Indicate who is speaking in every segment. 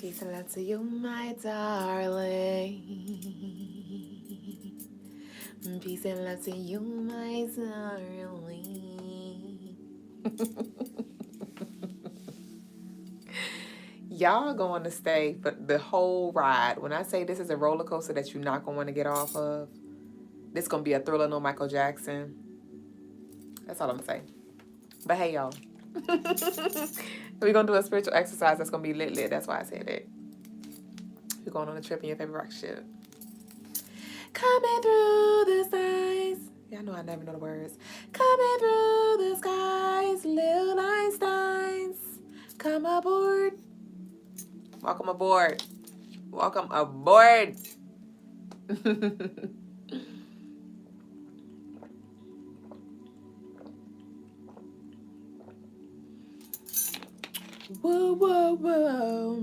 Speaker 1: Peace and love to you, my darling. Peace and love to you, my darling. Y'all going to stay for the whole ride. When I say this is a roller coaster that you're not going to want to get off of, this going to be a Thriller, no Michael Jackson. That's all I'm going to say. But hey, y'all. We're going to do a spiritual exercise that's going to be lit. That's why I said it. We're going on a trip in your favorite rocket ship. Coming through the skies. Yeah, I know I never know the words. Coming through the skies, little Einsteins. Come aboard. Welcome aboard. Welcome aboard. Whoa, whoa, whoa.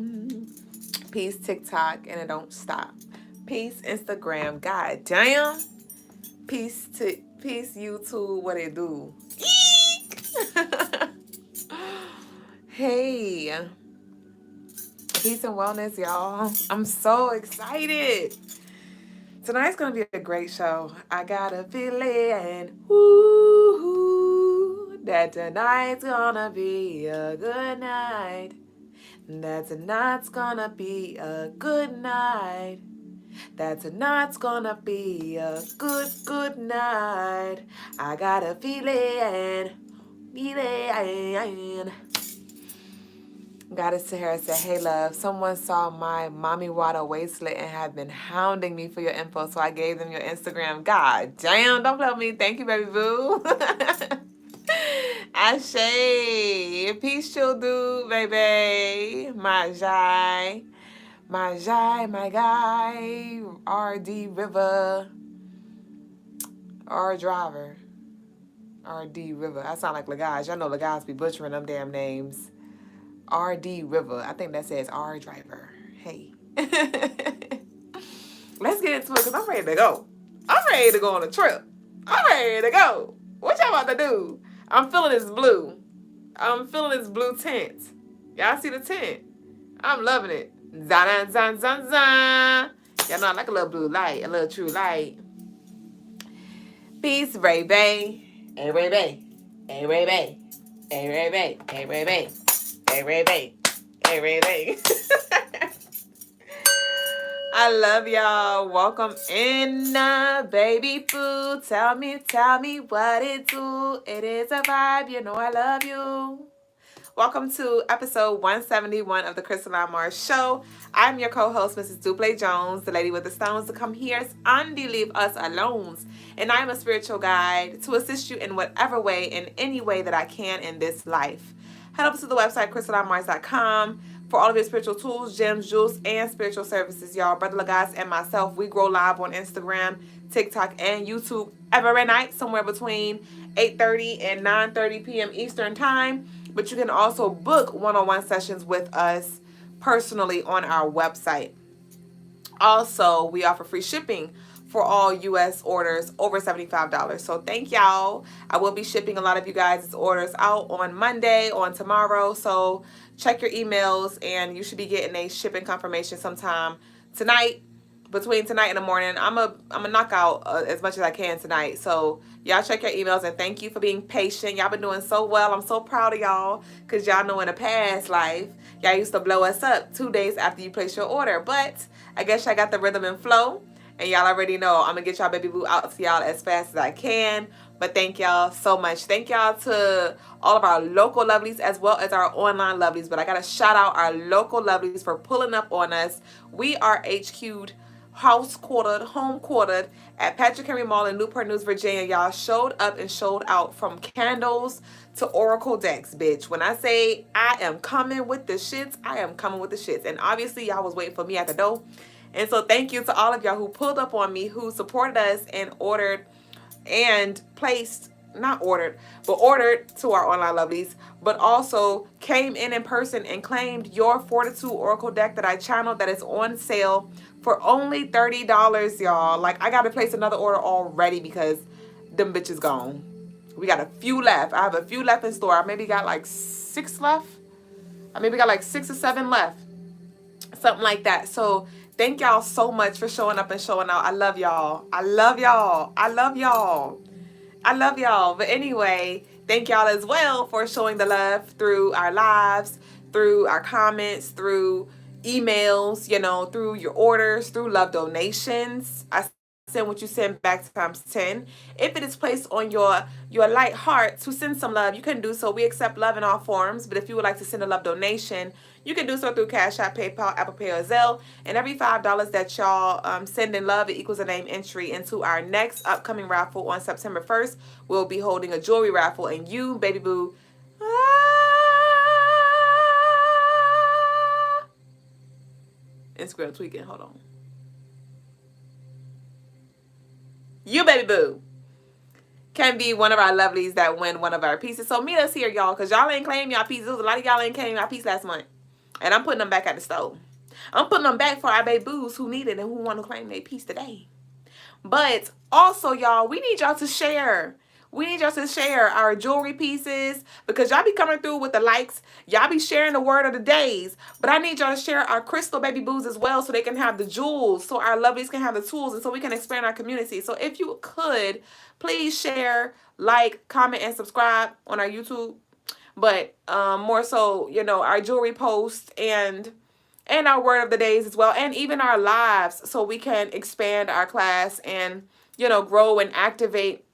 Speaker 1: Peace, TikTok, and it don't stop. Peace, Instagram. God damn. Peace, YouTube. What it do? Eek! Hey. Peace and wellness, y'all. I'm so excited. Tonight's going to be a great show. I got a feeling that tonight's going to be a good night. That tonight's going to be a good night. That tonight's going to be a good night. I got a feeling. Goddess Sahara said, hey, love, someone saw my Mommy Wada waistlet and have been hounding me for your info, so I gave them your Instagram. God damn, don't play with me. Thank you, baby boo. Ashe. Peace, chill, dude, baby. My guy, my guy. RD River. R Driver. RD River. I sound like Logas. Y'all know Logas be butchering them damn names. RD River. I think that says R Driver. Hey. Let's get into it because I'm ready to go. I'm ready to go on a trip. I'm ready to go. What y'all about to do? I'm feeling this blue. I'm feeling this blue tint. Y'all see the tint? I'm loving it. Zan, zan, zan, zan. Y'all know I like a little blue light, a little true light. Peace, Ray Bay. Hey, Ray Bay. Hey, Ray Bay. Hey, Ray Bay. Hey, Ray Bay. Hey, Ray Bay. Hey, Ray Bay. I love y'all. Welcome in, baby boo. Tell me what it do. It is a vibe. You know I love you. Welcome to episode 171 of the Crystalinemarsshow. I'm your co-host, Mrs. Duüblè Jones, the lady with the stones to come here and leave us alone. And I'm a spiritual guide to assist you in whatever way, in any way that I can in this life. Head over to the website, Crystalinemarsshow.com, for all of your spiritual tools, gems, jewels, and spiritual services, y'all. Brother Logas and myself, we grow live on Instagram, TikTok, and YouTube every night, somewhere between 8:30 and 9:30 p.m. Eastern Time. But you can also book one-on-one sessions with us personally on our website. Also, we offer free shipping for all U.S. orders over $75. So thank y'all. I will be shipping a lot of you guys' orders out on Monday, on tomorrow. So check your emails and you should be getting a shipping confirmation sometime tonight. Between tonight and the morning, I'm a knock out as much as I can tonight. So y'all check your emails and thank you for being patient. Y'all been doing so well. I'm so proud of y'all because y'all know in a past life, y'all used to blow us up 2 days after you place your order. But I guess I got the rhythm and flow. And y'all already know I'm going to get y'all baby boo out to y'all as fast as I can. But thank y'all so much. Thank y'all to all of our local lovelies as well as our online lovelies. But I got to shout out our local lovelies for pulling up on us. We are HQ'd, home quartered at Patrick Henry Mall in Newport News, Virginia. Y'all showed up and showed out from candles to oracle decks, bitch. When I say I am coming with the shits, I am coming with the shits. And obviously y'all was waiting for me at the door. And so thank you to all of y'all who pulled up on me, who supported us and ordered and placed, not ordered, but ordered to our online lovelies, but also came in person and claimed your Fortitude Oracle deck that I channeled that is on sale for only $30, y'all. Like, I got to place another order already because them bitches gone. We got a few left. I have a few left in store. I maybe got like 6 left. I maybe got like 6 or 7 left. something like that. So thank y'all so much for showing up and showing out. I love y'all. I love y'all. I love y'all. I love y'all. But anyway, thank y'all as well for showing the love through our lives, through our comments, through emails, through your orders, through love donations. I send what you send back times 10. If it is placed on your light heart to send some love, you can do so. We accept love in all forms, but if you would like to send a love donation, you can do so through Cash App, PayPal, Apple Pay, or Zelle. And every $5 that y'all send in love, it equals a name entry into our next upcoming raffle on September 1st. We'll be holding a jewelry raffle, and you, baby boo, Instagram tweaking, hold on. You, baby boo, can be one of our lovelies that win one of our pieces. So meet us here, y'all, because y'all ain't claim y'all pieces. A lot of y'all ain't claim y'all piece last month. And I'm putting them back at the store. I'm putting them back for our baby boos who need it and who want to claim their piece today. But also, y'all, we need y'all to share. We need y'all to share our jewelry pieces because y'all be coming through with the likes. Y'all be sharing the word of the days. But I need y'all to share our crystal baby boos as well so they can have the jewels, so our lovelies can have the tools, and so we can expand our community. So if you could, please share, like, comment, and subscribe on our YouTube. But more so, our jewelry posts and our word of the days as well, and even our lives, so we can expand our class and grow and activate,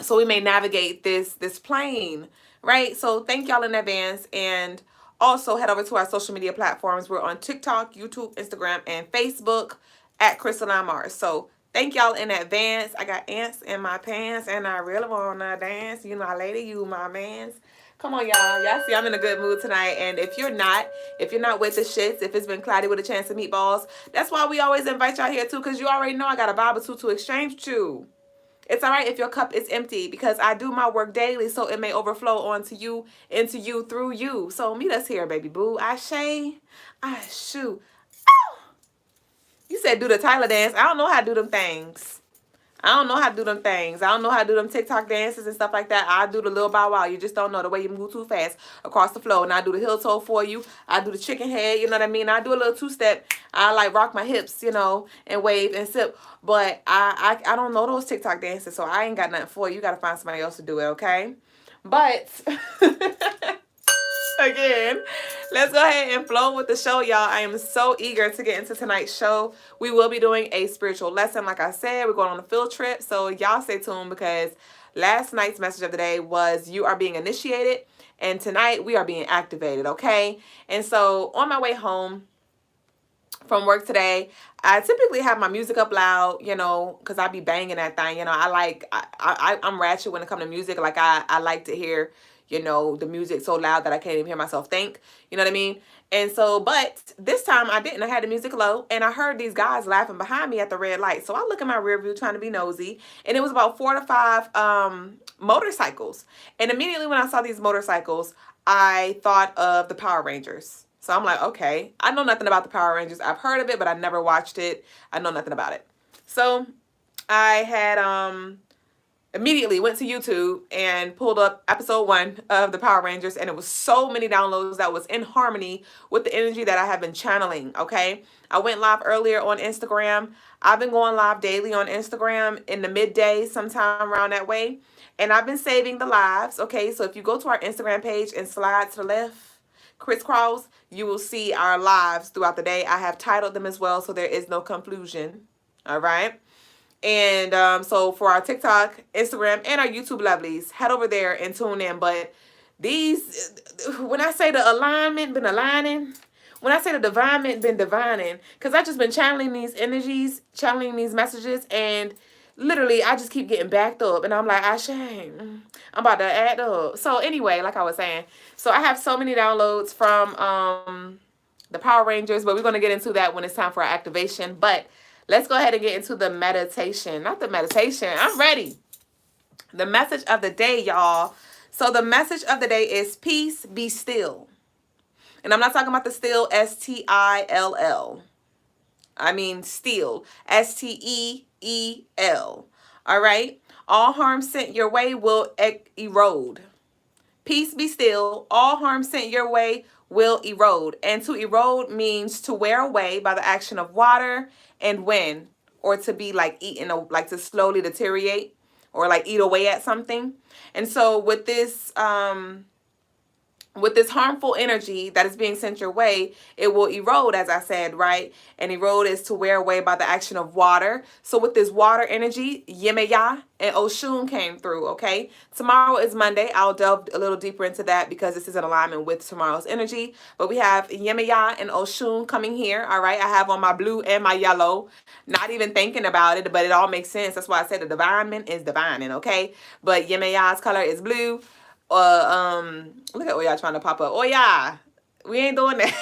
Speaker 1: so we may navigate this plane, right? So thank y'all in advance, and also head over to our social media platforms. We're on TikTok, YouTube, Instagram, and Facebook at Crystalinemarsshow. So thank y'all in advance. I got ants in my pants, and I really wanna dance. You my lady, you my mans. Come on, y'all. Y'all see I'm in a good mood tonight. And if you're not with the shits, if it's been cloudy with a chance of meatballs, that's why we always invite y'all here too, because you already know I got a Bible too to exchange with you. It's all right if your cup is empty, because I do my work daily, so it may overflow onto you, into you, through you. So meet us here, baby boo. I shoot. Oh! You said do the Tyler dance. I don't know how to do them things. I don't know how to do them things. I don't know how to do them TikTok dances and stuff like that. I do the little bow wow. You just don't know the way you move too fast across the floor. And I do the heel toe for you. I do the chicken head, you know what I mean? I do a little two-step. I like rock my hips, and wave and sip. But I don't know those TikTok dances, so I ain't got nothing for you. You got to find somebody else to do it, okay? But again, let's go ahead and flow with the show, y'all. I am so eager to get into tonight's show. We will be doing a spiritual lesson. Like I said, we're going on a field trip, so y'all stay tuned, because last night's message of the day was you are being initiated, and tonight we are being activated, okay? And so on my way home from work today, I typically have my music up loud, because I be banging that thing. I'm ratchet when it comes to music. Like I like to hear the music so loud that I can't even hear myself think. You know what I mean? And so, but this time I didn't. I had the music low, and I heard these guys laughing behind me at the red light. So I look in my rear view trying to be nosy, and it was about 4 to 5 motorcycles. And immediately when I saw these motorcycles, I thought of the Power Rangers. So I'm like, okay, I know nothing about the Power Rangers. I've heard of it, but I never watched it. I know nothing about it. So I had immediately went to YouTube and pulled up episode 1 of the Power Rangers, and it was so many downloads that was in harmony with the energy that I have been channeling, okay? I went live earlier on Instagram. I've been going live daily on Instagram in the midday, sometime around that way, and I've been saving the lives, okay? So if you go to our Instagram page and slide to the left, crisscross, you will see our lives throughout the day. I have titled them as well, so there is no confusion, all right? And so for our TikTok, Instagram, and our YouTube lovelies, head over there and tune in. But these, when I say the alignment been aligning, when I say the divinement been divining, because I just been channeling these energies, channeling these messages, and literally I just keep getting backed up, and I'm like, I'm about to act up. So anyway, like I was saying, so I have so many downloads from the Power Rangers, but we're going to get into that when it's time for our activation. But let's go ahead and get into the meditation. Not the meditation. I'm ready. The message of the day, y'all. So the message of the day is peace, be still. And I'm not talking about the still, S-T-I-L-L. I mean still, S-T-E-E-L. All right? All harm sent your way will erode. Peace, be still. All harm sent your way will erode. And to erode means to wear away by the action of water and wind, or to be like eaten, like to slowly deteriorate or like eat away at something. And so with this harmful energy that is being sent your way, it will erode, as I said, right? And erode is to wear away by the action of water. So with this water energy, Yemeya and Oshun came through, okay? Tomorrow is Monday. I'll delve a little deeper into that because this is in alignment with tomorrow's energy. But we have Yemeya and Oshun coming here, all right? I have on my blue and my yellow, not even thinking about it, but it all makes sense. That's why I said the divinement is divining, okay? But Yemeya's color is blue. Look at Oya trying to pop up. Oya, we ain't doing that.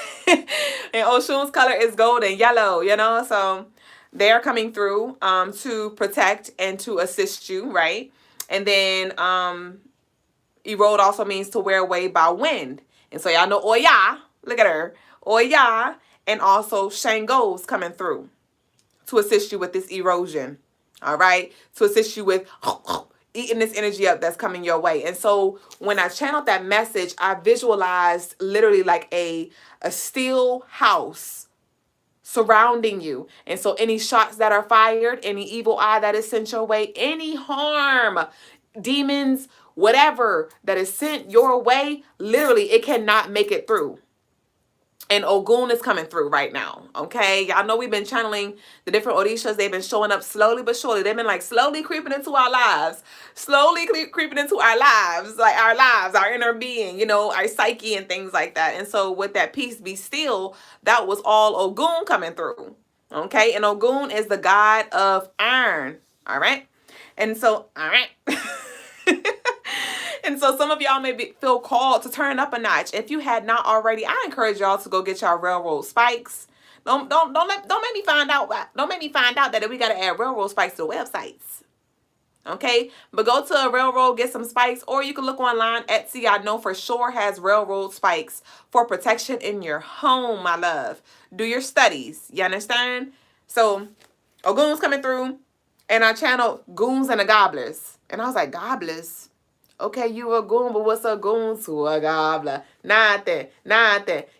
Speaker 1: And Oshun's color is gold and yellow, you know? So they're coming through to protect and to assist you, right? And then erode also means to wear away by wind. And so y'all know Oya, look at her. Oya, and also Shango's coming through to assist you with this erosion, all right? To assist you with eating this energy up that's coming your way. And so when I channeled that message, I visualized literally like a steel house surrounding you. And so any shots that are fired, any evil eye that is sent your way, any harm, demons, whatever that is sent your way, literally it cannot make it through. And Ogun is coming through right now, okay? Y'all know we've been channeling the different Orishas. They've been showing up slowly but surely. They've been like slowly creeping into our lives. Slowly creeping into our lives, like our lives, our inner being, you know, our psyche and things like that. And so with that peace be still, that was all Ogun coming through, okay? And Ogun is the god of iron, all right? And so, all right. And so some of y'all may feel called to turn up a notch. If you had not already, I encourage y'all to go get y'all railroad spikes. Don't make me find out. Don't make me find out that we gotta add railroad spikes to websites. Okay, but go to a railroad, get some spikes, or you can look online. Etsy, I know for sure, has railroad spikes for protection in your home, my love. Do your studies. You understand? So Ogun's coming through, and I channeled goons and the gobblers, and I was like, gobblers. Okay, you a goon, but what's a goon to a gobbler? Nothing.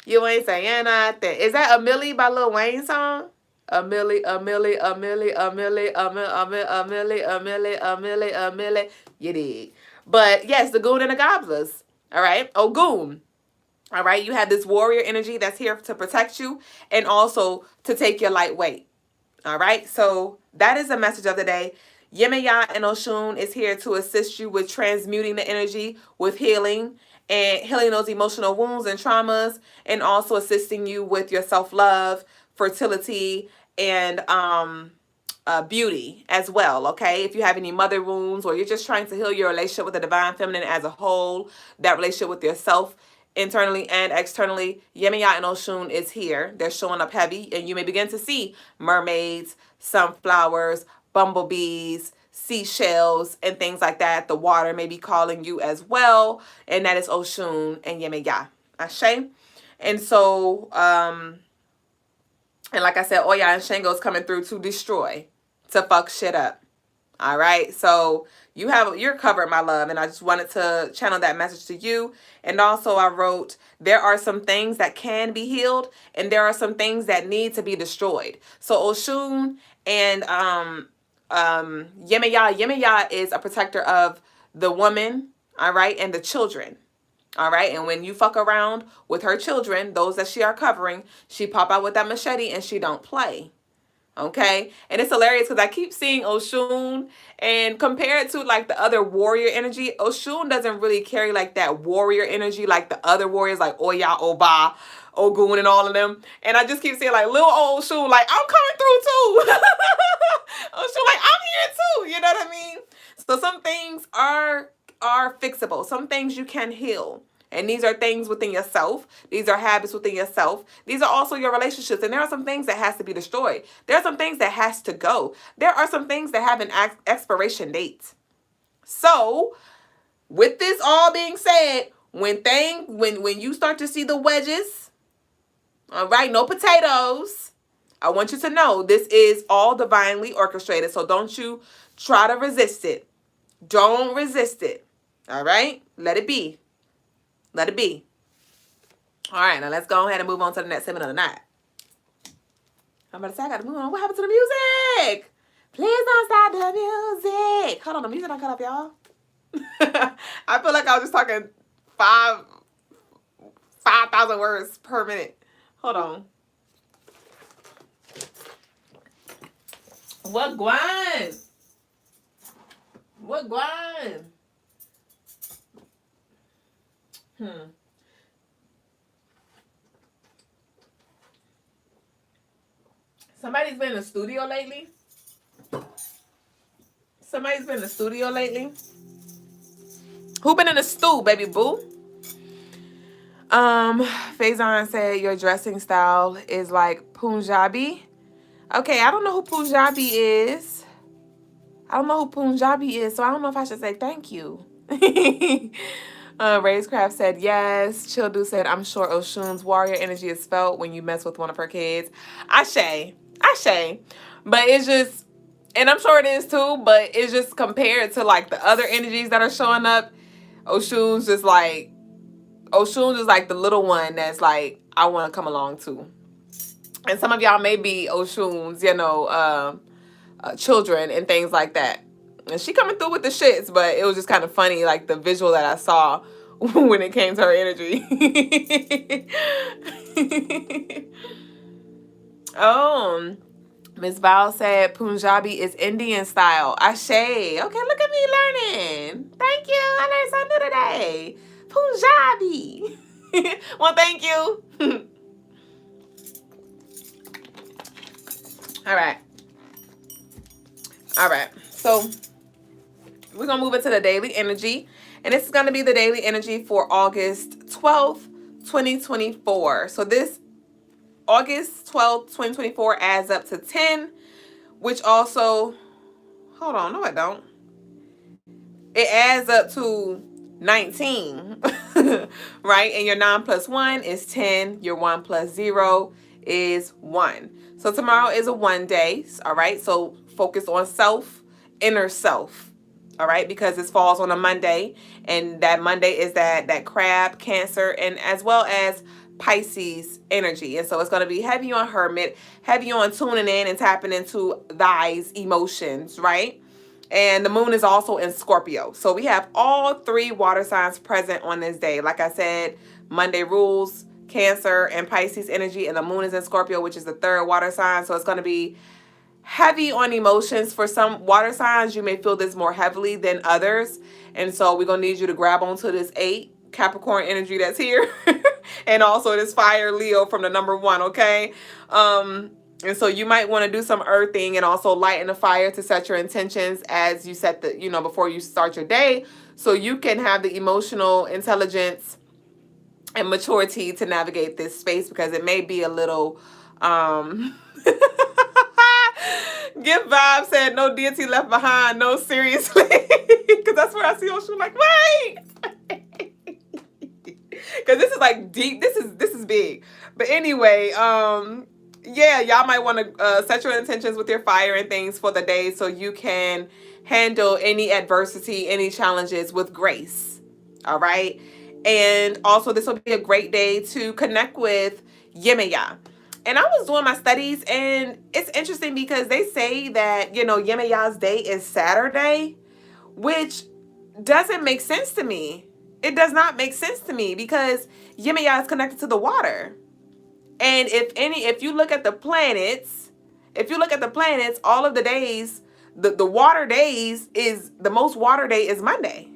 Speaker 1: You ain't saying nothing. Is that a Millie by Lil Wayne song? A Millie. You dig. But yes, the goon and the gobblers. All right. Oh, goon. All right. You have this warrior energy that's here to protect you and also to take your light weight. All right. So that is the message of the day. Yemeya and Oshun is here to assist you with transmuting the energy, with healing and healing those emotional wounds and traumas, and also assisting you with your self-love, fertility, and beauty as well, okay? If you have any mother wounds or you're just trying to heal your relationship with the divine feminine as a whole, that relationship with yourself internally and externally, Yemeya and Oshun is here. They're showing up heavy, and you may begin to see mermaids, sunflowers, bumblebees, seashells, and things like that. The water may be calling you as well, and that is Oshun and Yemeya. Ashe. And so, and like I said, Oya and Shango is coming through to destroy, to fuck shit up. All right. So you're covered, my love, and I just wanted to channel that message to you. And also, I wrote, there are some things that can be healed, and there are some things that need to be destroyed. So Oshun and Yemeya is a protector of the woman, all right, and the children, all right. And when you fuck around with her children, those that she are covering, she pop out with that machete and she don't play, okay. And it's hilarious because I keep seeing Oshun, and compared to like the other warrior energy, Oshun doesn't really carry like that warrior energy like the other warriors like Oya, Oba, Ogun, and all of them. And I just keep saying like little old Oshun, like I'm coming through too. Oshun, like I'm here too. You know what I mean? So some things are fixable. Some things you can heal. And these are things within yourself. These are habits within yourself. These are also your relationships. And there are some things that has to be destroyed. There are some things that has to go. There are some things that have an expiration date. So with this all being said, when you start to see the wedges, all right, no potatoes, I want you to know this is all divinely orchestrated. So don't you try to resist it. Don't resist it. All right? Let it be. Let it be. All right, now let's go ahead and move on to the next segment of the night. I'm about to say I got to move on. What happened to the music? Please don't stop the music. Hold on, the music don't cut off, y'all. I feel like I was just talking 5,000 words per minute. Hold on. What guan? What guan? Somebody's been in the studio lately? Somebody's been in the studio lately? Who been in the stew, baby boo? Faison said your dressing style is like Punjabi. Okay, I don't know who Punjabi is. So I don't know if I should say thank you. Raisecraft said yes. Childu said, I'm sure Oshun's warrior energy is felt when you mess with one of her kids. Ashe. But it's just, and I'm sure it is too, but it's just compared to like the other energies that are showing up. Oshun's just like the little one that's like, I want to come along too. And some of y'all may be Oshun's, children and things like that. And she coming through with the shits, but it was just kind of funny, like the visual that I saw when it came to her energy. Oh, Miss Val said Punjabi is Indian style. Ashe. Okay, look at me learning. Thank you. I learned something new today. Punjabi. Well, thank you. All right. So we're going to move into the daily energy. And this is going to be the daily energy for August 12th, 2024. So this August 12th, 2024 adds up to 10, which also, hold on, no, I don't. It adds up to 19, right? And your 9 plus 1 is 10. Your 1 plus 0 is 1. So tomorrow is a 1 day, all right? So focus on self, inner self, all right? Because this falls on a Monday, and that Monday is that crab, Cancer, and as well as Pisces energy. And so it's going to be heavy on Hermit, heavy on tuning in and tapping into thy's emotions, right? And the moon is also in Scorpio. So we have all 3 water signs present on this day. Like I said, Monday rules Cancer and Pisces energy, and the moon is in Scorpio, which is the 3rd water sign. So it's going to be heavy on emotions. For some water signs, you may feel this more heavily than others. And so we're going to need you to grab onto this 8 Capricorn energy that's here. And also this fire Leo from the number 1, okay? And so you might want to do some earthing and also lighten the fire to set your intentions as you set the, before you start your day, so you can have the emotional intelligence and maturity to navigate this space, because it may be a little, Give Vibe said no deity left behind. No, seriously. Because that's where I see Oshun like, wait. Because this is like deep. This is big. But anyway, yeah, y'all might want to set your intentions with your fire and things for the day, so you can handle any adversity, any challenges with grace. All right. And also, this will be a great day to connect with Yemaya. And I was doing my studies, and it's interesting because they say that, Yemaya's day is Saturday, which doesn't make sense to me. It does not make sense to me, because Yemaya is connected to the water. And if you look at the planets, all of the days, the water days is, the most water day is Monday.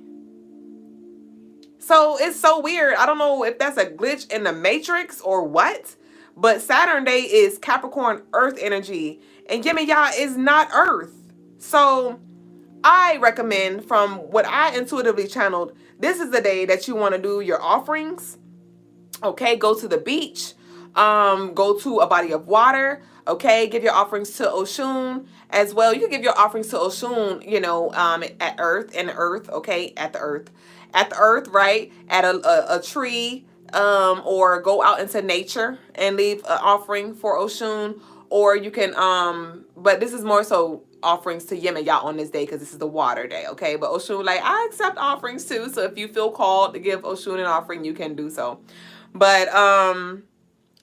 Speaker 1: So it's so weird. I don't know if that's a glitch in the matrix or what, but Saturn day is Capricorn earth energy, and Yemaya is not earth. So I recommend, from what I intuitively channeled, this is the day that you want to do your offerings. Okay, go to the beach, go to a body of water. Okay, give your offerings to Oshun as well. You can give your offerings to Oshun, at earth, in the earth. Okay, at the earth, right? At a tree, or go out into nature and leave an offering for Oshun. Or you can, but this is more so offerings to Yemaya on this day, because this is the water day, okay? But Oshun, like, I accept offerings too. So if you feel called to give Oshun an offering, you can do so. But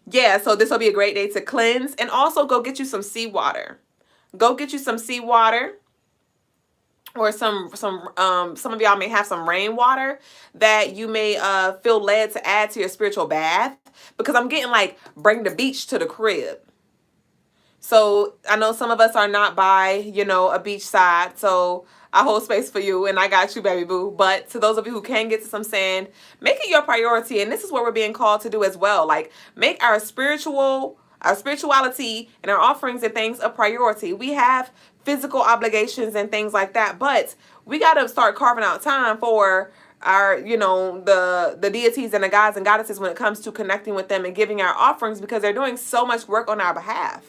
Speaker 1: yeah, so this will be a great day to cleanse, and also go get you some seawater. Go get you some seawater, or some of y'all may have some rainwater that you may feel led to add to your spiritual bath, because I'm getting like bring the beach to the crib. So I know some of us are not by, you know, a beach side, so I hold space for you, and I got you, baby boo. But to those of you who can get to some sand, make it your priority, and this is what we're being called to do as well. Like, make our spirituality and our offerings and things a priority. We have physical obligations and things like that, but we got to start carving out time for our, you know, the deities and the gods and goddesses when it comes to connecting with them and giving our offerings, because they're doing so much work on our behalf.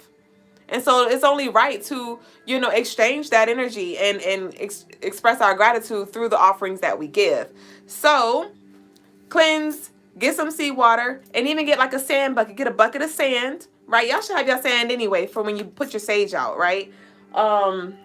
Speaker 1: And so it's only right to, you know, exchange that energy and express our gratitude through the offerings that we give. So cleanse, get some seawater, and even get like a sand bucket. Get a bucket of sand, right? Y'all should have your sand anyway for when you put your sage out, right? And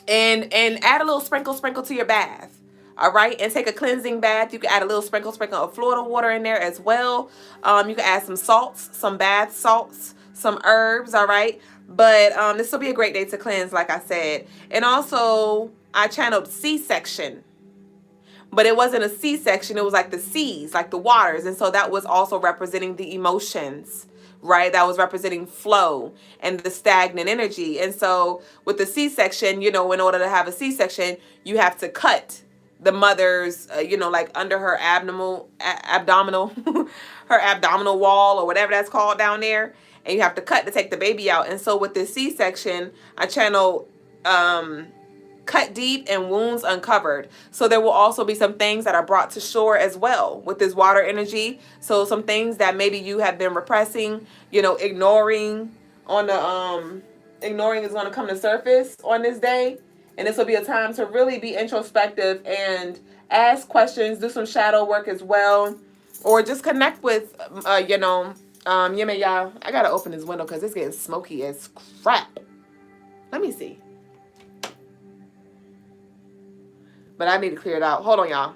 Speaker 1: add a little sprinkle to your bath. All right, and take a cleansing bath. You can add a little sprinkle of Florida water in there as well. You can add some salts, some bath salts, some herbs. All right, but this will be a great day to cleanse, like I said. And also, I channeled C-section, but it wasn't a C-section. It was like the seas, like the waters, and so that was also representing the emotions. Right, that was representing flow and the stagnant energy. And so with the C-section, you know, in order to have a C-section, you have to cut the mother's, you know, like under her abdominal, her abdominal wall, or whatever that's called down there. And you have to cut to take the baby out. And so with this C-section, I channel cut deep and wounds uncovered. So there will also be some things that are brought to shore as well with this water energy. So some things that maybe you have been repressing, you know, ignoring on the ignoring is going to come to surface on this day. And this will be a time to really be introspective and ask questions, do some shadow work as well, or just connect with you know, y'all. I gotta open this window because it's getting smoky as crap. Let me see. But I need to clear it out. Hold on, y'all.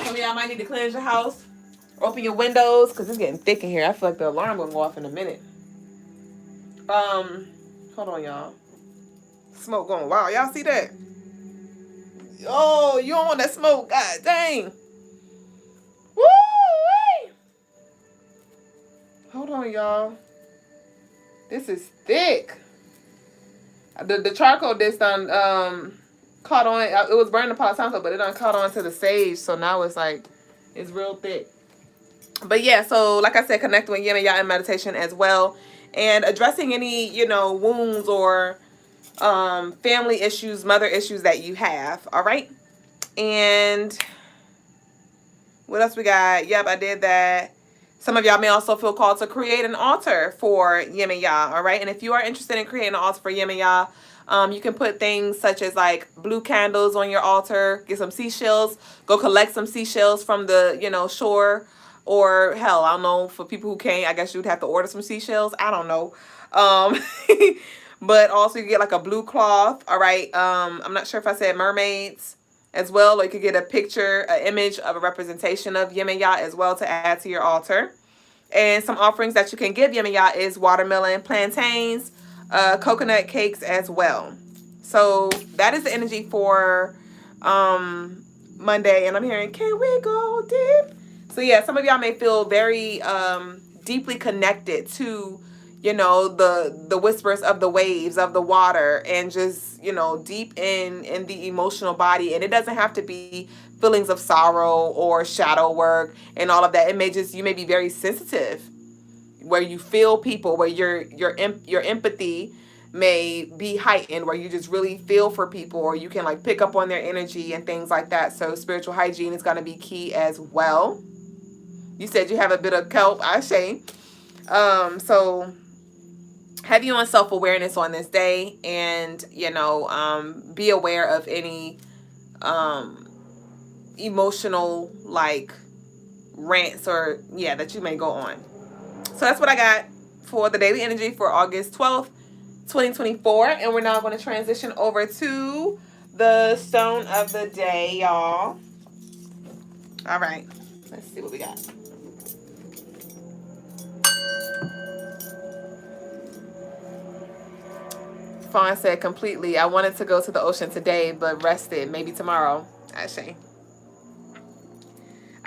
Speaker 1: Some of y'all might need to cleanse your house. Open your windows, because it's getting thick in here. I feel like the alarm will go off in a minute. Hold on, y'all. Smoke going. Wow, y'all see that? Oh, you don't want that smoke. God dang. Woo! Hold on, y'all. This is thick. The charcoal disc done caught on. It was burning the Palo Santo, but it done caught on to the sage. So now it's like, it's real thick. But yeah, so like I said, connecting with Yin and Yang in meditation as well. And addressing any, you know, wounds or family issues, mother issues that you have. All right. And what else we got? Yep, I did that. Some of y'all may also feel called to create an altar for Yin and Yang, all right? And if you are interested in creating an altar for Yin and Yang, you can put things such as like blue candles on your altar, get some seashells, go collect some seashells from the, you know, shore, or hell, I don't know, for people who can't, I guess you'd have to order some seashells. I don't know. But also you get like a blue cloth, all right? I'm not sure if I said mermaids as well, or you could get a picture, an image of a representation of Yin and Yang as well to add to your altar. And some offerings that you can give Yin and Yang is watermelon, plantains, coconut cakes as well. So that is the energy for Monday. And I'm hearing, can we go deep? So yeah, some of y'all may feel very deeply connected to, you know, the whispers of the waves of the water, and just, you know, deep in the emotional body. And it doesn't have to be feelings of sorrow or shadow work and all of that. It may just, you may be very sensitive, where you feel people, where your empathy may be heightened, where you just really feel for people, or you can like pick up on their energy and things like that. So spiritual hygiene is going to be key as well. You said you have a bit of kelp, I say. So have you on self-awareness on this day, and, you know, be aware of any emotional like rants or that you may go on. So that's what I got for the daily energy for August 12th, 2024. And we're now going to transition over to the stone of the day, y'all. All right. Let's see what we got. Fawn said completely. I wanted to go to the ocean today, but rested. Maybe tomorrow. Ashe.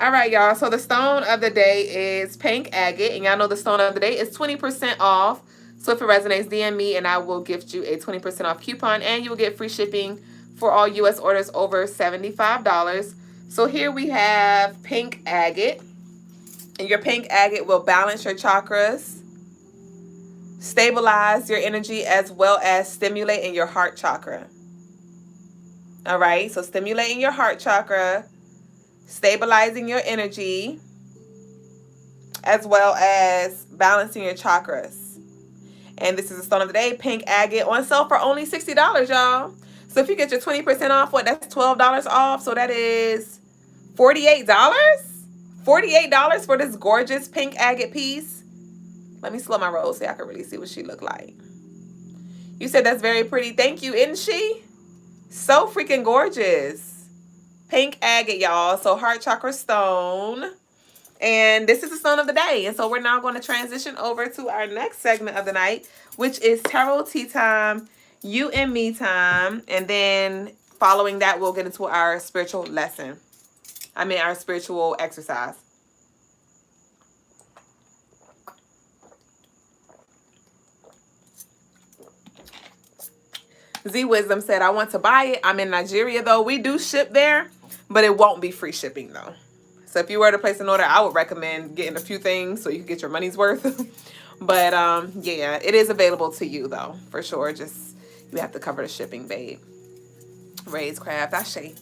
Speaker 1: All right, y'all. So the stone of the day is pink agate. And y'all know the stone of the day is 20% off. So if it resonates, DM me and I will gift you a 20% off coupon. And you will get free shipping for all U.S. orders over $75. So here we have pink agate. And your pink agate will balance your chakras, stabilize your energy, as well as stimulating your heart chakra. All right, so stimulating your heart chakra, stabilizing your energy, as well as balancing your chakras. And this is the stone of the day, pink agate, on sale for only $60, y'all. So if you get your 20% off, what, that's $12 off. So that is $48? $48 for this gorgeous pink agate piece. Let me slow my roll so I can really see what she look like. You said that's very pretty. Thank you, isn't she? So freaking gorgeous. Pink agate, y'all. So heart chakra stone. And this is the stone of the day. And so we're now going to transition over to our next segment of the night, which is tarot tea time, you and me time. And then following that, we'll get into our spiritual lesson. Our spiritual exercise. Z Wisdom said, I want to buy it. I'm in Nigeria, though. We do ship there, but it won't be free shipping, though. So if you were to place an order, I would recommend getting a few things so you can get your money's worth. But, yeah, it is available to you, though, for sure. Just, you have to cover the shipping, babe. Raise craft. Ashe.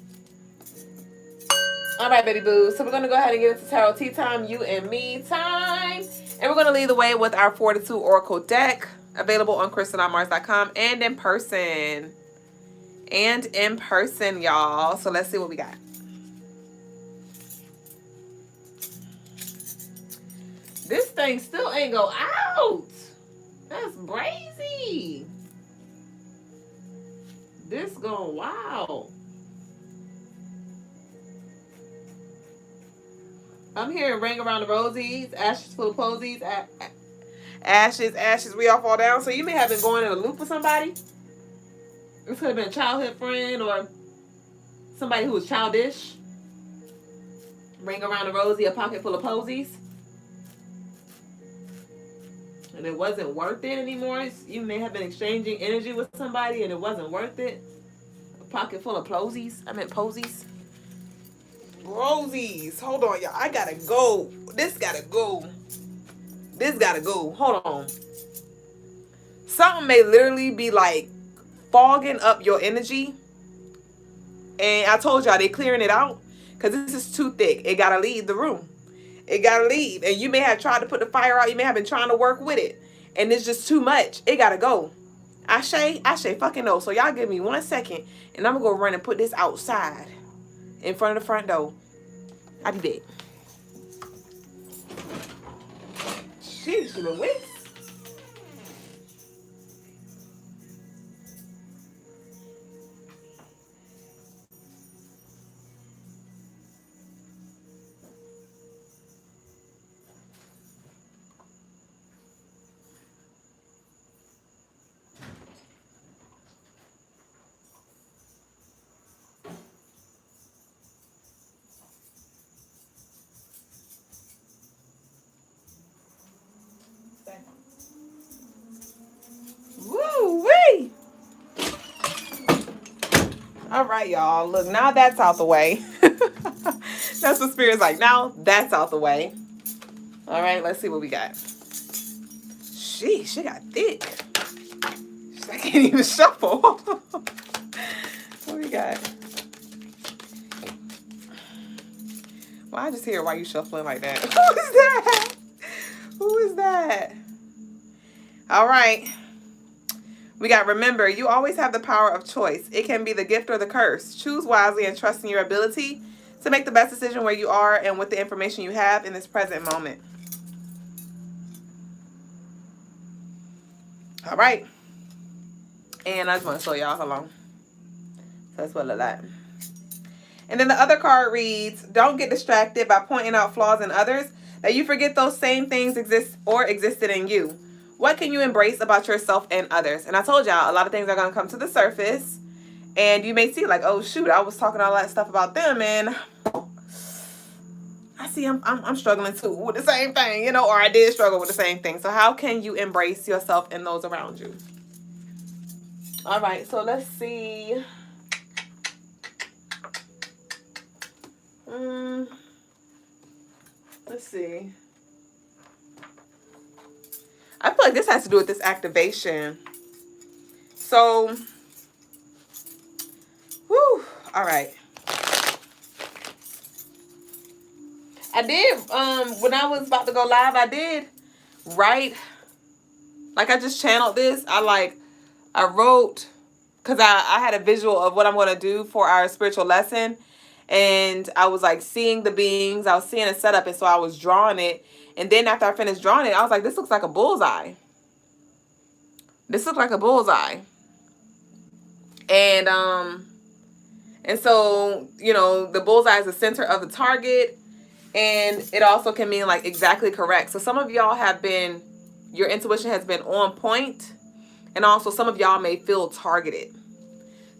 Speaker 1: All right, baby boo. So we're going to go ahead and get into tarot tea time, you and me time. And we're going to lead the way with our Fortitude Oracle deck. Available on Crystalinemarsshow.com and in person. And in person, y'all. So let's see what we got. This thing still ain't go out. That's crazy. This going wild. I'm hearing ring around the rosies, ashes full of posies, ashes, we all fall down. So you may have been going in a loop with somebody. This could have been a childhood friend or somebody who was childish. Ring around the rosy, a pocket full of posies. And it wasn't worth it anymore. You may have been exchanging energy with somebody and it wasn't worth it. A pocket full of posies. Posies. Rosies. Hold on, y'all. I gotta go. This gotta go. This gotta go. Hold on. Something may literally be like fogging up your energy. And I told y'all they clearing it out because this is too thick. It gotta leave the room. It gotta leave. And you may have tried to put the fire out. You may have been trying to work with it. And it's just too much. It gotta go. Ashe fucking no. So y'all give me 1 second and I'm gonna go run and put this outside in front of the front door. I'll be back. Sheesh, Louise. Woo-wee. All right, y'all. Look, now that's out the way. That's what Spirit's like. Now that's out the way. All right, let's see what we got. Sheesh, she got thick. I can't even shuffle. What we got? Well, I just hear why you shuffling like that. Who is that? Who is that? All right. We got, remember, you always have the power of choice. It can be the gift or the curse. Choose wisely and trust in your ability to make the best decision where you are and with the information you have in this present moment. All right. And I just want to show y'all, hold on. So that's what it looks like. And then the other card reads, don't get distracted by pointing out flaws in others, that you forget those same things exist or existed in you. What can you embrace about yourself and others? And I told y'all, a lot of things are going to come to the surface. And you may see like, oh, shoot, I was talking all that stuff about them. And I see I'm struggling too with the same thing, you know, or I did struggle with the same thing. So how can you embrace yourself and those around you? All right, so let's see. Let's see. I feel like this has to do with this activation. So, whew, all right. I did, when I was about to go live, I did write, like I just channeled this. I wrote, because I had a visual of what I'm going to do for our spiritual lesson. And I was like seeing the beings, I was seeing a setup, and so I was drawing it. And then after I finished drawing it, I was like, this looks like a bullseye. This looks like a bullseye. And so, you know, the bullseye is the center of the target. And it also can mean like exactly correct. So some of y'all have been, your intuition has been on point. And also some of y'all may feel targeted.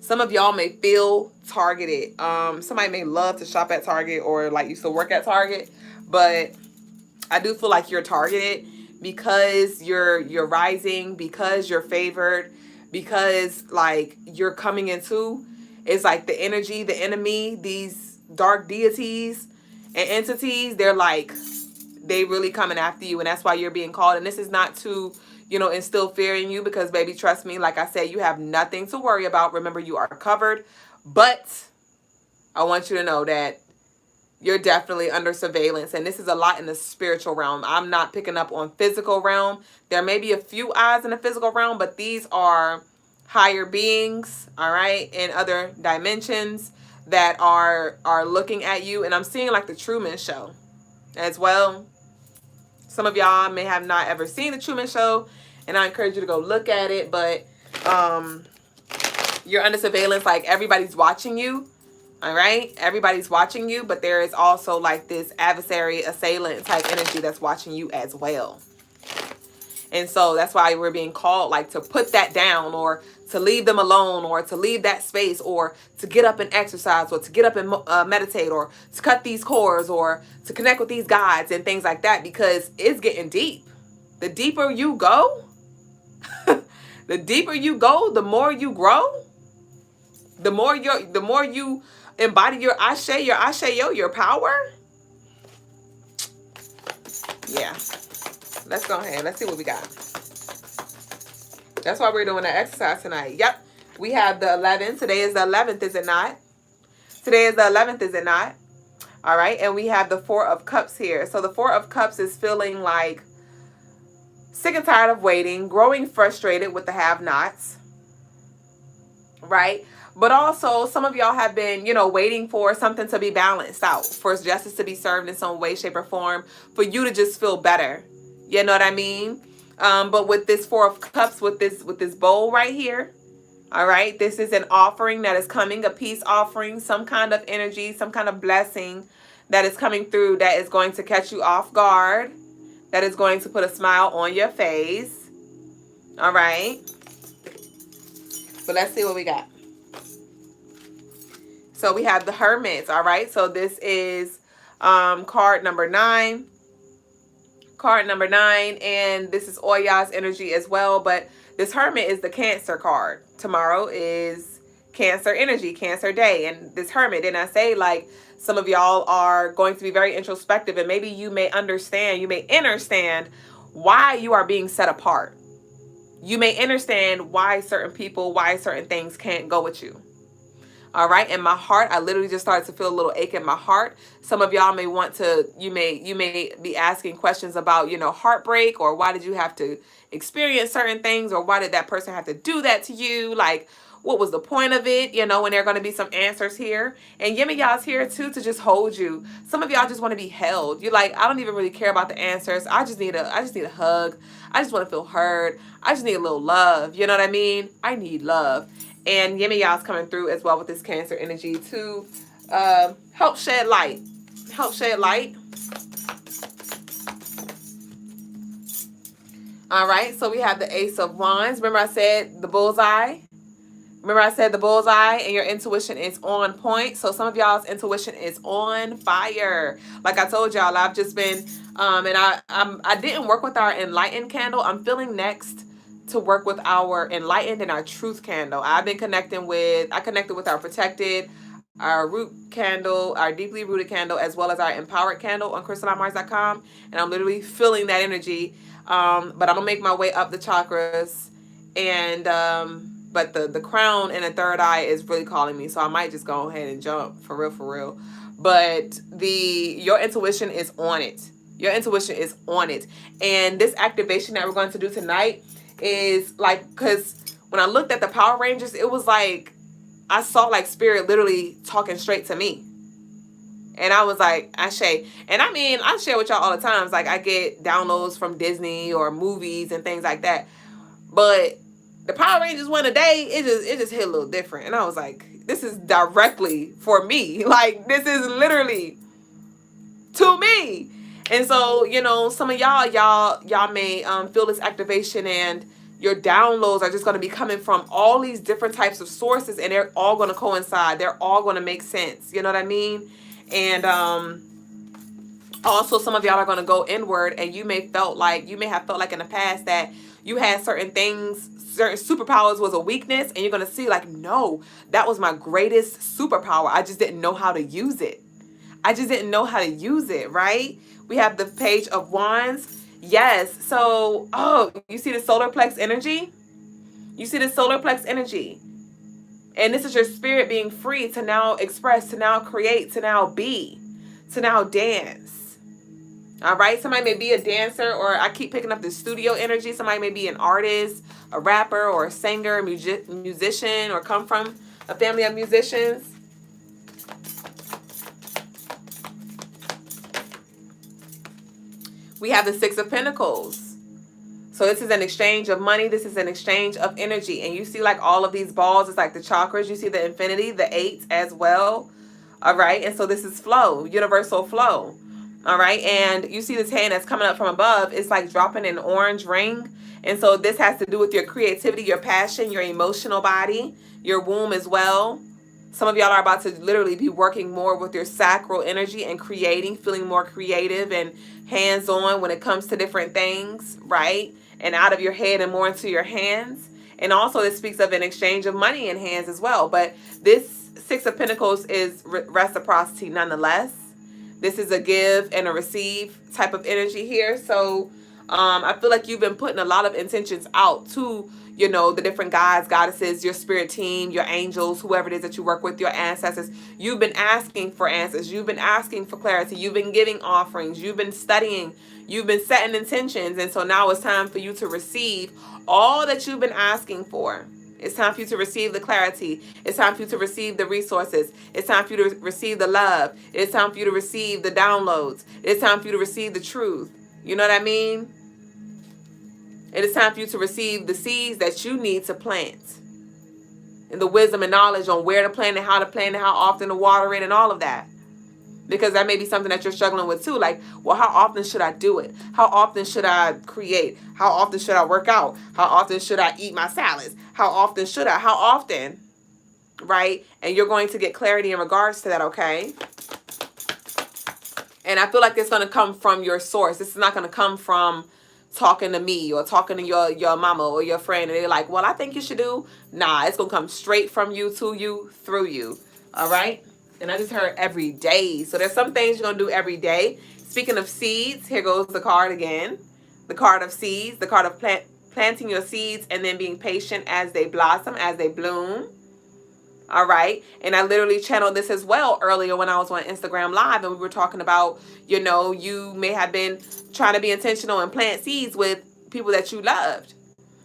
Speaker 1: Some of y'all may feel targeted. Somebody may love to shop at Target or like used to work at Target. But I do feel like you're targeted because you're rising, because you're favored, because like you're coming into, it's like the energy, the enemy, these dark deities and entities, they're like, they really coming after you. And that's why you're being called. And this is not to, you know, instill fear in you, because baby, trust me, like I said, you have nothing to worry about. Remember, you are covered. But I want you to know that you're definitely under surveillance. And this is a lot in the spiritual realm. I'm not picking up on physical realm. There may be a few eyes in the physical realm, but these are higher beings, all right, in other dimensions that are looking at you. And I'm seeing like the Truman Show as well. Some of y'all may have not ever seen the Truman Show, and I encourage you to go look at it. But you're under surveillance, like everybody's watching you. All right, everybody's watching you, but there is also like this adversary, assailant type energy that's watching you as well. And so that's why we're being called, like, to put that down, or to leave them alone, or to leave that space, or to get up and exercise, or to get up and meditate, or to cut these cords, or to connect with these guides and things like that, because it's getting deep. The deeper you go, the deeper you go, the more you grow, the more you embody your ashayo, your power. Yeah. Let's go ahead. Let's see what we got. That's why we're doing that exercise tonight. Yep. We have the 11th. Today is the 11th, is it not? Today is the 11th, is it not? All right. And we have the 4 of Cups here. So the 4 of Cups is feeling like sick and tired of waiting, growing frustrated with the have-nots. Right? But also, some of y'all have been, you know, waiting for something to be balanced out, for justice to be served in some way, shape, or form, for you to just feel better. You know what I mean? But with this 4 of Cups, with this bowl right here, all right, this is an offering that is coming, a peace offering, some kind of energy, some kind of blessing that is coming through, that is going to catch you off guard, that is going to put a smile on your face. All right. But let's see what we got. So we have the Hermits, all right? So this is card number 9. Card number 9, and this is Oya's energy as well, but this Hermit is the Cancer card. Tomorrow is Cancer energy, Cancer day, and this Hermit, and I say, like, some of y'all are going to be very introspective, and maybe you may understand why you are being set apart. You may understand why certain people, why certain things can't go with you. All right. In my heart, I literally just started to feel a little ache in my heart. Some of y'all may want to, you may be asking questions about, you know, heartbreak, or why did you have to experience certain things, or why did that person have to do that to you? Like, what was the point of it? You know, and there are going to be some answers here. And Yimmy, y'all's here too to just hold you. Some of y'all just want to be held. You're like, I don't even really care about the answers. I just need a hug. I just want to feel heard. I just need a little love. You know what I mean? I need love. And Yemiya's coming through as well with this Cancer energy to help shed light. Help shed light. All right, so we have the Ace of Wands. Remember I said the bullseye? Remember I said the bullseye, and your intuition is on point. So some of y'all's intuition is on fire. Like I told y'all, I've just been, and I didn't work with our enlightened candle. I'm feeling next to work with our enlightened and our truth candle. I connected with our protected, our root candle, our deeply rooted candle, as well as our empowered candle on crystalinemarsshow.com. And I'm literally feeling that energy. But I'm gonna make my way up the chakras, and but the crown and the third eye is really calling me, so I might just go ahead and jump for real. But your intuition is on it. Your intuition is on it. And this activation that we're going to do tonight is like, because when I looked at the Power Rangers, it was like I saw like spirit literally talking straight to me. And I was like, Ashe. And I mean, I share with y'all all the times. Like, I get downloads from Disney or movies and things like that. But the Power Rangers one today, it just hit a little different. And I was like, this is directly for me. Like, this is literally to me. And so, you know, some of y'all may feel this activation, and your downloads are just going to be coming from all these different types of sources, and they're all going to coincide. They're all going to make sense. You know what I mean? And also some of y'all are going to go inward, and you may have felt like in the past that you had certain things, certain superpowers was a weakness, and you're going to see like, no, that was my greatest superpower. I just didn't know how to use it. Right? We have the Page of Wands. Yes. So, you see the solar plex energy? And this is your spirit being free to now express, to now create, to now be, to now dance. All right? Somebody may be a dancer, or I keep picking up the studio energy. Somebody may be an artist, a rapper, or a singer, musician, or come from a family of musicians. We have the Six of Pentacles. So this is an exchange of money. This is an exchange of energy. And you see like all of these balls. It's like the chakras. You see the infinity, the 8 as well. All right. And so this is flow, universal flow. All right. And you see this hand that's coming up from above. It's like dropping an orange ring. And so this has to do with your creativity, your passion, your emotional body, your womb as well. Some of y'all are about to literally be working more with your sacral energy and creating, feeling more creative and hands-on when it comes to different things, right? And out of your head and more into your hands. And also it speaks of an exchange of money in hands as well. But this Six of Pentacles is reciprocity nonetheless. This is a give and a receive type of energy here. So I feel like you've been putting a lot of intentions out to, you know, the different gods, goddesses, your spirit team, your angels, whoever it is that you work with, your ancestors. You've been asking for answers. You've been asking for clarity. You've been giving offerings. You've been studying. You've been setting intentions. And so now it's time for you to receive all that you've been asking for. It's time for you to receive the clarity. It's time for you to receive the resources. It's time for you to receive the love. It's time for you to receive the downloads. It's time for you to receive the truth. You know what I mean? It is time for you to receive the seeds that you need to plant. And the wisdom and knowledge on where to plant and how to plant and how often to water it and all of that. Because that may be something that you're struggling with too. Like, well, how often should I do it? How often should I create? How often should I work out? How often should I eat my salads? How often should I? How often? Right? And you're going to get clarity in regards to that, okay? And I feel like it's going to come from your source. This is not going to come from talking to me or talking to your mama or your friend, and they're like, well, I think you should do. Nah, it's going to come straight from you, to you, through you. All right? And I just heard every day. So there's some things you're going to do every day. Speaking of seeds, here goes the card again. The card of seeds, the card of planting your seeds and then being patient as they blossom, as they bloom. All right. And I literally channeled this as well earlier when I was on Instagram Live, and we were talking about, you know, you may have been trying to be intentional and plant seeds with people that you loved.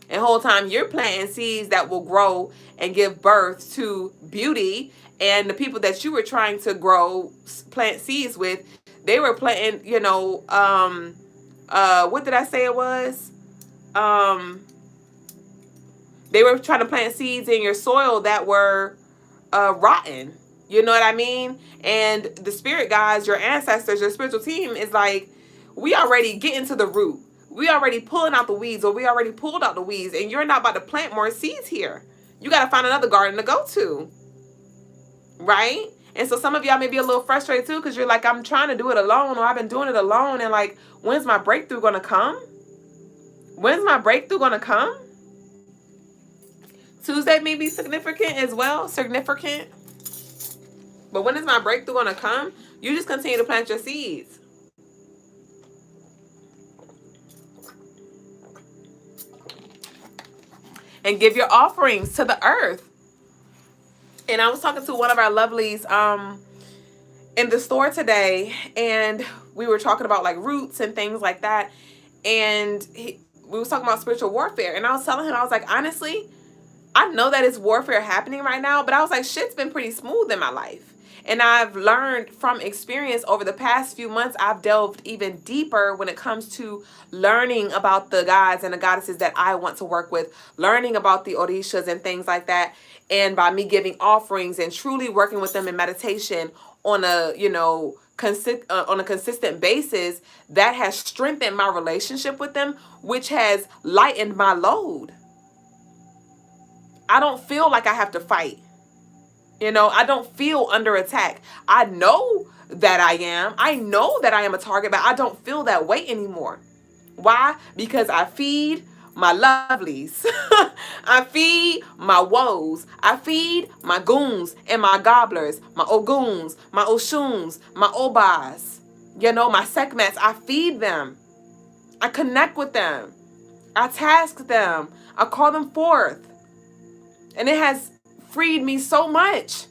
Speaker 1: And the whole time you're planting seeds that will grow and give birth to beauty. And the people that you were trying to plant seeds with, they were planting, you know, what did I say it was? They were trying to plant seeds in your soil that were rotten. You know what I mean? And the spirit guides, your ancestors, your spiritual team is like, we already getting to the root. We already pulling out the weeds, or we already pulled out the weeds, and you're not about to plant more seeds here. You got to find another garden to go to. Right? And so some of y'all may be a little frustrated too, because you're like, I'm trying to do it alone, or I've been doing it alone, and like, when's my breakthrough going to come? When's my breakthrough going to come? Tuesday may be significant as well. Significant. But when is my breakthrough going to come? You just continue to plant your seeds. And give your offerings to the earth. And I was talking to one of our lovelies in the store today, and we were talking about like roots and things like that. And we was talking about spiritual warfare. And I was telling him, I was like, honestly, I know that it's warfare happening right now, but I was like, shit's been pretty smooth in my life. And I've learned from experience over the past few months, I've delved even deeper when it comes to learning about the gods and the goddesses that I want to work with, learning about the Orishas and things like that. And by me giving offerings and truly working with them in meditation on a, on a consistent basis, that has strengthened my relationship with them, which has lightened my load. I don't feel like I have to fight. I don't feel under attack. I know that I am. I know that I am a target, but I don't feel that weight anymore. Why? Because I feed my lovelies. I feed my woes. I feed my goons and my gobblers, my ogoons, my oshuns, my obas, my sekmets. I feed them. I connect with them. I task them. I call them forth. And it has freed me so much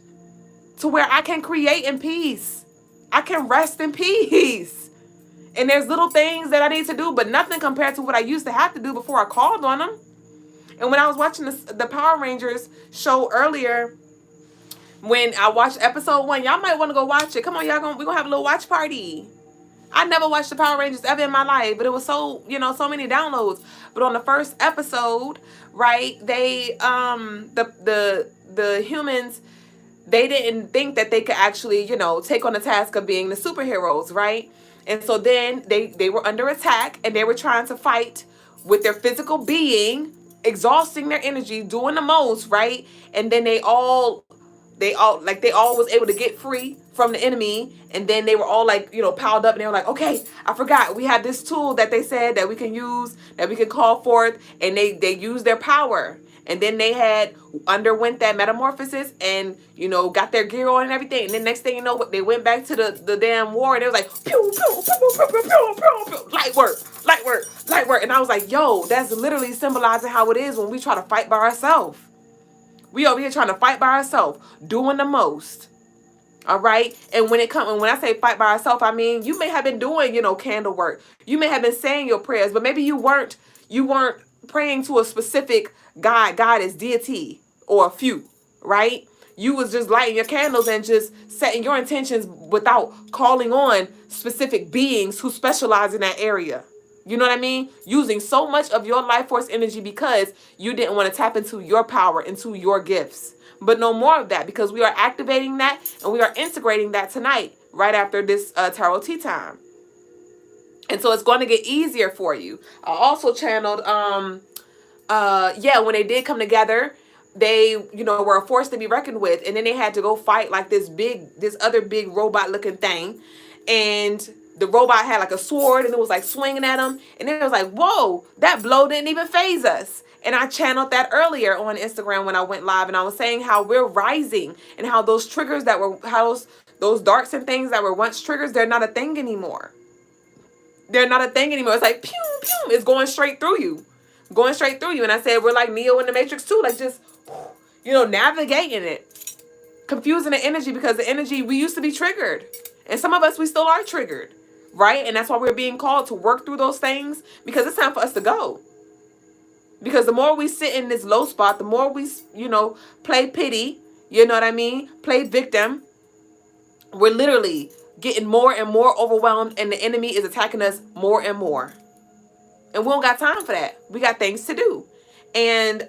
Speaker 1: to where I can create in peace. I can rest in peace. And there's little things that I need to do, but nothing compared to what I used to have to do before I called on them. And when I was watching the Power Rangers show earlier, when I watched episode 1, y'all might want to go watch it. Come on, we're going to have a little watch party. I never watched the Power Rangers ever in my life, but it was so many downloads. But on the first episode, right, they, the humans, they didn't think that they could actually, take on the task of being the superheroes, right? And so then they were under attack, and they were trying to fight with their physical being, exhausting their energy, doing the most, right? And then they all was able to get free from the enemy, and then they were all like, piled up, and they were like, okay, I forgot, we had this tool that they said that we can use, that we can call forth, and they used their power. And then they underwent that metamorphosis and, got their gear on and everything. And then next thing you know, they went back to the damn war, and it was like, pew, pew, pew, pew, pew, pew, pew, pew, light work, light work, light work. And I was like, yo, that's literally symbolizing how it is when we try to fight by ourselves. We over here trying to fight by ourselves, doing the most. All right. And when I say fight by ourselves, I mean, you may have been doing, candle work. You may have been saying your prayers, but maybe you weren't praying to a specific God, goddess, deity, or a few, right? You was just lighting your candles and just setting your intentions without calling on specific beings who specialize in that area. You know what I mean? Using so much of your life force energy because you didn't want to tap into your power, into your gifts. But no more of that, because we are activating that and we are integrating that tonight, right after this tarot tea time. And so it's going to get easier for you. I also channeled, when they did come together, they, were a force to be reckoned with. And then they had to go fight like this other big robot looking thing. And the robot had like a sword and it was like swinging at them. And it was like, whoa, that blow didn't even phase us. And I channeled that earlier on Instagram when I went live. And I was saying how we're rising and how those triggers those darts and things that were once triggers, they're not a thing anymore. They're not a thing anymore. It's like, pew, pew, it's going straight through you. Going straight through you. And I said, we're like Neo in the Matrix too. Like just, navigating it. Confusing the energy, because the energy, we used to be triggered. And some of us, we still are triggered. Right? And that's why we're being called to work through those things, because it's time for us to go. Because the more we sit in this low spot, the more we, play pity, you know what I mean? Play victim. We're literally getting more and more overwhelmed, and the enemy is attacking us more and more. And we don't got time for that. We got things to do. And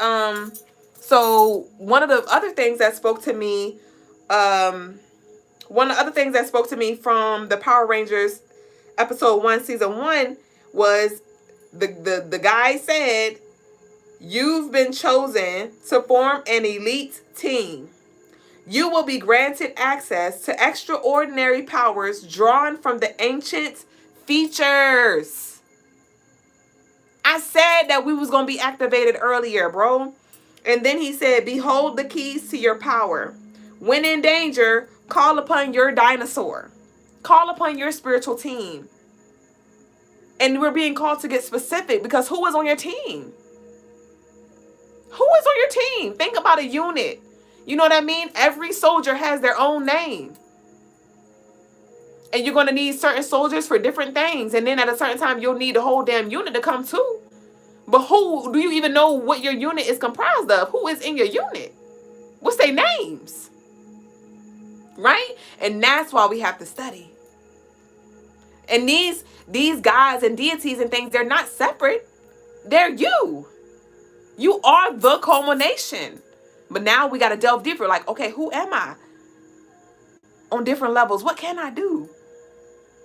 Speaker 1: so one of the other things that spoke to me, from the Power Rangers episode 1, season 1, was the guy said, "You've been chosen to form an elite team. You will be granted access to extraordinary powers drawn from the ancient features." I said that we was going to be activated earlier, bro. And then he said, "Behold the keys to your power. When in danger, call upon your dinosaur. Call upon your spiritual team." And we're being called to get specific, because who is on your team? Who is on your team? Think about a unit. You know what I mean? Every soldier has their own name. And you're going to need certain soldiers for different things. And then at a certain time, you'll need the whole damn unit to come too. But who do you even know what your unit is comprised of? Who is in your unit? What's their names? Right? And that's why we have to study. And these gods and deities and things, they're not separate. They're you. You are the culmination. But now we got to delve deeper. Like, okay, who am I? On different levels. What can I do?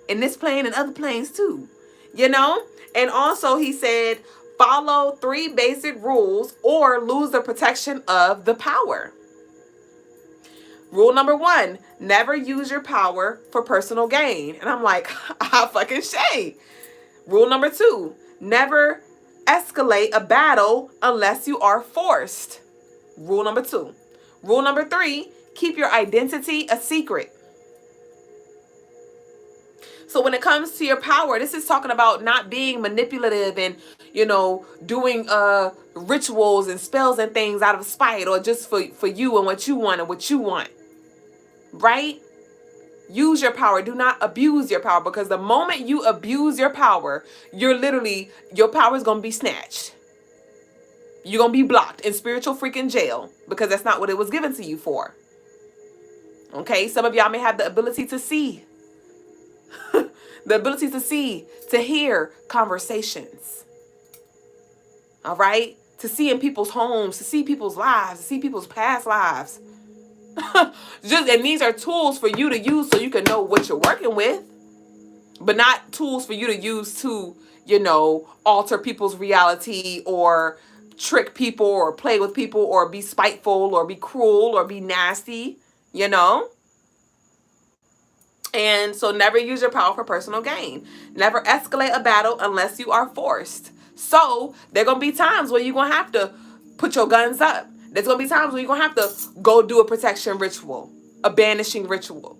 Speaker 1: In this plane and other planes too. You know? And also he said, follow 3 basic rules or lose the protection of the power. Rule number 1, never use your power for personal gain. And I'm like, I fucking shade. Rule number 2, never escalate a battle unless you are forced. Rule number 2. Rule number 3, keep your identity a secret. So when it comes to your power, this is talking about not being manipulative and, doing rituals and spells and things out of spite or just for you and what you want and what you want. Right? Use your power. Do not abuse your power, because the moment you abuse your power, your power is going to be snatched. You're going to be blocked in spiritual freaking jail, because that's not what it was given to you for. Okay? Some of y'all may have the ability to see. The ability to see, to hear conversations. All right? To see in people's homes, to see people's lives, to see people's past lives. And these are tools for you to use so you can know what you're working with, but not tools for you to use to, alter people's reality or trick people or play with people or be spiteful or be cruel or be nasty, And so never use your power for personal gain. Never escalate a battle unless you are forced. So there are going to be times where you're going to have to put your guns up. There's going to be times where you're going to have to go do a protection ritual, a banishing ritual,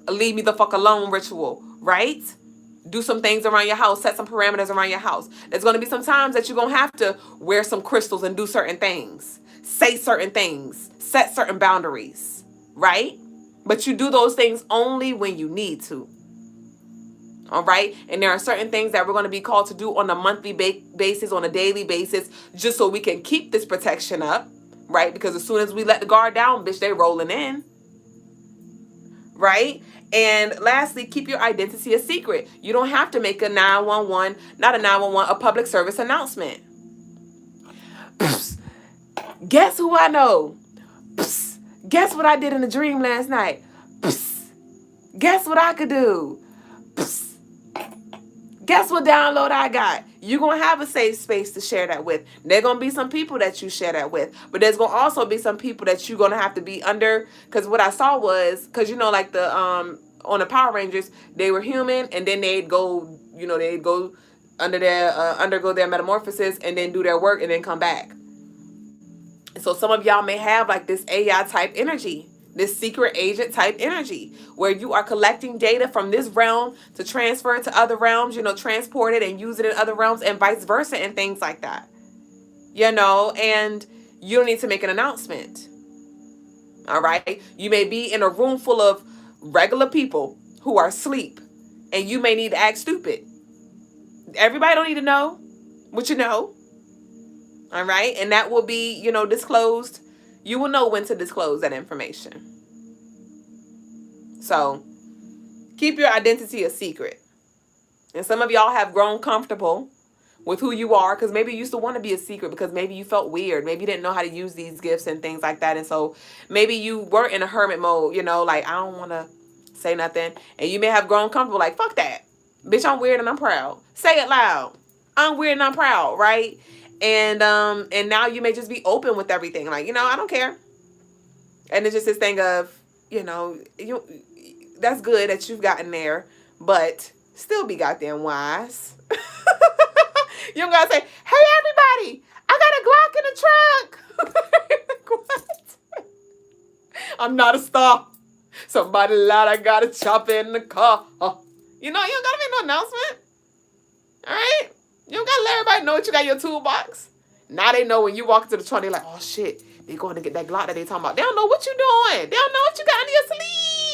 Speaker 1: a leave me the fuck alone ritual, right? Do some things around your house, set some parameters around your house. There's going to be some times that you're going to have to wear some crystals and do certain things, say certain things, set certain boundaries, right? But you do those things only when you need to. All right. And there are certain things that we're going to be called to do on a monthly basis, on a daily basis, just so we can keep this protection up. Right. Because as soon as we let the guard down, bitch, they rolling in. Right. And lastly, keep your identity a secret. You don't have to make a 911, not a 911, a public service announcement. Psst. Guess who I know? Psst. Guess what I did in a dream last night? Psst. Guess what I could do? Psst. Guess what download I got? You're going to have a safe space to share that with. There are going to be some people that you share that with. But there's going to also be some people that you're going to have to be under. Because what I saw was, because like the on the Power Rangers, they were human. And then they'd go, they'd go under their, undergo their metamorphosis and then do their work and then come back. So some of y'all may have like this AI type energy, this secret agent type energy, where you are collecting data from this realm to transfer it to other realms, transport it and use it in other realms and vice versa and things like that. And you don't need to make an announcement. All right. You may be in a room full of regular people who are asleep and you may need to act stupid. Everybody don't need to know what you know. All right. And that will be, disclosed. You will know when to disclose that information. So keep your identity a secret. And some of y'all have grown comfortable with who you are, because maybe you used to want to be a secret because maybe you felt weird, maybe you didn't know how to use these gifts and things like that, and so maybe you were in a hermit mode, you know, like I don't want to say nothing, and you may have grown comfortable like fuck that, bitch, I'm weird and I'm proud. Say it loud. I'm weird and I'm proud, right? And now you may just be open with everything, like, you know, I don't care. And it's just this thing of, you know, you, that's good that you've gotten there, but still be goddamn wise. You don't gotta say, hey everybody, I got a Glock in the trunk. What? I'm not a star. Somebody loud, I got a chopper in the car. You know, you don't gotta make no announcement. Alright? You don't gotta let everybody know what you got in your toolbox. Now they know when you walk into the trunk, they're like, oh shit, they going to get that Glock that they talking about. They don't know what you doing. They don't know what you got under your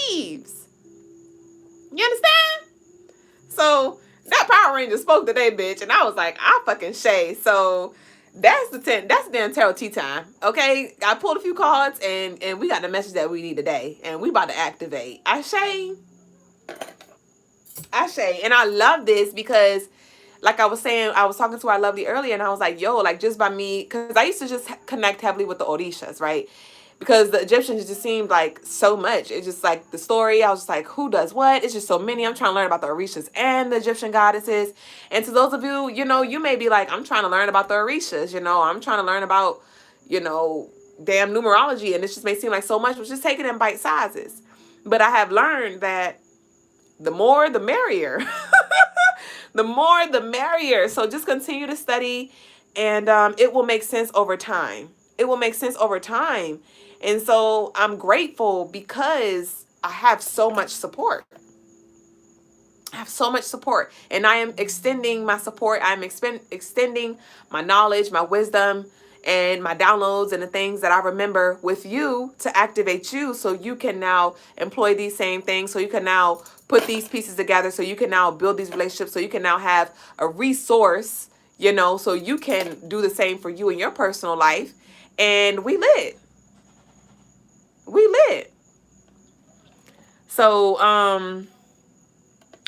Speaker 1: sleeves. You understand? So that Power Ranger spoke today, bitch, and I was like, I fucking shay. So that's the damn tarot tea time. Okay, I pulled a few cards and we got the message that we need today, and we about to activate. I shay, and I love this because, like I was saying, I was talking to our lovely earlier, and I was like, yo, like just by me, because I used to just connect heavily with the Orishas, right? Because the Egyptians just seemed like so much. It's just like the story. I was just like, who does what? It's just so many. I'm trying to learn about the Orishas and the Egyptian goddesses. And to those of you, you know, you may be like, I'm trying to learn about the Orishas. You know, I'm trying to learn about, you know, damn numerology. And it just may seem like so much, but just take it in bite sizes. But I have learned that the more, the merrier. The more, the merrier. So just continue to study, and it will make sense over time. It will make sense over time. And so I'm grateful because I have so much support. I have so much support, and I am extending my support. I'm extending my knowledge, my wisdom, and my downloads and the things that I remember with you to activate you, so you can now employ these same things, so you can now put these pieces together, so you can now build these relationships, so you can now have a resource, you know, so you can do the same for you in your personal life. And we lit. We lit. So,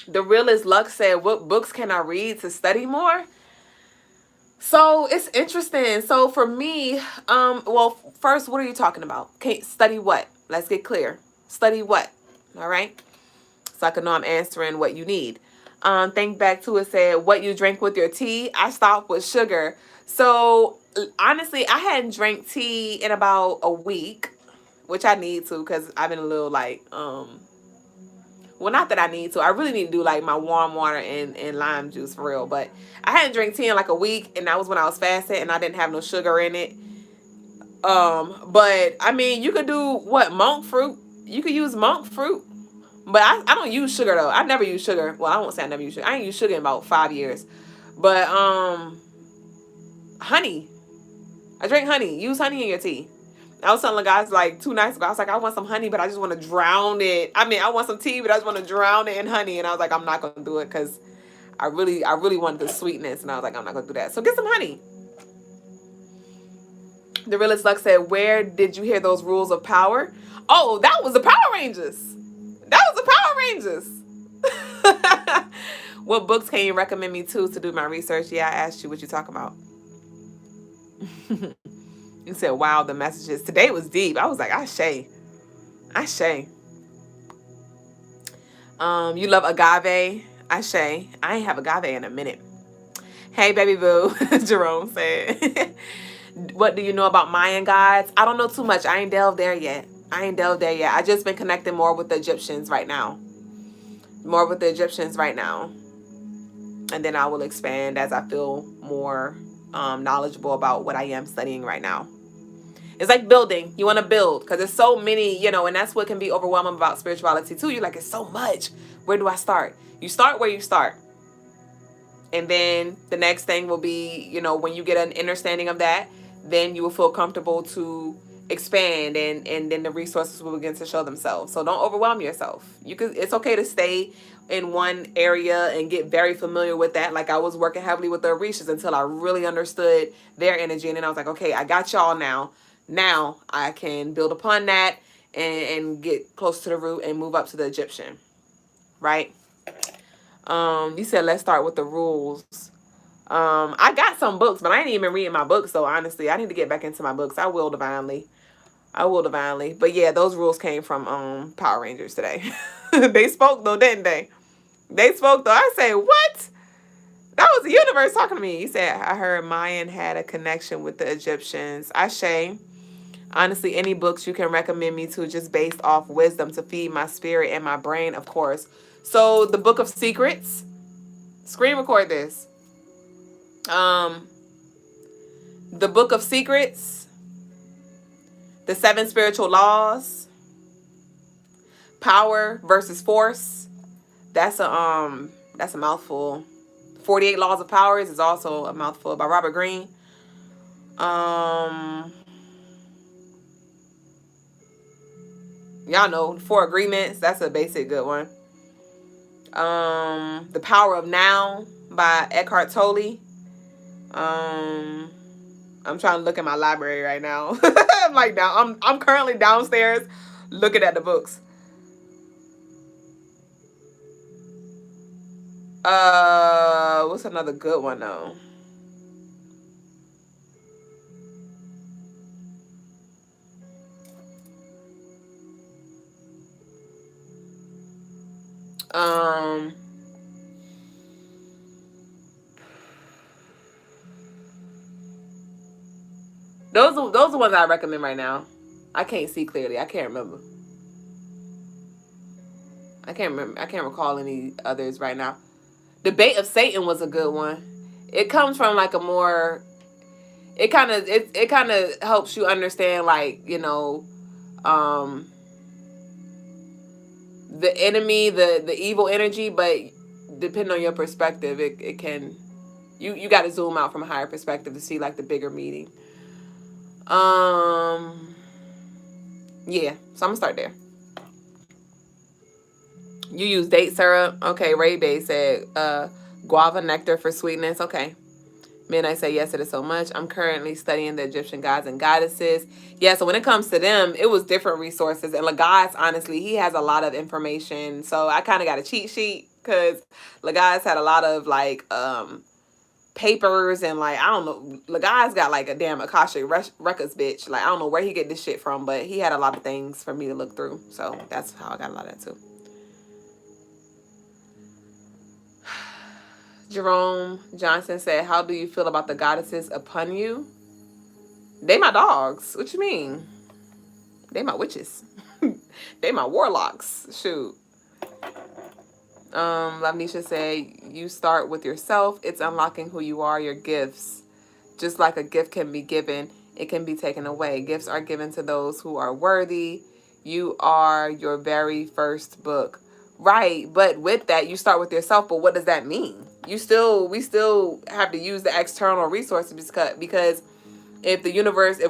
Speaker 1: the realist Luck said, what books can I read to study more? So it's interesting. So for me, well, first, what are you talking about? Okay, study what? Let's get clear. Study what? All right. So I can know I'm answering what you need. Think back to it, said, what you drink with your tea? I stopped with sugar. So honestly, I hadn't drank tea in about a week, which I need to, because I've been a little like, well, not that I need to. I really need to do like my warm water and lime juice for real. But I hadn't drank tea in like a week, and that was when I was fasting and I didn't have no sugar in it. But I mean, you could do what, monk fruit? You could use monk fruit. But I don't use sugar though. I never use sugar. Well, I won't say I never use sugar. I ain't used sugar in about 5 years. But honey. I drink honey. Use honey in your tea. I was telling the guys like 2 nights ago, I was like, I want some honey, but I just want to drown it. I mean, I want some tea, but I just want to drown it in honey. And I was like, I'm not going to do it because I really wanted the sweetness. And I was like, I'm not going to do that. So get some honey. The realist Luck said, where did you hear those rules of power? Oh, that was the Power Rangers. That was the Power Rangers. What books can you recommend me to do my research? Yeah, I asked you what you talking about. You said, wow, the messages. Today was deep. I was like, Ashe. You love agave? Ashe. I ain't have agave in a minute. Hey, baby boo, Jerome said. What do you know about Mayan gods? I don't know too much. I ain't delved there yet. I just been connecting more with the Egyptians right now. And then I will expand as I feel more knowledgeable about what I am studying right now. It's like building. You want to build because there's so many, you know, and that's what can be overwhelming about spirituality too. You're like, it's so much. Where do I start? You start where you start. And then the next thing will be, you know, when you get an understanding of that, then you will feel comfortable to expand, and then the resources will begin to show themselves. So don't overwhelm yourself. It's okay to stay in one area and get very familiar with that. Like I was working heavily with the Orishas until I really understood their energy. And then I was like, okay, I got y'all now. Now I can build upon that and get close to the root and move up to the Egyptian. Right? You said, let's start with the rules. I got some books, but I ain't even reading my books. So honestly, I need to get back into my books. I will divinely. I will divinely. But yeah, those rules came from Power Rangers today. They spoke though, didn't they? They spoke though. I say, what? That was the universe talking to me. He said, I heard Mayan had a connection with the Egyptians. Ashe. Honestly, any books you can recommend me to just based off wisdom to feed my spirit and my brain, of course. So the Book of Secrets. Screen record this. The Book of Secrets. The 7 Spiritual Laws. Power versus Force. That's a mouthful. 48 Laws of Powers is also a mouthful by Robert Greene. Y'all know 4 Agreements. That's a basic good one. The Power of Now by Eckhart Tolle. I'm trying to look at my library right now. I'm currently downstairs looking at the books. What's another good one though? Those are the ones I recommend right now. I can't see clearly. I can't remember. I can't recall any others right now. The Bait of Satan was a good one. It comes from like a more. It kind of helps you understand, like, you know, the enemy, the evil energy, but depending on your perspective, it can. You got to zoom out from a higher perspective to see like the bigger meaning. Yeah, so I'm gonna start there. You use date syrup. Okay, Ray Bay said guava nectar for sweetness. Okay. Midnight say yes, it is so much. I'm currently studying the Egyptian gods and goddesses. Yeah, so when it comes to them, it was different resources. And Logas, honestly, he has a lot of information. So I kind of got a cheat sheet because Logas had a lot of like papers and like, I don't know. Logas got like a damn Akashic Records bitch. Like, I don't know where he get this shit from, but he had a lot of things for me to look through. So that's how I got a lot of that too. Jerome Johnson said, how do you feel about the goddesses upon you? They my dogs. What you mean? They my witches. They my warlocks. Shoot. Lavnisha said, you start with yourself. It's unlocking who you are, your gifts. Just like a gift can be given, it can be taken away. Gifts are given to those who are worthy. You are your very first book. Right, but with that, you start with yourself. But what does that mean? We still have to use the external resources because if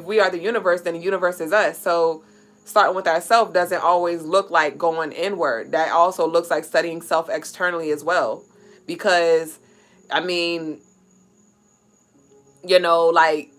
Speaker 1: we are the universe, then the universe is us. So starting with ourselves doesn't always look like going inward. That also looks like studying self externally as well. Because, I mean, you know, like,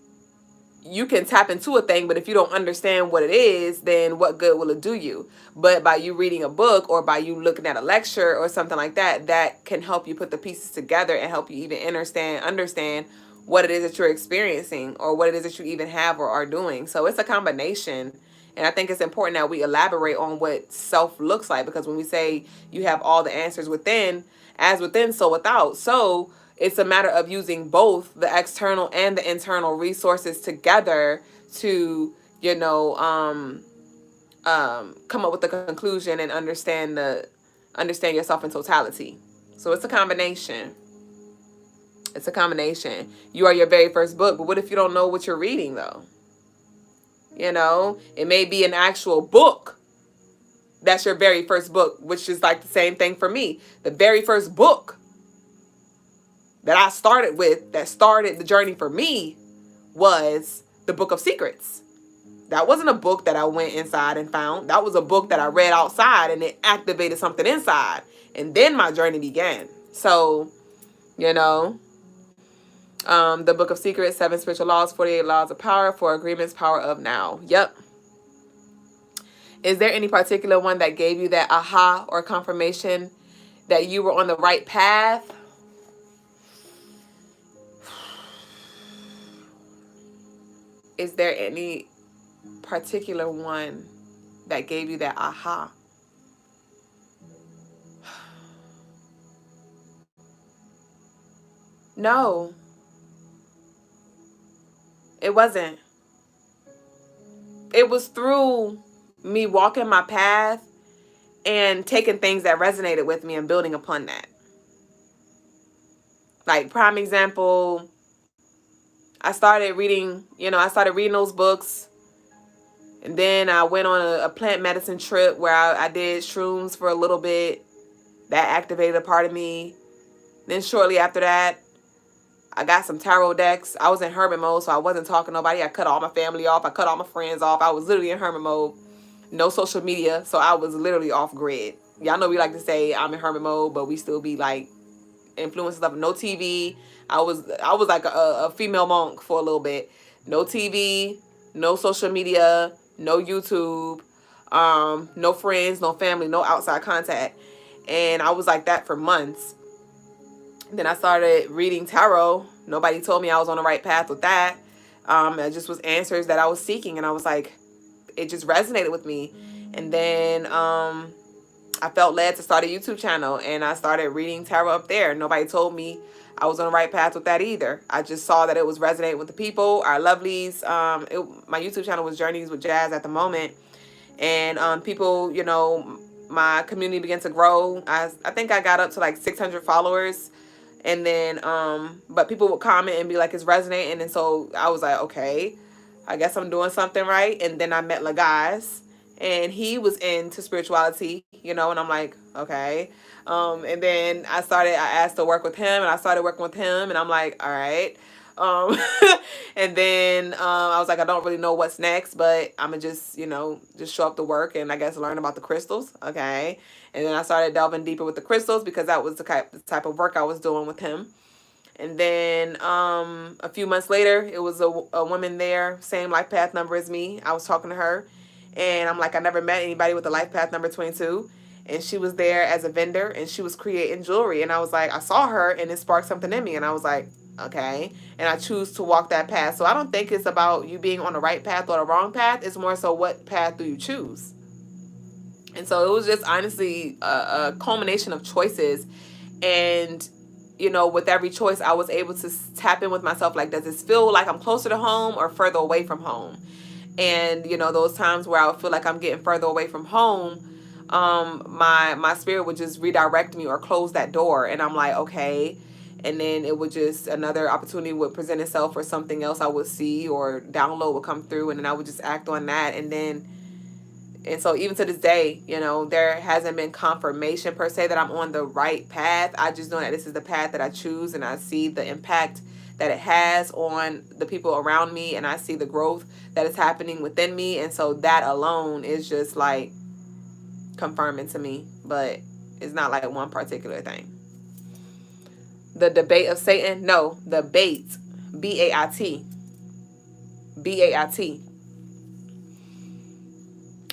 Speaker 1: you can tap into a thing, but if you don't understand what it is, then what good will it do you? But by you reading a book or by you looking at a lecture or something like that, that can help you put the pieces together and help you even understand what it is that you're experiencing or what it is that you even have or are doing. So it's a combination. And I think it's important that we elaborate on what self looks like, because when we say you have all the answers within, as within, so without. So it's a matter of using both the external and the internal resources together to, you know, come up with a conclusion and understand yourself in totality. So it's a combination. It's a combination. You are your very first book, but what if you don't know what you're reading though? You know, it may be an actual book. That's your very first book, which is like the same thing for me. The very first book that I started with, that started the journey for me, was the Book of Secrets. That wasn't a book that I went inside and found. That was a book that I read outside and it activated something inside. And then my journey began. So, you know, the Book of Secrets, 7 Spiritual Laws, 48 Laws of Power, 4 Agreements, Power of Now. Yep. Is there any particular one that gave you that aha or confirmation that you were on the right path? is there any particular one that gave you that aha? No, it wasn't. It was through me walking my path and taking things that resonated with me and building upon that. Like, prime example, I started reading those books. And then I went on a plant medicine trip where I did shrooms for a little bit. That activated a part of me. Then shortly after that, I got some tarot decks. I was in hermit mode, so I wasn't talking to nobody. I cut all my family off. I cut all my friends off. I was literally in hermit mode. No social media, so I was literally off grid. Y'all know we like to say I'm in hermit mode, but we still be like influencing stuff. No TV. I was like a female monk for a little bit. No TV, no social media, no YouTube, no friends, no family, no outside contact. And I was like that for months. Then I started reading tarot. Nobody told me I was on the right path with that. It just was answers that I was seeking, and I was like, it just resonated with me. And then I felt led to start a YouTube channel, and I started reading tarot up there. Nobody told me I was on the right path with that either. I just saw that it was resonating with the people, our lovelies. My YouTube channel was Journeys with Jazz at the moment. And people, my community began to grow. I think I got up to like 600 followers. And then, but people would comment and be like, it's resonating. And so I was like, okay, I guess I'm doing something right. And then I met Logas, and he was into spirituality, and I'm like, okay. And then I asked to work with him, and I started working with him, and I'm like, all right. And then I was like, I don't really know what's next, but I'm gonna just show up to work and I guess learn about the crystals. Okay. And then I started delving deeper with the crystals because that was the type of work I was doing with him. And then a few months later, it was a woman there, same life path number as me. I was talking to her, and I'm like, I never met anybody with a life path number 22. And she was there as a vendor, and she was creating jewelry. And I was like, I saw her, and it sparked something in me. And I was like, okay. And I choose to walk that path. So I don't think it's about you being on the right path or the wrong path. It's more so, what path do you choose? And so it was just honestly a culmination of choices. And, with every choice, I was able to tap in with myself. Like, does this feel like I'm closer to home or further away from home? And, those times where I would feel like I'm getting further away from home, my spirit would just redirect me or close that door. And I'm like, okay. And then it would just, another opportunity would present itself, or something else I would see or download would come through, and then I would just act on that. And so even to this day, there hasn't been confirmation per se that I'm on the right path. I just know that this is the path that I choose, and I see the impact that it has on the people around me, and I see the growth that is happening within me. And so that alone is just like confirming to me, but it's not like one particular thing. The debate of Satan? No, the bait. B-A-I-T. B-A-I-T.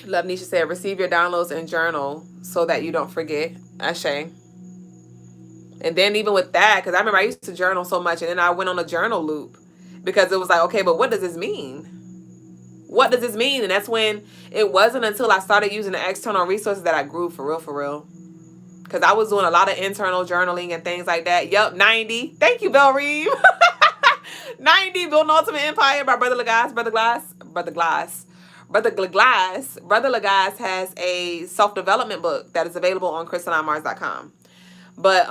Speaker 1: Love Nisha said, receive your downloads and journal so that you don't forget. Ashe. And then even with that, because I remember I used to journal so much, and then I went on a journal loop because it was like, okay, but what does this mean? What does this mean? And that's when it wasn't until I started using the external resources that I grew for real. Because I was doing a lot of internal journaling and things like that. Yup, 90. Thank you, Belle Reeve. 90, Build an Ultimate Empire by Brother Logas. Brother Logas has a self-development book that is available on Crystalinemarsshow.com. But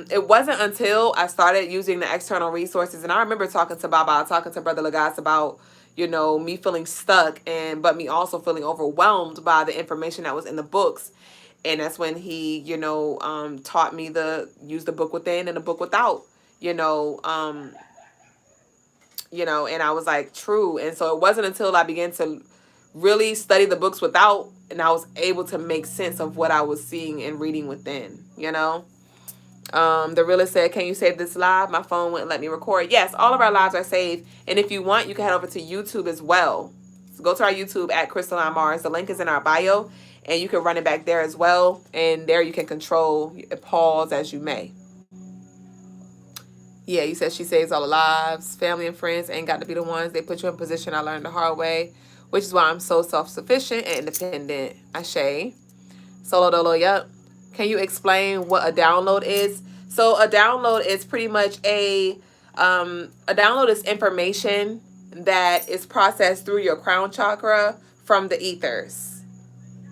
Speaker 1: it wasn't until I started using the external resources, and I remember talking to Brother Logas about, me feeling stuck, but me also feeling overwhelmed by the information that was in the books. And that's when he, taught me to use the book within and the book without, and I was like, true. And so it wasn't until I began to really study the books without, and I was able to make sense of what I was seeing and reading within, The realist said, can you save this live? My phone wouldn't let me record. Yes, all of our lives are saved. And if you want, you can head over to YouTube as well. So go to our YouTube at Crystalline Mars. The link is in our bio. And you can run it back there as well. And there you can control, pause as you may. Yeah, you said she saves all the lives. Family and friends ain't got to be the ones. They put you in position. I learned the hard way, which is why I'm so self-sufficient and independent. Ashe. Solo dolo, yep. Can you explain what a download is? So a download is pretty much a download is information that is processed through your crown chakra from the ethers.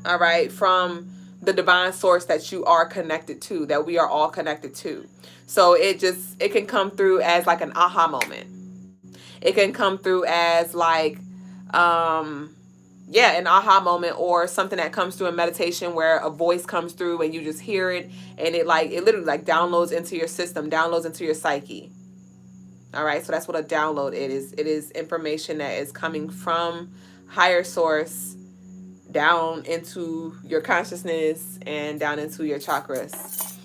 Speaker 1: All right, from the divine source that you are connected to, that we are all connected to. So it can come through as like an aha moment. It can come through as like yeah, an aha moment, or something that comes through in meditation where a voice comes through and you just hear it, and it literally like downloads into your system, downloads into your psyche. All right, so that's what a download is. It is information that is coming from higher source down into your consciousness and down into your chakras.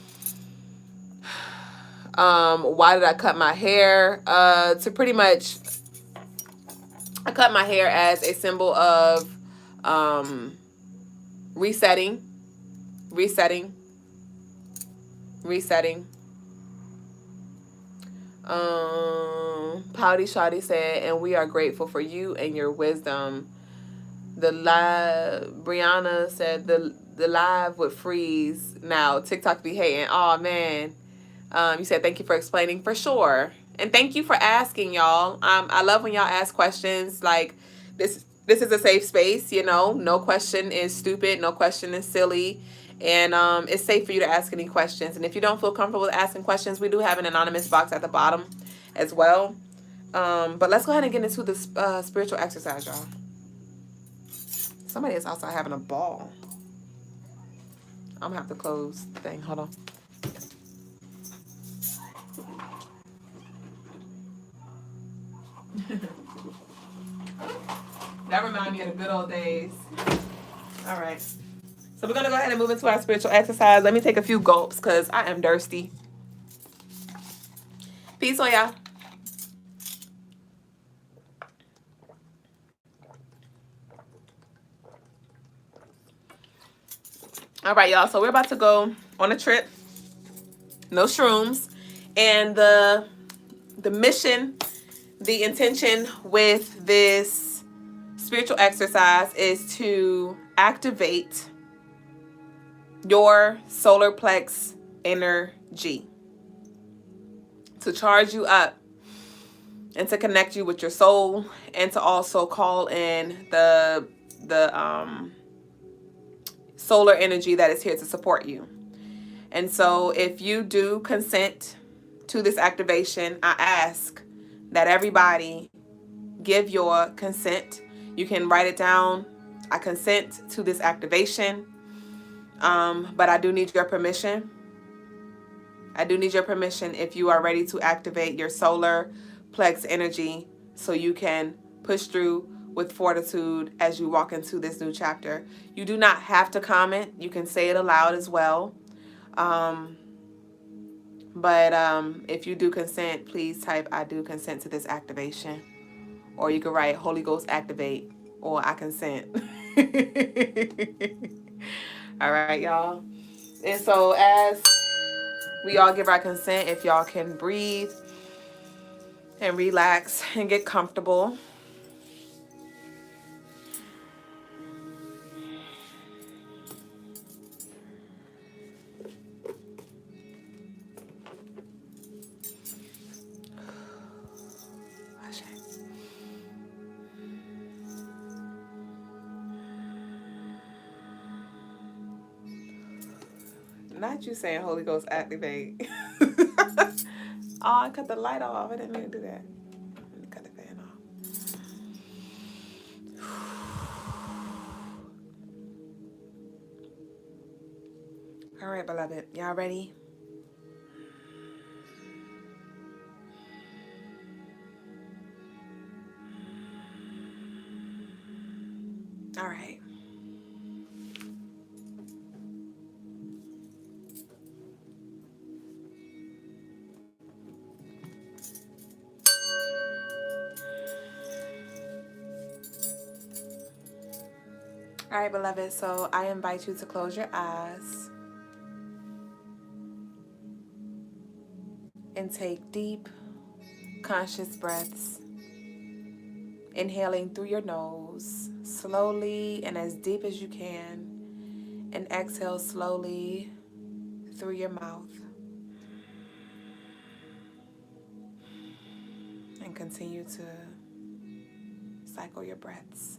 Speaker 1: Why did I cut my hair? To pretty much, I cut my hair as a symbol of resetting. Pouty Shawty said, and we are grateful for you and your wisdom. Brianna said the live would freeze now. TikTok be hating. Oh man. You said thank you for explaining, for sure. And thank you for asking, y'all. I love when y'all ask questions. Like this is a safe space, you know. No question is stupid, no question is silly. And it's safe for you to ask any questions. And if you don't feel comfortable with asking questions, we do have an anonymous box at the bottom as well. But let's go ahead and get into this spiritual exercise, y'all. Somebody is outside having a ball. I'm gonna have to close the thing. Hold on. That reminds me of the good old days. All right. So we're going to go ahead and move into our spiritual exercise. Let me take a few gulps because I am thirsty. Peace on y'all. All right, y'all. So we're about to go on a trip. No shrooms. And the mission, the intention with this spiritual exercise is to activate your solar plex energy, to charge you up and to connect you with your soul, and to also call in the solar energy that is here to support you. And so if you do consent to this activation, I ask that everybody give your consent. You can write it down. I consent to this activation. But I do need your permission. I do need your permission if you are ready to activate your solar plex energy so you can push through with fortitude as you walk into this new chapter. You do not have to comment. You can say it aloud as well. But if you do consent, please type I do consent to this activation. Or you can write Holy Ghost activate, or I consent. All right, y'all. And so as we all give our consent, if y'all can breathe and relax and get comfortable. Not you saying Holy Ghost activate. Oh, I cut the light off. I didn't mean to do that. Let me cut the fan off. All right, beloved. Y'all ready? All right. All right, beloved. So I invite you to close your eyes and take deep, conscious breaths, inhaling through your nose, slowly and as deep as you can, and exhale slowly through your mouth. And continue to cycle your breaths.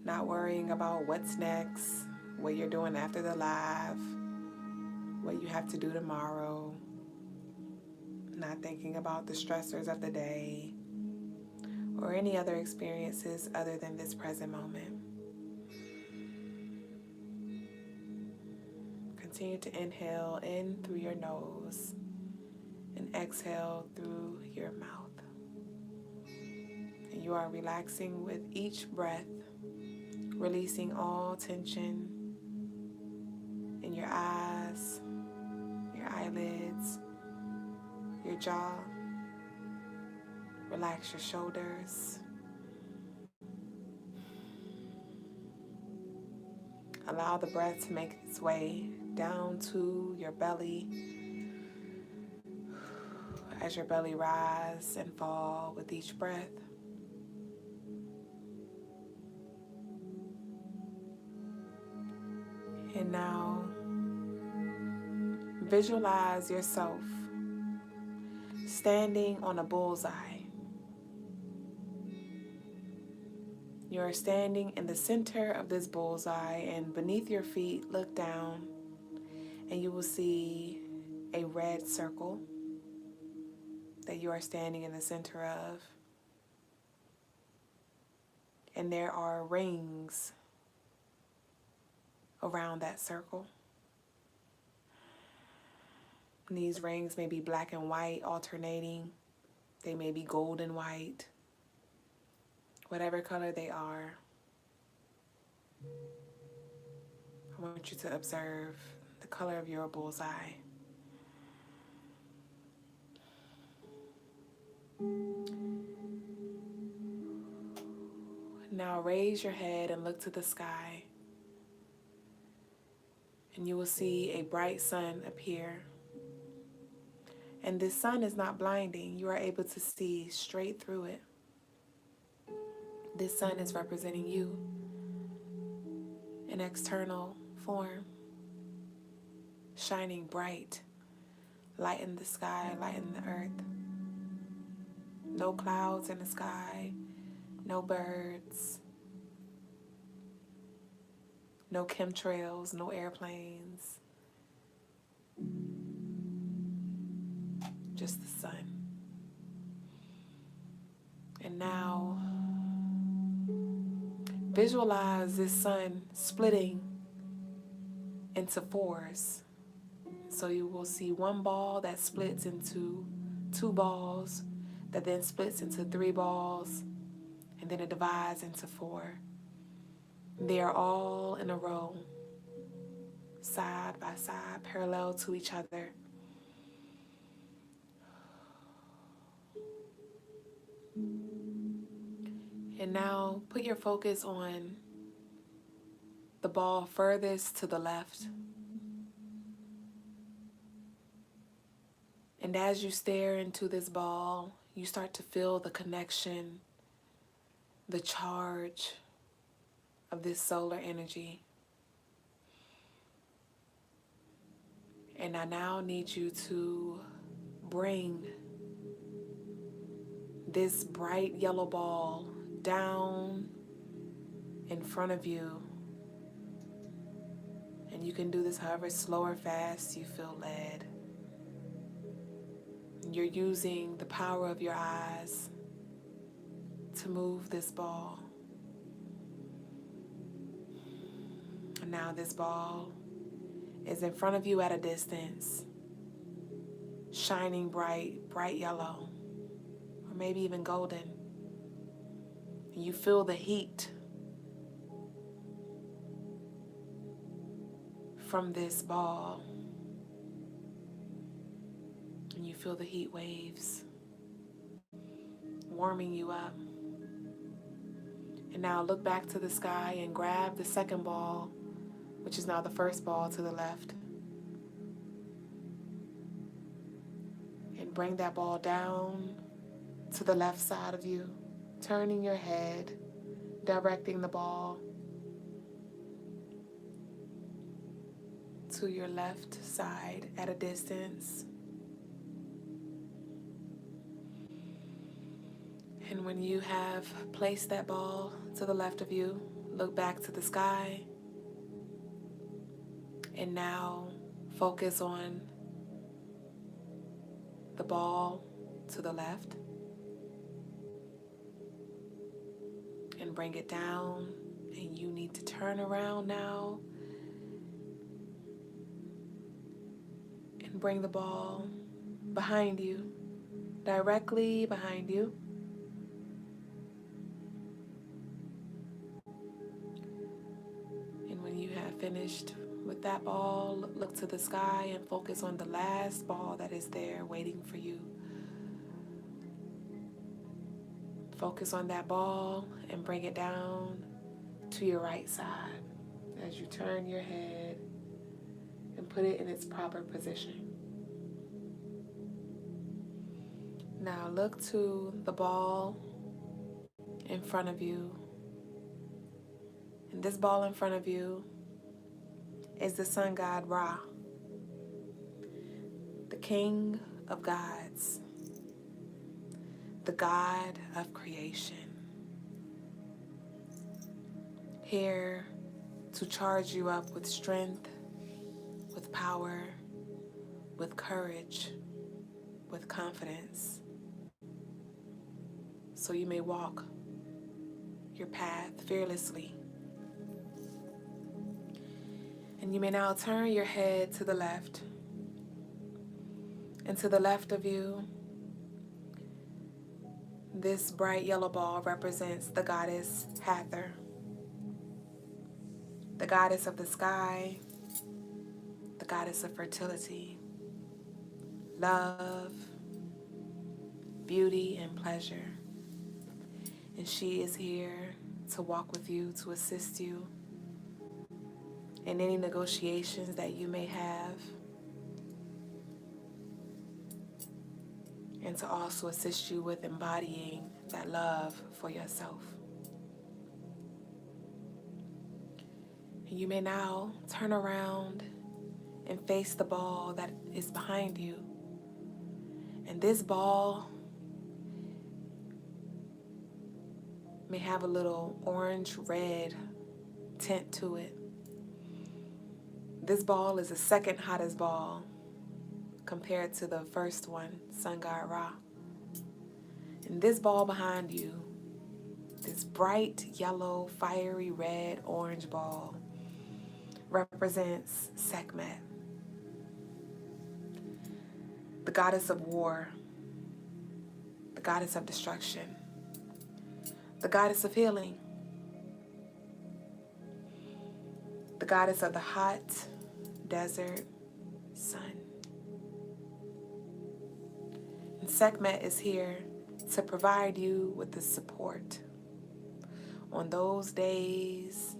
Speaker 1: Not worrying about what's next, what you're doing after the live, what you have to do tomorrow. Not thinking about the stressors of the day or any other experiences other than this present moment. Continue to inhale in through your nose and exhale through your mouth. And you are relaxing with each breath, releasing all tension in your eyes, your eyelids, your jaw. Relax your shoulders. Allow the breath to make its way down to your belly as your belly rise and fall with each breath. And now visualize yourself standing on a bullseye. You're standing in the center of this bullseye, and beneath your feet, look down and you will see a red circle that you are standing in the center of. And there are rings around that circle. And these rings may be black and white alternating. They may be gold and white. Whatever color they are, I want you to observe the color of your bullseye. Now raise your head and look to the sky, and you will see a bright sun appear. And this sun is not blinding. You are able to see straight through it. This sun is representing you in external form, shining bright, light in the sky, light in the earth. No clouds in the sky, no birds, no chemtrails, no airplanes, just the sun. And now visualize this sun splitting into fours. So you will see one ball that splits into two balls, that then splits into three balls, and then it divides into four. They are all in a row, side by side, parallel to each other. And now put your focus on the ball furthest to the left. And as you stare into this ball, you start to feel the connection, the charge of this solar energy. And I now need you to bring this bright yellow ball down in front of you. And you can do this however slow or fast you feel led. You're using the power of your eyes to move this ball. And now this ball is in front of you at a distance, shining bright, bright yellow, or maybe even golden. And you feel the heat from this ball. And you feel the heat waves warming you up. And now look back to the sky and grab the second ball, which is now the first ball to the left. bring that ball down to the left side of you, turning your head, directing the ball to your left side at a distance. And when you have placed that ball to the left of you, look back to the sky. And now focus on the ball to the left. And bring it down. And you need to turn around now. And bring the ball behind you, directly behind you. And when you have finished with that ball, look to the sky and focus on the last ball that is there waiting for you. Focus on that ball and bring it down to your right side as you turn your head and put it in its proper position. Now look to the ball in front of you. And this ball in front of you is the sun god Ra, the king of gods, the god of creation, here to charge you up with strength, with power, with courage, with confidence, so you may walk your path fearlessly. And you may now turn your head to the left. And to the left of you, this bright yellow ball represents the goddess Hathor, the goddess of the sky, the goddess of fertility, love, beauty, and pleasure. And she is here to walk with you, to assist you in any negotiations that you may have, and to also assist you with embodying that love for yourself. And you may now turn around and face the ball that is behind you. And this ball may have a little orange-red tint to it. This ball is the second hottest ball compared to the first one, sun god Ra. And this ball behind you, this bright yellow, fiery red, orange ball, represents Sekhmet, the goddess of war, the goddess of destruction, the goddess of healing, the goddess of the hot desert sun. And Sekhmet is here to provide you with the support on those days,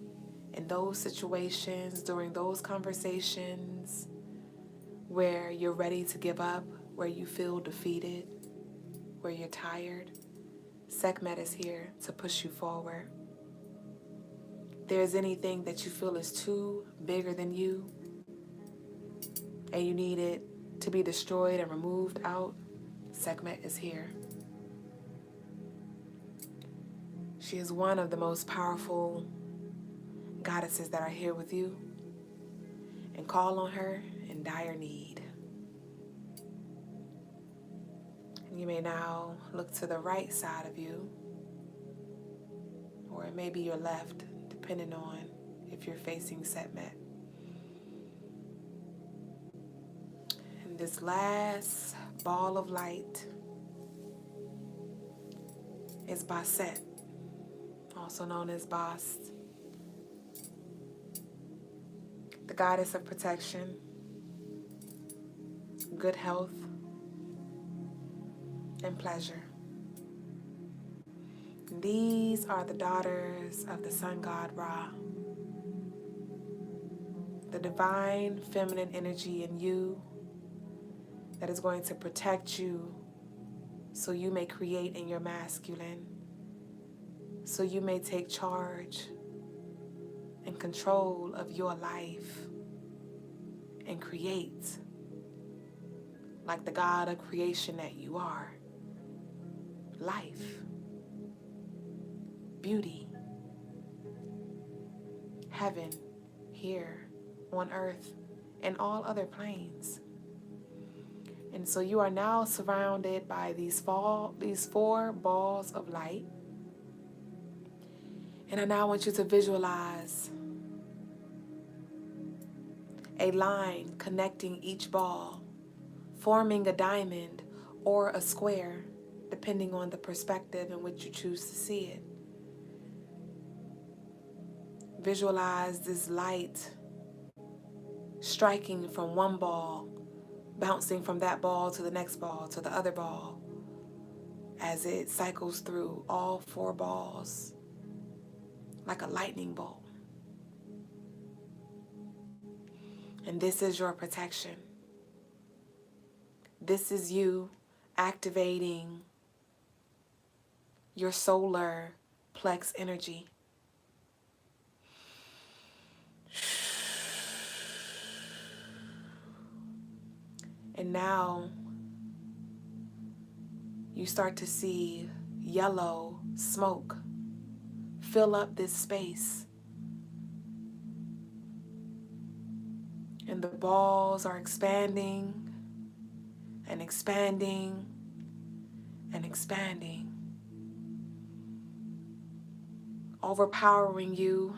Speaker 1: in those situations, during those conversations where you're ready to give up, where you feel defeated, where you're tired. Sekhmet is here to push you forward. If there's anything that you feel is too bigger than you and you need it to be destroyed and removed out, Sekhmet is here. She is one of the most powerful goddesses that are here with you, and call on her in dire need. And you may now look to the right side of you, or it may be your left, depending on if you're facing Sekhmet. And this last ball of light is Bastet, also known as Bast, the goddess of protection, good health, and pleasure. And these are the daughters of the sun god Ra. The divine feminine energy in you that is going to protect you so you may create in your masculine, so you may take charge and control of your life and create like the God of creation that you are. Life, beauty, heaven, here on earth, and all other planes. And so you are now surrounded by these four balls of light. And I now want you to visualize a line connecting each ball, forming a diamond or a square, depending on the perspective in which you choose to see it. Visualize this light striking from one ball, bouncing from that ball to the next ball to the other ball, as it cycles through all four balls like a lightning bolt. And this is your protection. This is you activating your solar plex energy. And now you start to see yellow smoke fill up this space. And the balls are expanding and expanding and expanding, overpowering you,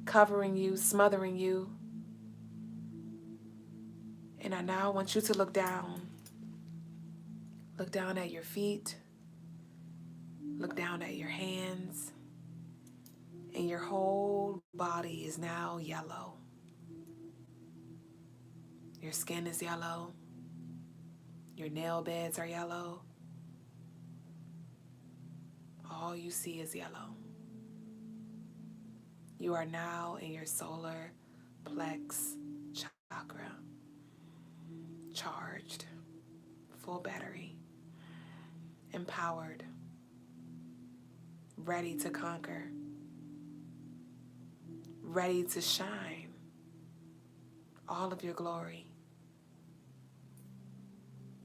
Speaker 1: covering you, smothering you. And I now want you to look down. Look down at your feet. Look down at your hands. And your whole body is now yellow. Your skin is yellow. Your nail beds are yellow. All you see is yellow. You are now in your solar plex chakra. Charged, full battery, empowered, ready to conquer, ready to shine all of your glory.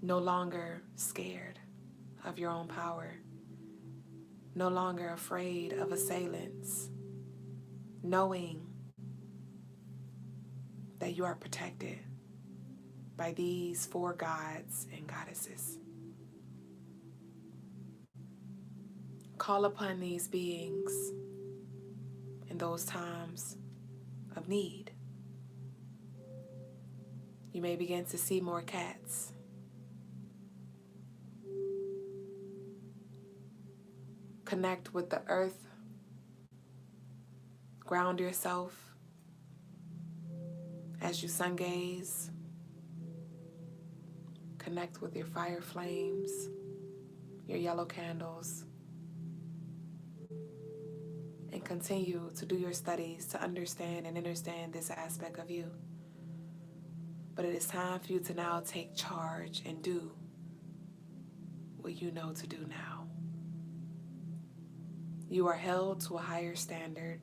Speaker 1: No longer scared of your own power, no longer afraid of assailants, knowing that you are protected by these four gods and goddesses. Call upon these beings in those times of need. You may begin to see more cats. Connect with the earth. Ground yourself as you sun gaze. Connect with your fire flames, your yellow candles, and continue to do your studies to understand and understand this aspect of you. But it is time for you to now take charge and do what you know to do now. You are held to a higher standard,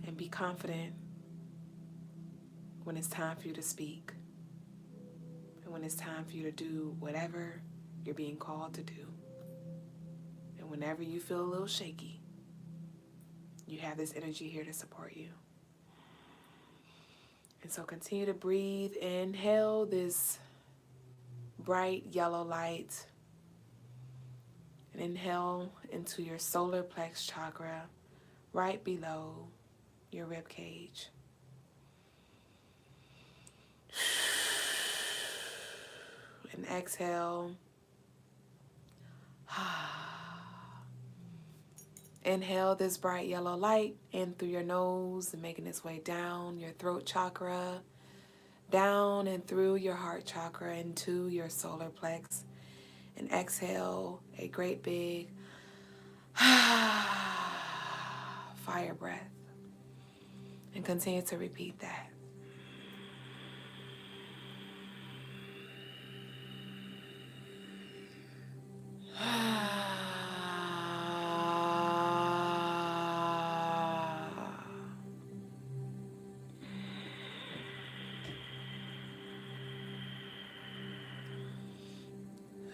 Speaker 1: and be confident when it's time for you to speak. And when it's time for you to do whatever you're being called to do. And whenever you feel a little shaky, you have this energy here to support you. And so continue to breathe. Inhale this bright yellow light. And inhale into your solar plex chakra right below your rib cage. And exhale. Inhale this bright yellow light in through your nose and making its way down your throat chakra, down and through your heart chakra into your solar plex. And exhale a great big fire breath. And continue to repeat that.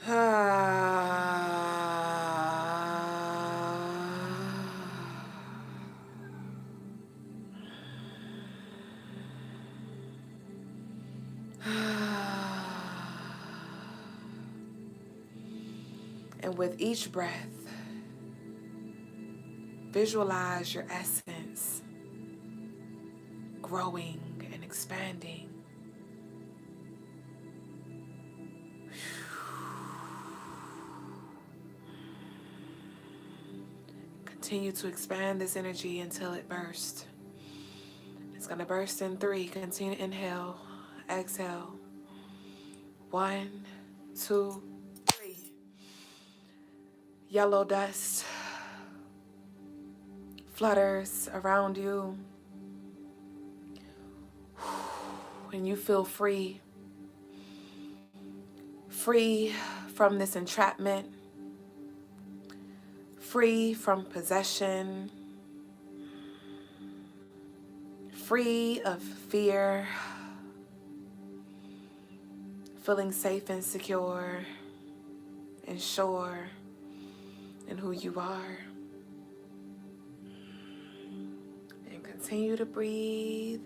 Speaker 1: And with each breath, visualize your essence growing and expanding. Continue to expand this energy until it bursts. It's going to burst in 3. Continue to inhale, exhale. 1, 2, 3. Yellow dust flutters around you, and you feel free. Free from this entrapment, free from possession, free of fear, feeling safe and secure and sure in who you are. And continue to breathe.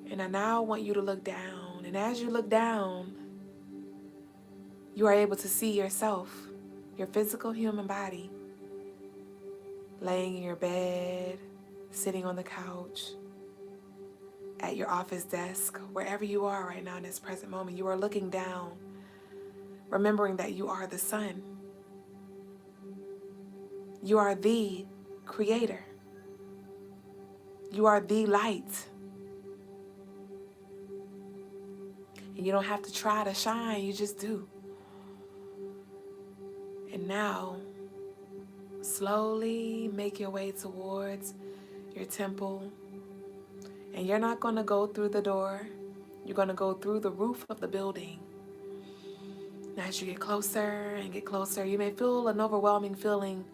Speaker 1: And I now want you to look down. And as you look down, you are able to see yourself, your physical human body, laying in your bed, sitting on the couch, at your office desk, wherever you are right now in this present moment. You are looking down, remembering that you are the sun. You are the creator. You are the light. And you don't have to try to shine, you just do. And now, slowly make your way towards your temple. And you're not going to go through the door. You're going to go through the roof of the building. And as you get closer and get closer, you may feel an overwhelming feeling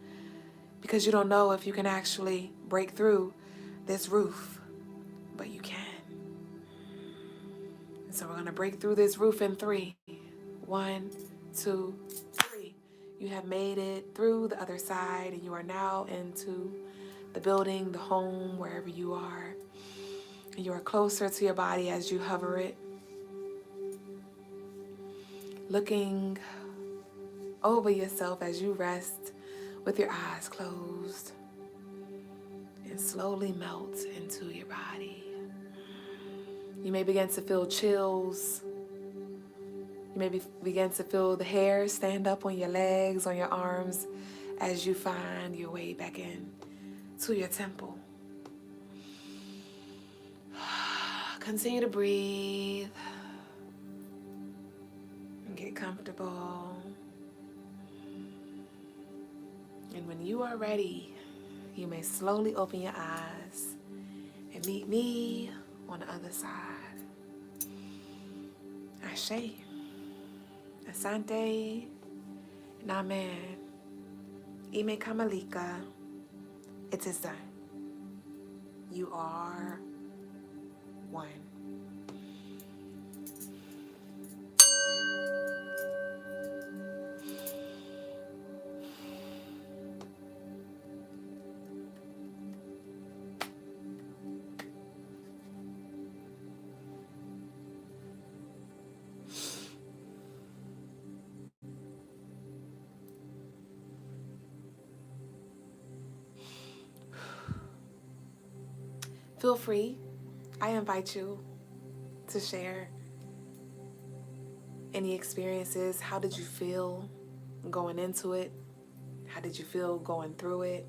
Speaker 1: because you don't know if you can actually break through this roof. But you can. And so we're going to break through this roof in 3. 1, 2, 3. You have made it through the other side, and you are now into the building, the home, wherever you are. And you are closer to your body as you hover it, looking over yourself as you rest with your eyes closed and slowly melt into your body. You may begin to feel chills. You may begin to feel the hair stand up on your legs, on your arms, as you find your way back in to your temple. Continue to breathe and get comfortable. And when you are ready, you may slowly open your eyes and meet me on the other side. Ashe, Asante, and Amen. Ime Kamalika. It is done. You are one. Feel free. I invite you to share any experiences. How did you feel going into it? How did you feel going through it?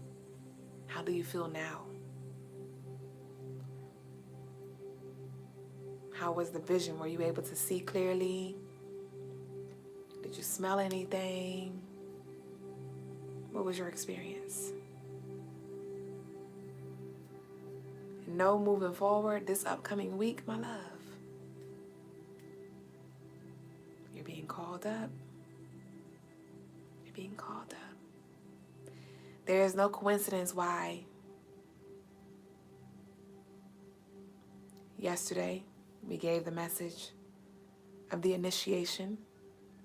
Speaker 1: How do you feel now? How was the vision? Were you able to see clearly? Did you smell anything? What was your experience? Know moving forward this upcoming week, my love, you're being called up. You're being called up. There is no coincidence why yesterday we gave the message of the initiation.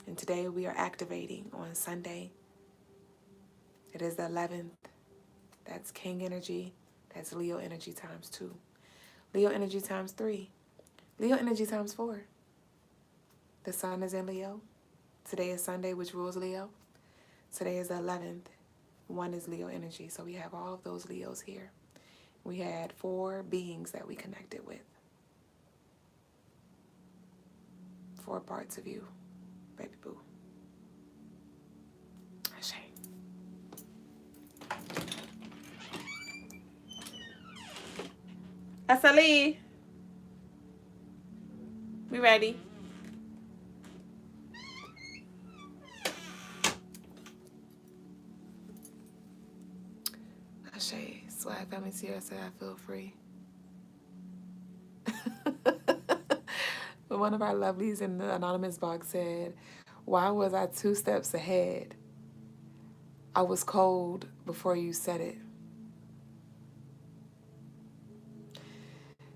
Speaker 1: And today we are activating on Sunday. It is the 11th. That's King energy. That's Leo energy times 2. Leo energy times 3. Leo energy times 4. The sun is in Leo. Today is Sunday, which rules Leo. Today is the 11th. 1 is Leo energy. So we have all of those Leos here. We had 4 beings that we connected with. 4 parts of you, baby boo. Ashe. Asali. We ready? Ashe. Swag Family Sierra said I feel free. One of our lovelies in the anonymous box said, why was I 2 steps ahead? I was cold before you said it.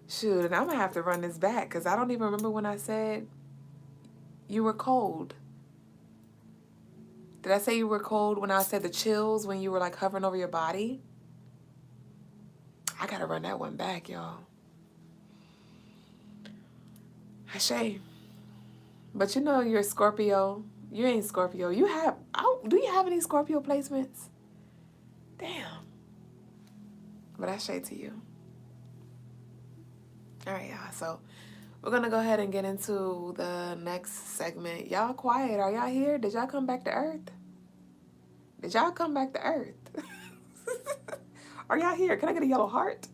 Speaker 1: Shoot, and I'm going to have to run this back because I don't even remember when I said you were cold. Did I say you were cold when I said the chills when you were like hovering over your body? I got to run that one back, y'all. Ashe. But you know you're Scorpio. You ain't Scorpio. You have, do you have any Scorpio placements? Damn. But Ashe to you. All right, y'all. So we're going to go ahead and get into the next segment. Y'all quiet. Are y'all here? Did y'all come back to Earth? Did y'all come back to Earth? Are y'all here? Can I get a yellow heart?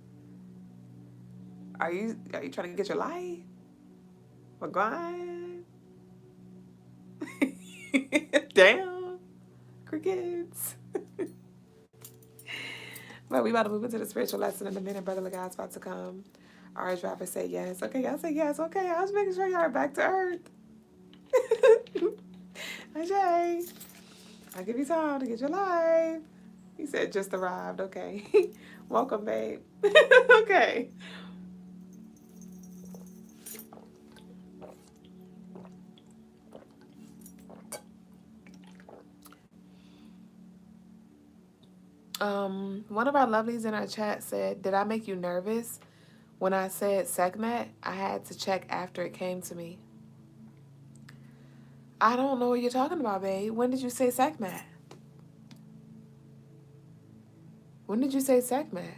Speaker 1: Are you trying to get your light? We're going. Damn. Crickets. But we about to move into the spiritual lesson in a minute. Brother Logas about to come. Our driver said yes. Okay, y'all say yes. Okay, I was making sure y'all are back to Earth. Ajay, I'll give you time to get your life. He said just arrived. Okay. Welcome, babe. Okay. One of our lovelies in our chat said, did I make you nervous? When I said segment, I had to check after it came to me. I don't know what you're talking about, babe. When did you say segment? When did you say segment?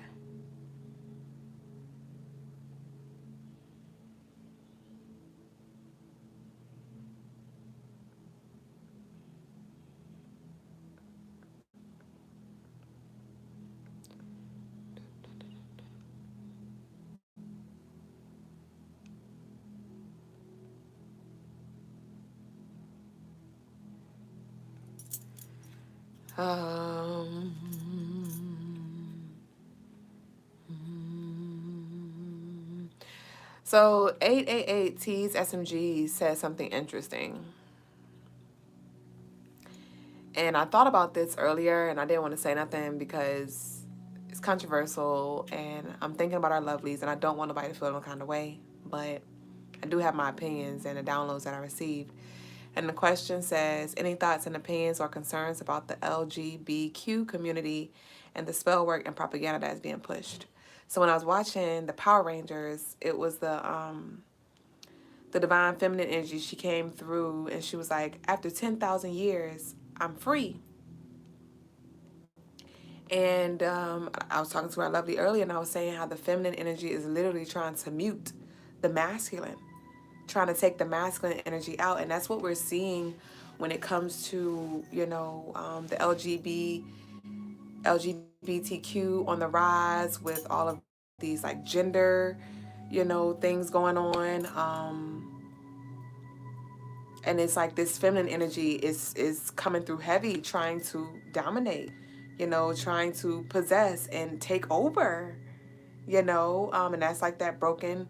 Speaker 1: So 888 T's SMG says something interesting. And I thought about this earlier and I didn't want to say nothing because it's controversial and I'm thinking about our lovelies and I don't want nobody to feel no kind of way, but I do have my opinions and the downloads that I received. And the question says, any thoughts and opinions or concerns about the LGBTQ community and the spell work and propaganda that is being pushed? So when I was watching the Power Rangers, it was the divine feminine energy. She came through and she was like, after 10,000 years, I'm free. And I was talking to our lovely earlier and I was saying how the feminine energy is literally trying to mute the masculine, trying to take the masculine energy out. And that's what we're seeing when it comes to, you know, the LGBTQ on the rise with all of these like gender, you know, things going on. And it's like this feminine energy is coming through heavy, trying to dominate, you know, trying to possess and take over, you know. And that's like that broken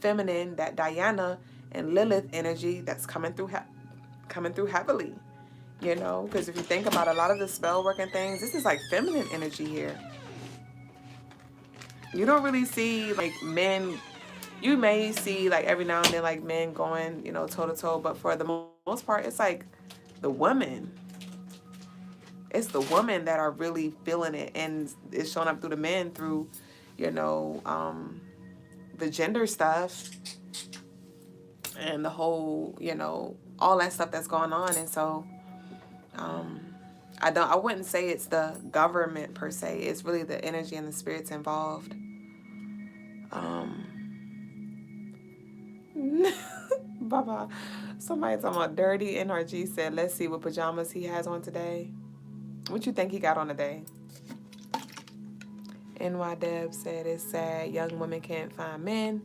Speaker 1: feminine, that Diana and Lilith energy that's coming through heavily, you know. Because if you think about a lot of the spell work and things, this is like feminine energy here. You don't really see like men you may see like every now and then like men going, you know, toe to toe, but for the most part, it's like the women. It's the women that are really feeling it, and it's showing up through the men through, you know, the gender stuff and the whole, you know, all that stuff that's going on. And so, I wouldn't say it's the government per se. It's really the energy and the spirits involved. Baba, somebody talking about dirty NRG said, let's see what pajamas he has on today. What you think he got on today? NY Deb said it's sad young women can't find men,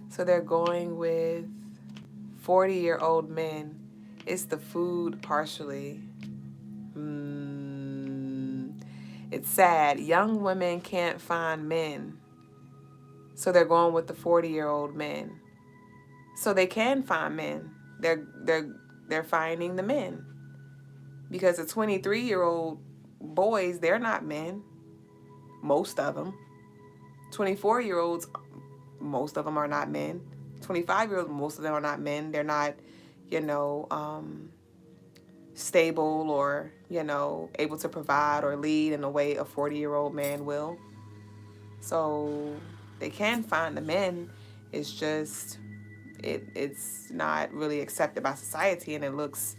Speaker 1: so they're going with 40-year-old men. It's the food partially. It's sad young women can't find men, so they're going with the 40-year-old men. So they can find men. They're finding the men, because the 23-year-old boys, they're not men. Most of them. 24-year-olds, most of them are not men. 25-year-olds, most of them are not men. They're not, you know, stable or, you know, able to provide or lead in a way a 40-year-old man will. So they can find the men. It's just it's not really accepted by society, and it looks,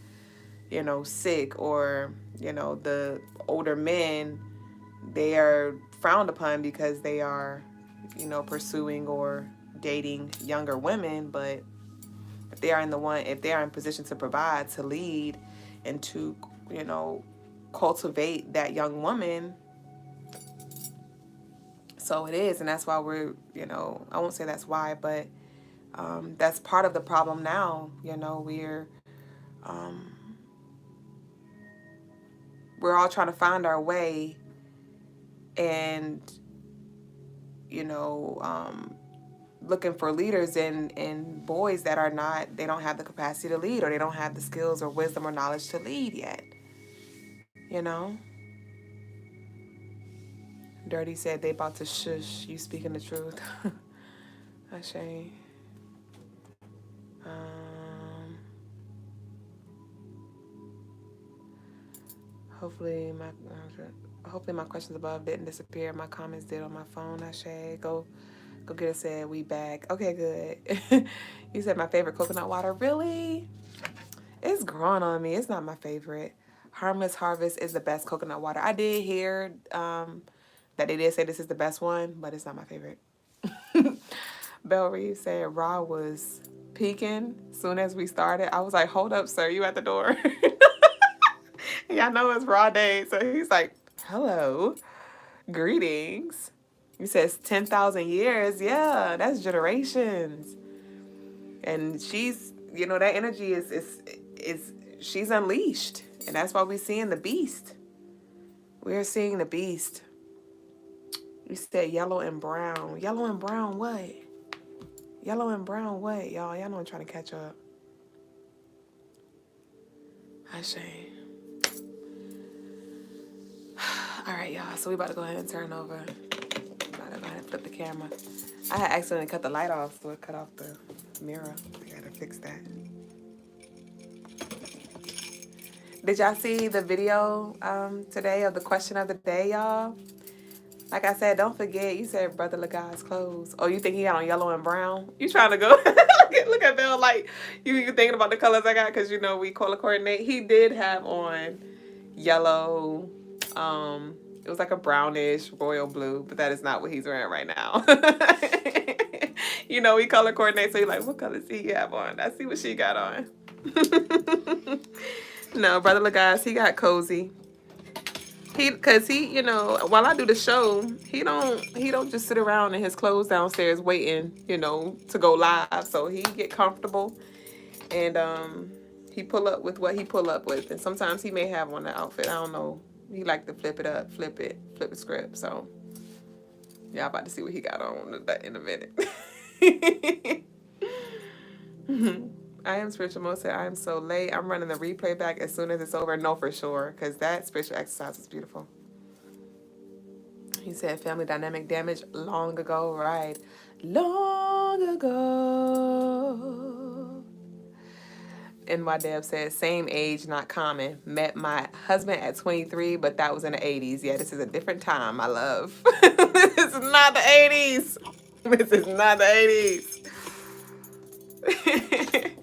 Speaker 1: you know, sick, or, you know, the older men, they are frowned upon because they are, you know, pursuing or dating younger women. But if they are in position to provide, to lead, and to, you know, cultivate that young woman, so it is. And that's why we're, you know, I won't say that's why, but that's part of the problem now. You know, we're all trying to find our way, and, you know, looking for leaders in boys that are not, they don't have the capacity to lead, or they don't have the skills or wisdom or knowledge to lead yet. You know? Dirty said they about to shush. You speaking the truth. That's shame. Hopefully my questions above didn't disappear. My comments did on my phone. Ashay, go get it said. We back. Okay, good. You said my favorite coconut water. Really? It's growing on me. It's not my favorite. Harmless Harvest is the best coconut water. I did hear that they did say this is the best one, but it's not my favorite. Bell Reeves said Raw was peaking soon as we started. I was like, hold up, sir, you at the door. Y'all know it's Raw Day. So he's like, hello, greetings. He says 10,000 years. Yeah, that's generations. And she's, you know, that energy is she's unleashed. And that's why we're seeing the beast. We're seeing the beast. You said yellow and brown. Yellow and brown what? Yellow and brown what, y'all? Y'all know I'm trying to catch up. I shame. All right, y'all. So we about to go ahead and turn over. About to go ahead and flip the camera. I had accidentally cut the light off, so it cut off the mirror. I gotta fix that. Did y'all see the video today of the question of the day, y'all? Like I said, don't forget, you said Brother Logas clothes. Oh, you think he got on yellow and brown? You trying to go? Look at Bill, like, you thinking about the colors I got, because, you know, we color coordinate. He did have on yellow. It was like a brownish royal blue, but that is not what he's wearing right now. You know, we color coordinate, so you're like, what color does he have on? I see what she got on. No, Brother Logas, he got cozy. Cause he, you know, while I do the show, he don't just sit around in his clothes downstairs waiting, you know, to go live. So he get comfortable, and he pull up with what he pull up with, and sometimes he may have on the outfit. I don't know. He like to flip it up, flip the script. So y'all about to see what he got on in a minute. I am spiritual Mo said, I am so late. I'm running the replay back as soon as it's over. No, for sure, because that spiritual exercise was beautiful. He said family dynamic damage long ago, right? Long long ago. And my dad said, same age, not common. Met my husband at 23, but that was in the 80s. Yeah, this is a different time, my love. This is not the 80s. This is not the 80s.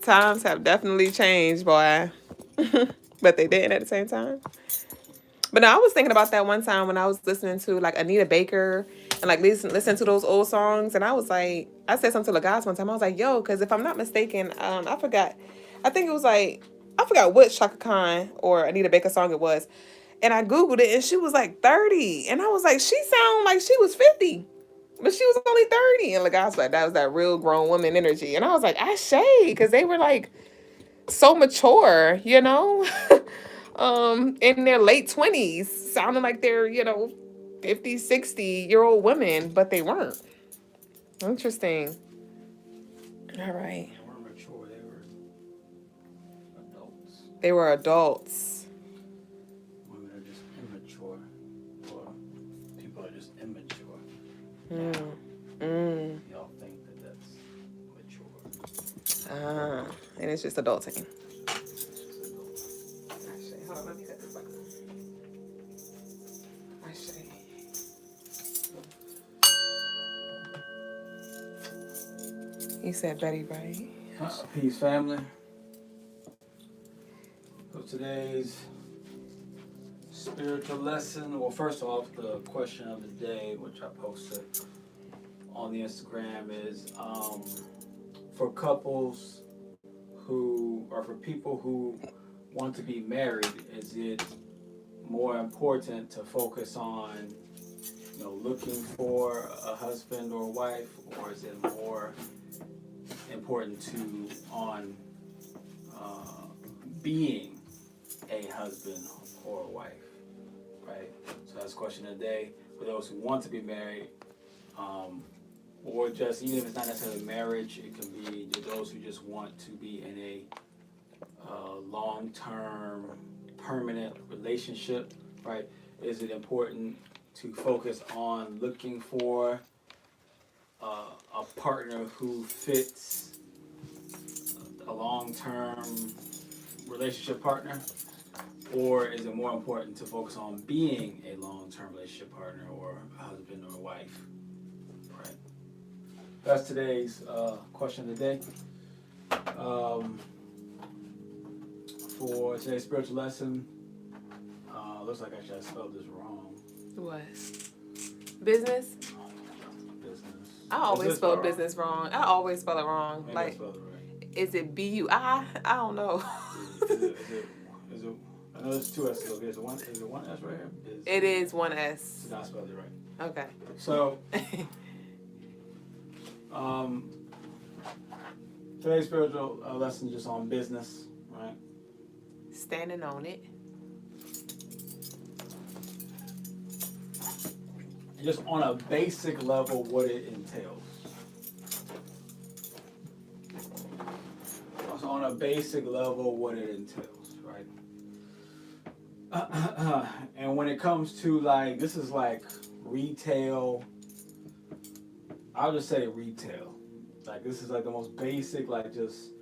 Speaker 1: Times have definitely changed, boy. But they didn't at the same time. But no, I was thinking about that one time when I was listening to like Anita Baker and like listen to those old songs, and I was like, I said something to Logas one time. I was like, yo, because if I'm not mistaken, I forgot. I think it was like I forgot what Shaka Khan or Anita Baker song it was, and I googled it, and she was like 30, and I was like, she sounded like she was 50. But she was only 30. And Logas was like, that was that real grown woman energy. And I was like, I shade, because they were like so mature, you know? In their late 20s, sounding like they're, 50, 60-year-old women, but they weren't. Interesting. All right.
Speaker 2: They weren't mature, they were adults.
Speaker 1: They were adults.
Speaker 2: Women are just immature. Or people are just immature. Y'all think that that's mature.
Speaker 1: And it's just adulting.
Speaker 2: It's just adults.
Speaker 1: Actually, hold on, let me set this back up. Actually. You said Betty, right?
Speaker 2: Peace, family. So today's spiritual lesson, well, first off, the question of the day, which I posted on the Instagram, is for couples who, or for people who want to be married, is it more important to focus on, looking for a husband or wife, or is it more important on being a husband or a wife, right? So that's the question of the day. For those who want to be married, or just, even if it's not necessarily marriage, it can be those who just want to be in a long-term, permanent relationship, right? Is it important to focus on looking for a partner who fits a long-term relationship partner, or is it more important to focus on being a long-term relationship partner or a husband or a wife? Right. That's today's question of the day. For today's spiritual lesson, looks like actually I spelled this wrong.
Speaker 1: What? Business?
Speaker 2: Business.
Speaker 1: I always spell business wrong. I always spell it wrong.
Speaker 2: Maybe
Speaker 1: like,
Speaker 2: I spelled it right.
Speaker 1: Is it B-U-I? I don't know.
Speaker 2: Is it, I know there's two S's. Is it one S right here?
Speaker 1: It is one S.
Speaker 2: So I spelled it right.
Speaker 1: Okay.
Speaker 2: So, today's spiritual lesson is just on business, right?
Speaker 1: Standing on it.
Speaker 2: Just on a basic level, what it entails. So on a basic level, what it entails, right? And when it comes to this is like retail. I'll just say retail. This is the most basic, just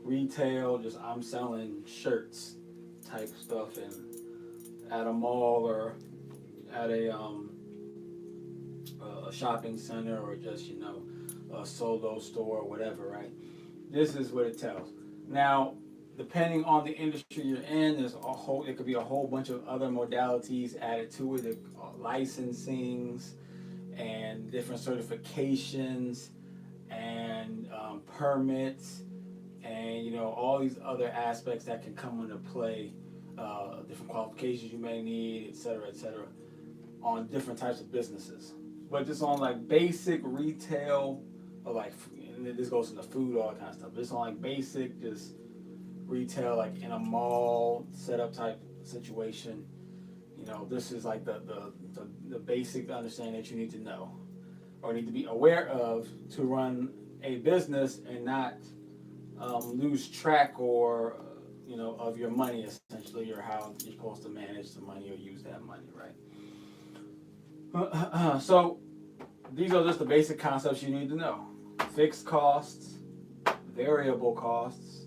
Speaker 2: retail. Just I'm selling shirts type stuff, and at a mall or at a shopping center, or just a solo store or whatever, right? This is what it tells. Now, depending on the industry you're in, it could be a whole bunch of other modalities added to it, licensings and different certifications and permits, and all these other aspects that can come into play, different qualifications you may need, et cetera, on different types of businesses. But just on basic retail, or and this goes into food, all that kind of stuff. But just on basic, just retail, in a mall setup type situation. This is the basic understanding that you need to know, or need to be aware of, to run a business and not lose track or of your money, essentially, or how you're supposed to manage the money or use that money, right? So these are just the basic concepts you need to know. Fixed costs, variable costs,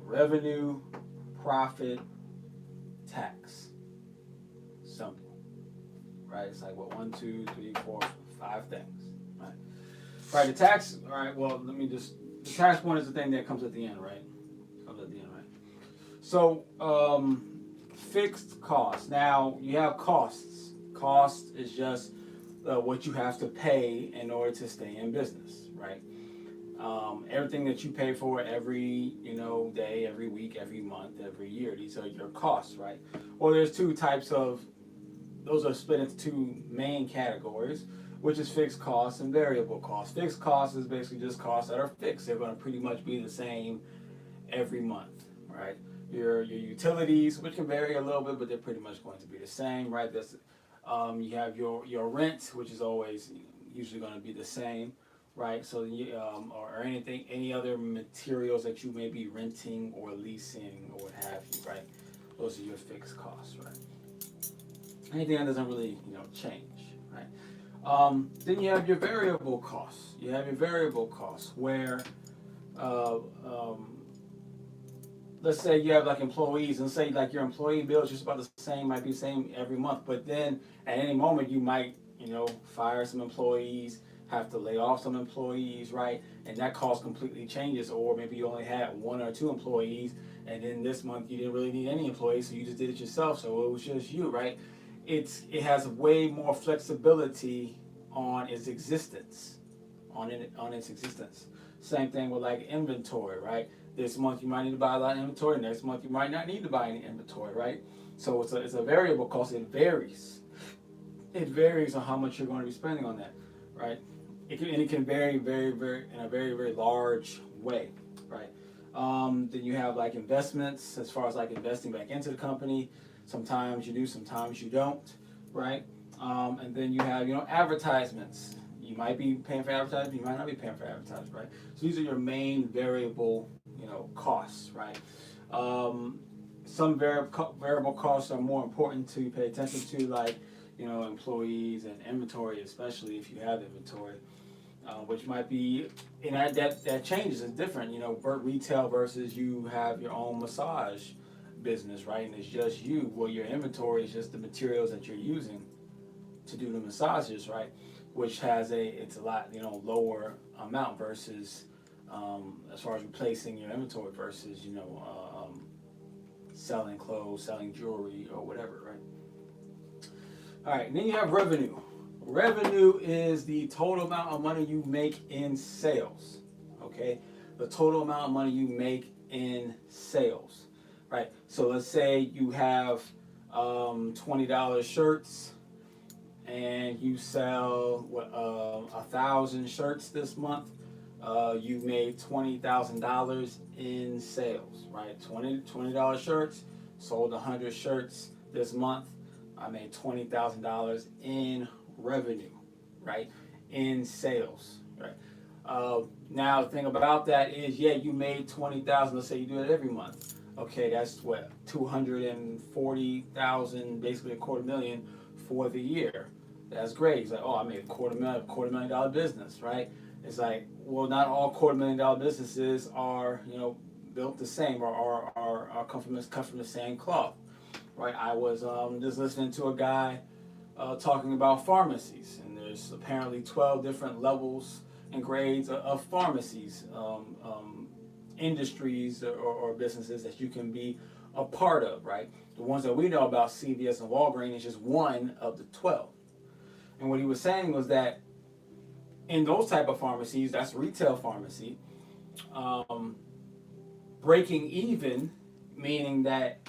Speaker 2: revenue, profit, tax. Simple, right? It's like, what, 1, 2, 3, 4, 5 things, right? Right, the tax, all right, well, the tax one is the thing that comes at the end, right? Comes at the end, right? So, fixed costs. Now, you have costs. Cost is just what you have to pay in order to stay in business, right? Everything that you pay for every, day, every week, every month, every year, these are your costs, right? Well, there's those are split into two main categories, which is fixed costs and variable costs. Fixed costs is basically just costs that are fixed. They're going to pretty much be the same every month, right? Your utilities, which can vary a little bit, but they're pretty much going to be the same, right? You have your rent, which is always usually going to be the same, right? So or any other materials that you may be renting or leasing or what have you, right? Those are your fixed costs, right? Anything that doesn't really change, right? Then you have your variable costs. You have your variable costs where let's say you have like employees, and say like your employee bill is just about the same, might be the same every month, but then at any moment you might fire some employees, have to lay off some employees, right? And that cost completely changes. Or maybe you only had 1 or 2 employees, and then this month you didn't really need any employees, so you just did it yourself, so it was just you, right? It has way more flexibility on its existence, on its existence. Same thing with like inventory, right? This month you might need to buy a lot of inventory. Next month you might not need to buy any inventory, right? So it's a variable cost. It varies. It varies on how much you're going to be spending on that, right? It can vary in a very, very large way, right? Then you have like investments, as far as like investing back into the company. Sometimes you do, sometimes you don't, right? And then you have advertisements. You might be paying for advertising, you might not be paying for advertising, right? So these are your main variable costs, right? Some variable costs are more important to pay attention to, like employees and inventory, especially if you have inventory, which might be that changes. It's different, retail versus you have your own massage business, right? And it's just you. Well, your inventory is just the materials that you're using to do the massages, right? Which it's a lot lower amount versus as far as replacing your inventory versus selling clothes, selling jewelry, or whatever, right? All right, and then you have revenue. Revenue is the total amount of money you make in sales. Okay, the total amount of money you make in sales, right? So let's say you have $20 shirts, and you sell 1,000 shirts this month. You made $20,000 in sales, right? $20 shirts, sold 100 shirts this month. I made $20,000 in revenue, right? In sales, right? Now the thing about that is, you made $20,000. Let's say you do it every month. Okay, that's what, 240,000, basically $250,000 for the year. That's great. It's like, oh, I made a $250,000 business, right? It's like, well, not all $250,000 businesses are, built the same or come from the same cloth, right? I was just listening to a guy talking about pharmacies, and there's apparently 12 different levels and grades of pharmacies, industries or businesses that you can be a part of, right? The ones that we know about, CVS and Walgreens, is just one of the 12. And what he was saying was that in those type of pharmacies, that's retail pharmacy, breaking even, meaning that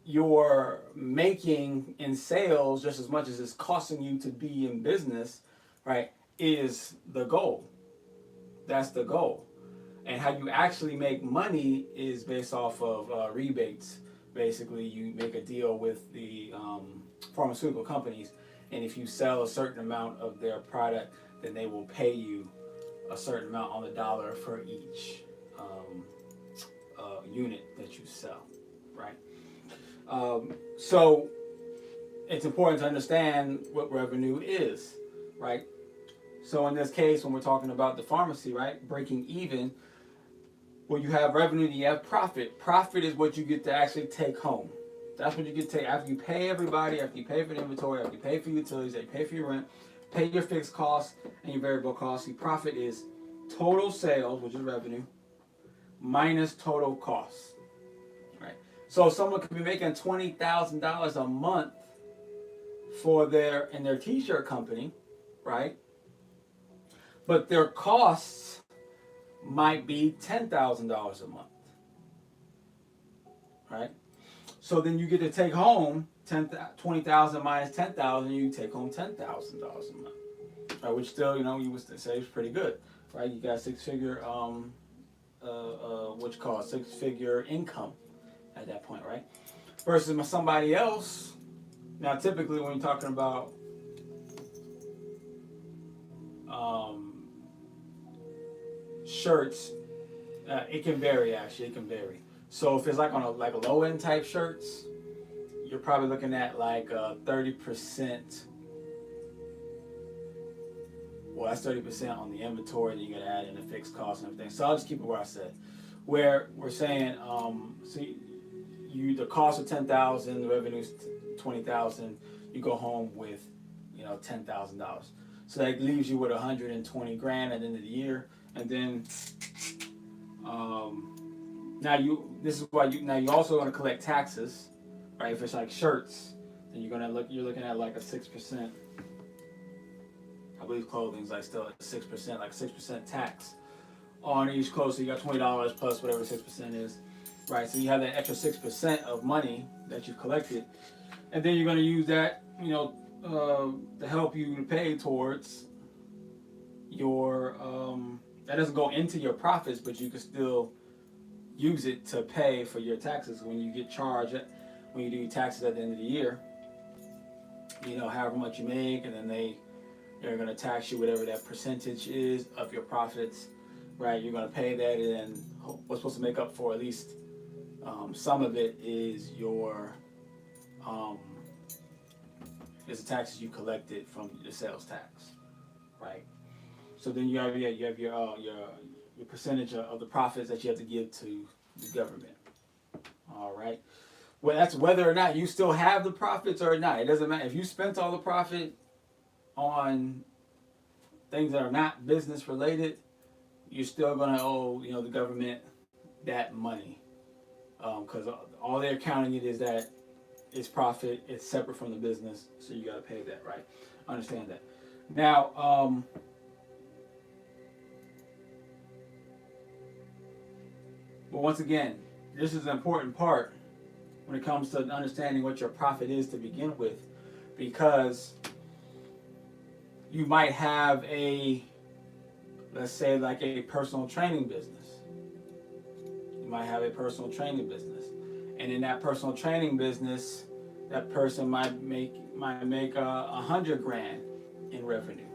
Speaker 2: you're making in sales just as much as it's costing you to be in business, right, is the goal. That's the goal. And how you actually make money is based off of rebates. Basically, you make a deal with the pharmaceutical companies, and if you sell a certain amount of their product, then they will pay you a certain amount on the dollar for each unit that you sell, right? So it's important to understand what revenue is, right? So in this case, when we're talking about the pharmacy, right, breaking even, when you have revenue, you have profit. Profit is what you get to actually take home. That's what you get to take after you pay everybody, after you pay for the inventory, after you pay for utilities, after you pay for your rent, pay your fixed costs and your variable costs. Your profit is total sales, which is revenue, minus total costs. Right. So someone could be making $20,000 a month for their t-shirt company, right? But their costs might be $10,000 a month, right? So then you get to take home 20,000 minus 10,000, you take home $10,000 a month, right? Which still, you would say is pretty good, right? You got six-figure, six-figure income at that point, right? Versus somebody else. Now, typically, when you're talking about shirts, it can vary. Actually, it can vary. So if it's like on a low end type shirts, you're probably looking at like 30%. Well, that's 30% on the inventory. Then you got to add in the fixed costs and everything. So I'll just keep it where I said. Where we're saying, the cost of 10,000, the revenue is 20,000. You go home with, $10,000. So that leaves you with 120 grand at the end of the year, and then this is why you also want to collect taxes, right? If it's like shirts, then you're looking at like a 6%. I believe clothing's like still at 6%, like 6% tax on each clothes. So you got $20 plus whatever 6% is, right? So you have that extra 6% of money that you've collected, and then you're going to use that, to help you to pay towards your. That doesn't go into your profits, but you can still use it to pay for your taxes when you get charged, when you do your taxes at the end of the year. However much you make, and then they're going to tax you whatever that percentage is of your profits, right? You're going to pay that, and then what's supposed to make up for at least some of it is your is the taxes you collected from the sales tax, right? So then you have your percentage of the profits that you have to give to the government. All right. Well, that's whether or not you still have the profits or not. It doesn't matter if you spent all the profit on things that are not business related. You're still gonna owe the government that money, because all they're counting it is that it's profit. It's separate from the business, so you got to pay that, right? Understand that. Now, but once again, this is an important part when it comes to understanding what your profit is to begin with, because you might have let's say like a personal training business. You might have a personal training business, and in that personal training business, that person might make 100 grand in revenue,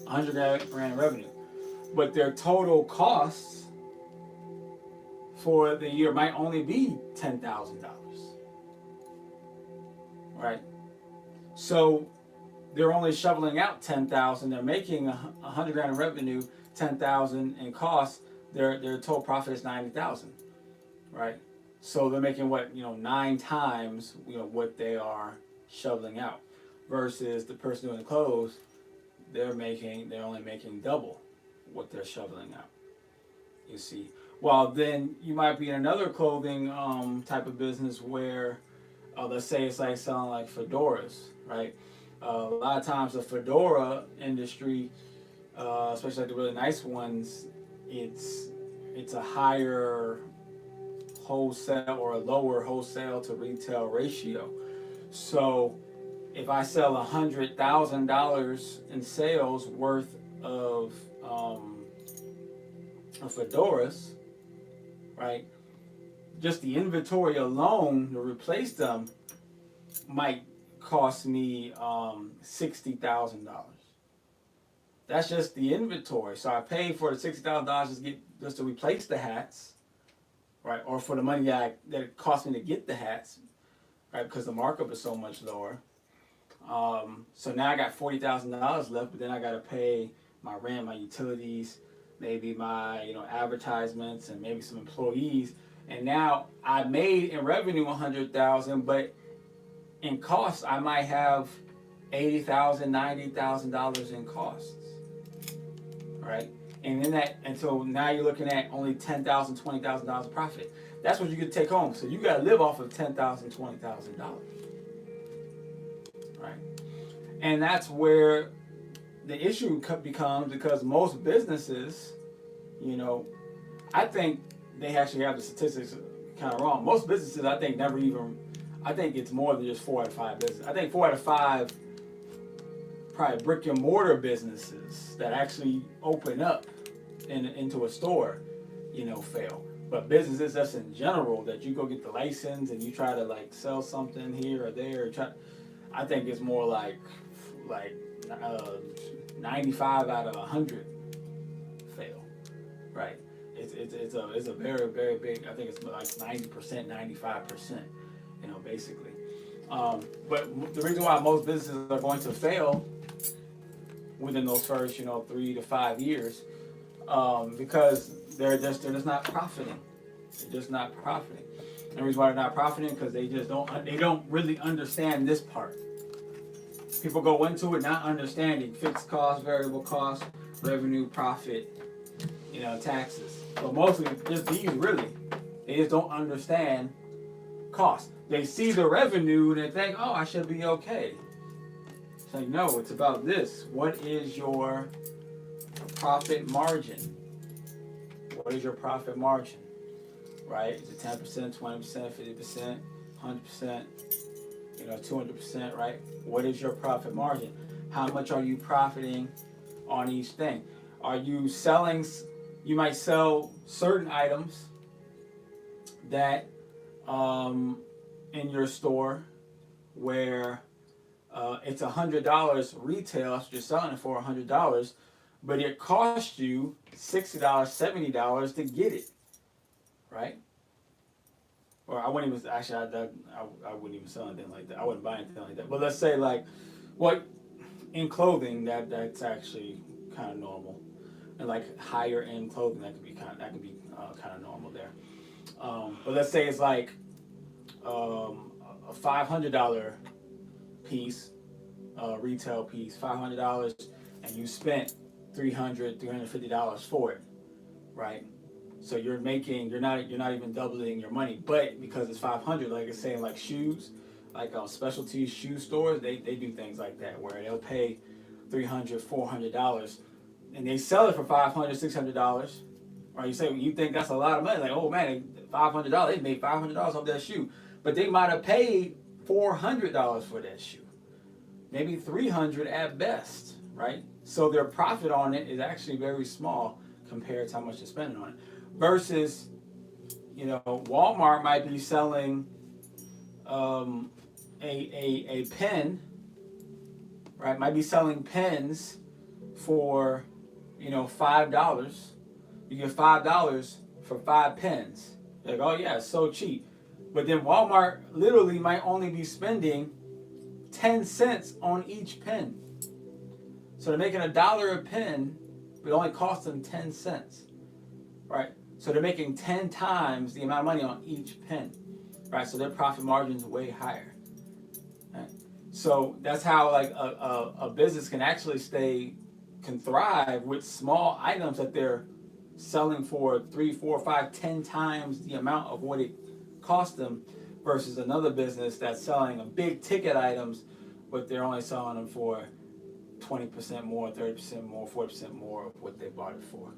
Speaker 2: 100 grand in revenue, but their total costs for the year might only be $10,000, right? So they're only shoveling out 10,000. They're making 100 grand in revenue, 10,000 in costs. Their total profit is 90,000, right? So they're making 9 times what they are shoveling out, versus the person doing the clothes, they're only making double what they're shoveling out. You see, while then you might be in another clothing type of business where let's say it's like selling like fedoras, right? A lot of times the fedora industry, especially like the really nice ones, it's a higher wholesale or a lower wholesale to retail ratio. So if I sell $100,000 in sales worth of fedoras, right? Just the inventory alone to replace them might cost me $60,000. That's just the inventory. So I paid for the $60,000 just to replace the hats, right? Or for the money that it cost me to get the hats, right? Because the markup is so much lower. So now I got $40,000 left, but then I got to pay my rent, my utilities, maybe my advertisements, and maybe some employees. And now I made in revenue 100,000, but in costs I might have $80,000, $90,000 in costs, right? And then until now you're looking at only $10,000, $20,000 of profit. That's what you could take home. So you got to live off of $10,000, $20,000, right? And that's where the issue becomes, because most businesses, I think they actually have the statistics kind of wrong. Most businesses, I think it's more than just 4 out of 5 businesses. I think 4 out of 5 probably brick and mortar businesses that actually open up into a store, fail. But businesses that's in general, that you go get the license and you try to like sell something here or there, I think it's more like 95 out of 100 fail, right? It's a very, very big, I think it's like 90%, 95%, basically. But the reason why most businesses are going to fail within those first 3 to 5 years, because they're just not profiting. They're just not profiting. And the reason why they're not profiting, because they don't really understand this part. People go into it not understanding fixed costs, variable costs, revenue, profit, taxes. But mostly just these really, they just don't understand costs. They see the revenue and they think, oh, I should be okay. It's like, no, it's about this. What is your profit margin? What is your profit margin? Right? Is it 10%, 20%, 50%, 100%, 200%, right? What is your profit margin? How much are you profiting on each thing? Are you selling? You might sell certain items that in your store where it's $100 retail, so you're selling it for $100, but it costs you $60, $70 to get it, right? Or I wouldn't even, actually, I wouldn't even sell anything like that. I wouldn't buy anything like that. But let's say in clothing, that's actually kind of normal. And like higher end clothing, that could be kind of normal there. But let's say it's like a $500 piece, retail piece, $500, and you spent $300, $350 for it, right? So you're not even doubling your money, but because it's $500, like it's saying, like shoes, like specialty shoe stores, they do things like that where they'll pay $300, $400, and they sell it for $500, $600. Right? You think that's a lot of money, like, oh man, $500, they made $500 off that shoe, but they might have paid $400 for that shoe, maybe $300 at best, right? So their profit on it is actually very small compared to how much they're spending on it. Versus, Walmart might be selling a pen, right? Might be selling pens for, $5. You get $5 for 5 pens. You're like, oh yeah, it's so cheap. But then Walmart literally might only be spending 10 cents on each pen. So they're making $1 a pen, but it only costs them 10 cents, right? So they're making 10 times the amount of money on each pen, right? So their profit margin is way higher, right? So that's how like a business can actually can thrive with small items that they're selling for 3, 4, 5, 10 times the amount of what it cost them, versus another business that's selling a big ticket items, but they're only selling them for 20% more, 30% more, 40% more of what they bought it for.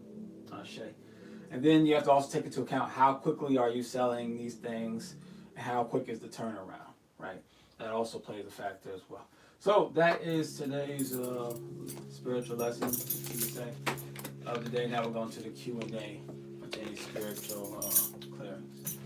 Speaker 2: And then you have to also take into account how quickly are you selling these things, and how quick is the turnaround, right? That also plays a factor as well. So that is today's spiritual lesson, you could say, of the day. Now we're going to the Q&A with any spiritual clearance.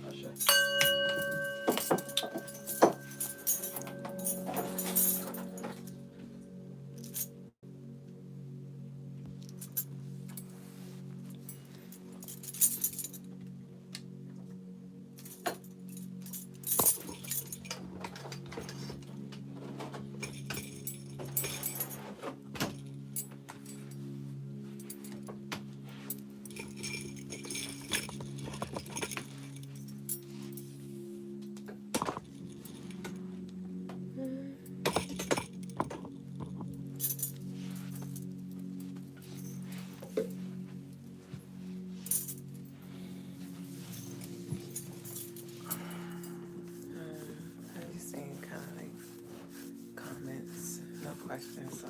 Speaker 1: question. So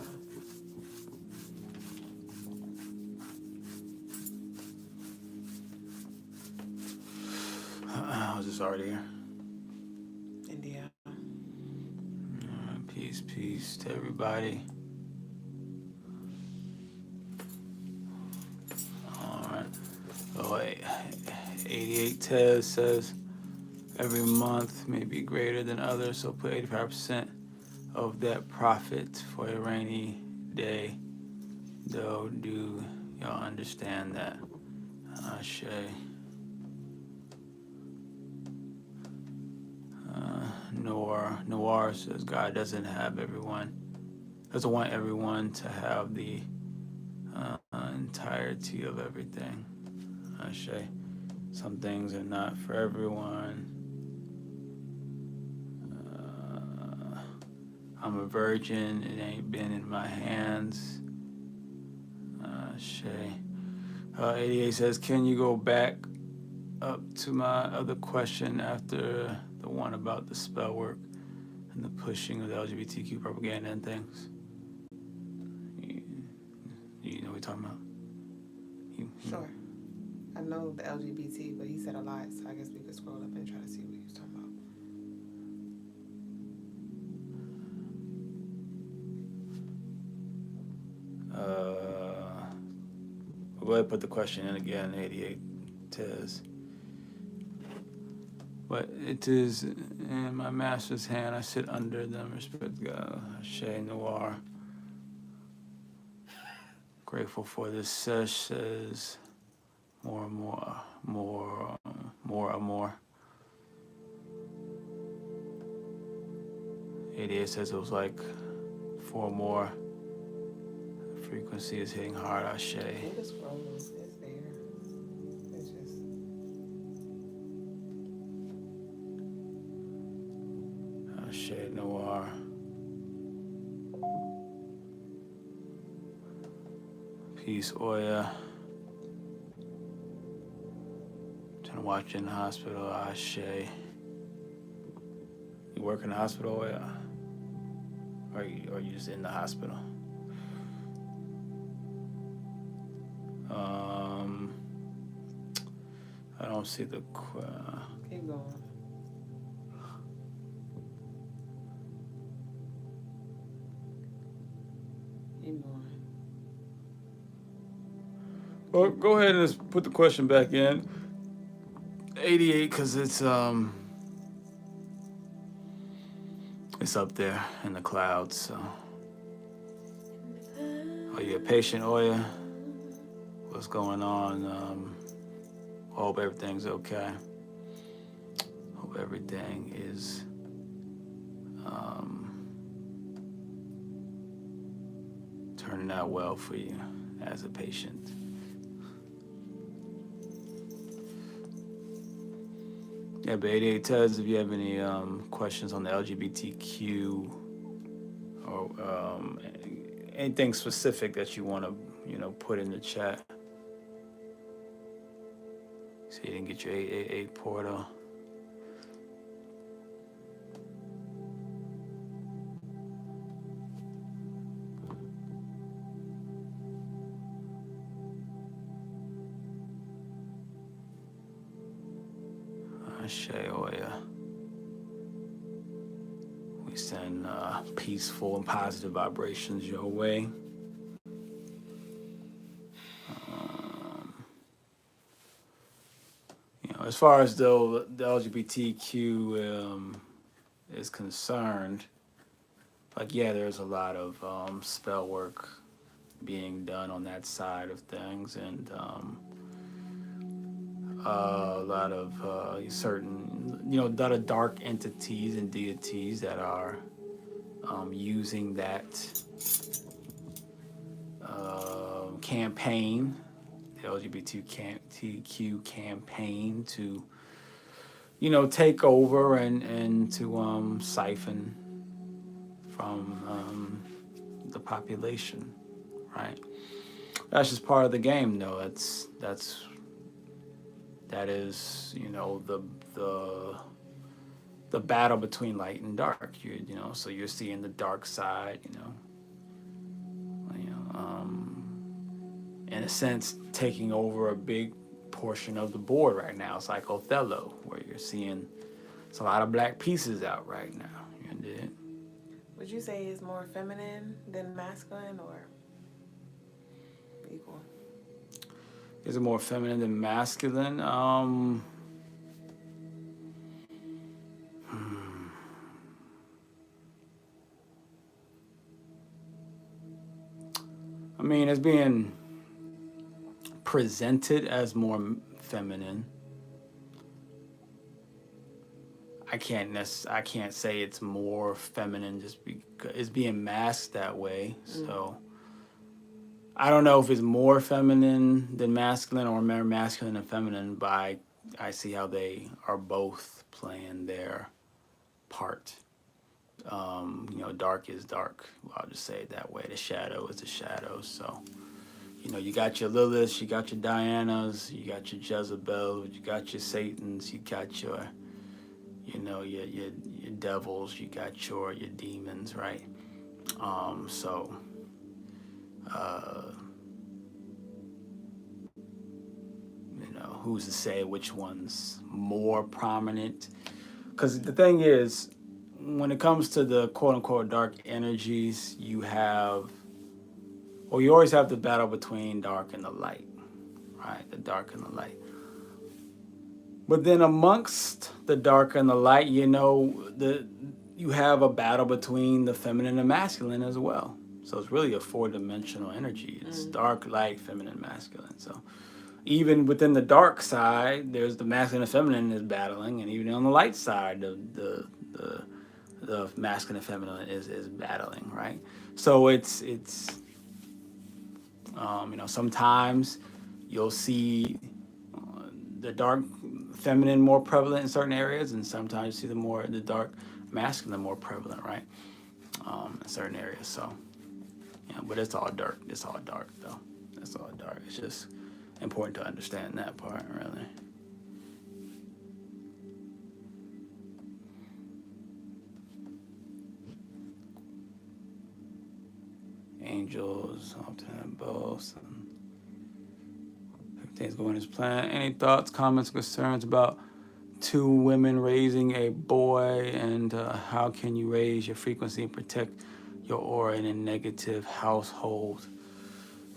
Speaker 2: I was just already here.
Speaker 1: India.
Speaker 2: Peace to everybody. All right. Oh, 88 Tez says every month may be greater than others, so put 85% of that profit for a rainy day. Though, do y'all understand that? Shay. Noir says God doesn't want everyone to have the entirety of everything. Shay. Some things are not for everyone. I'm a virgin. It ain't been in my hands. Shay. 88 says, can you go back up to my other question after the one about the spell work and the pushing of the LGBTQ propaganda and things? You know what we're talking about?
Speaker 1: Sure. I know the LGBT, but he said a lot, so I guess we could scroll up and try to see what he was talking
Speaker 2: about. Go ahead and put the question in again, 88 Tez. But it is in my master's hand. I sit under them. Respect God. Shay Noir. Grateful for this sesh. Says more. 88 says it was like 4 more. Frequency is hitting hard. Ashe.
Speaker 1: about. Just scroll. It's there. It's just.
Speaker 2: Ashe Noir. Peace, Oya. Trying to watch you in the hospital. Ashe. You work in the hospital, Oya? Or you just in the hospital? I don't see the.
Speaker 1: Keep going. Keep going.
Speaker 2: Well, go ahead and just put the question back in. 88, because it's up there in the clouds. So, are you a patient, Oya? What's going on? Hope everything's okay. Hope everything is turning out well for you as a patient. Yeah, but 88 Tez, if you have any questions on the LGBTQ or anything specific that you want to, put in the chat. So you didn't get your 888 portal. Ashe Oya. We send peaceful and positive vibrations your way. As far as the LGBTQ is concerned, there's a lot of spell work being done on that side of things, and a lot of certain, lot of dark entities and deities that are using that campaign, the LGBTQ campaign, to take over and to siphon from the population, right? That's just part of the game, though. That is the battle between light and dark. So you're seeing the dark side, in a sense, taking over a big portion of the board right now. It's like Othello, where you're seeing it's a lot of black pieces out right now. You did.
Speaker 1: Would you say it's more feminine than masculine, or equal?
Speaker 2: Is it more feminine than masculine? I mean, it's being presented as more feminine. I can't say it's more feminine just because it's being masked that way. So I don't know if it's more feminine than masculine or more masculine than feminine, but I see how they are both playing their part. Dark is dark. I'll just say it that way. The shadow is the shadow. So, you got your Liliths, you got your Dianas, you got your Jezebels, you got your Satans, you got your your devils, you got your demons, right? So who's to say which one's more prominent? Because the thing is, when it comes to the quote unquote dark energies, you always have the battle between dark and the light, right? The dark and the light. But then amongst the dark and the light, you have a battle between the feminine and masculine as well. So it's really a 4-dimensional energy. It's dark, light, feminine, masculine. So even within the dark side, there's the masculine and feminine is battling, and even on the light side, the masculine and feminine is battling, right? So it's sometimes you'll see the dark feminine more prevalent in certain areas, and sometimes you see the dark masculine more prevalent, right? In certain areas. So but it's all dark. It's all dark though. It's all dark. It's just important to understand that part, really. Angels, often both. Everything's going as planned. Any thoughts, comments, concerns about 2 women raising a boy, and how can you raise your frequency and protect your aura in a negative household?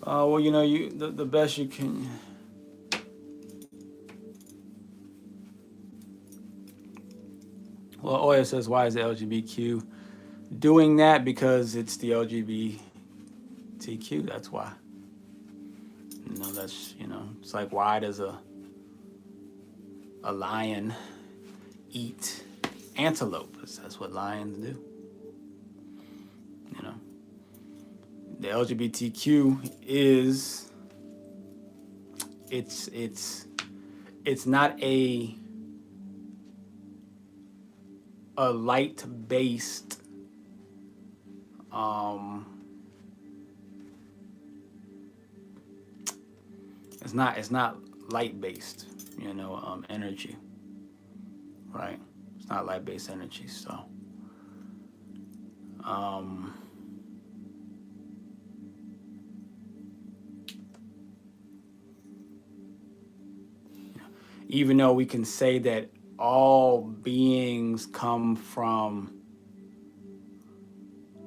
Speaker 2: Well, the best you can. Well, Oya says, why is the LGBTQ doing that? Because it's the LGBTQ. That's why. It's like, why does a lion eat antelope? That's what lions do. The LGBTQ is it's not a light based it's not light based energy, right? It's not light based energy. So even though we can say that all beings come from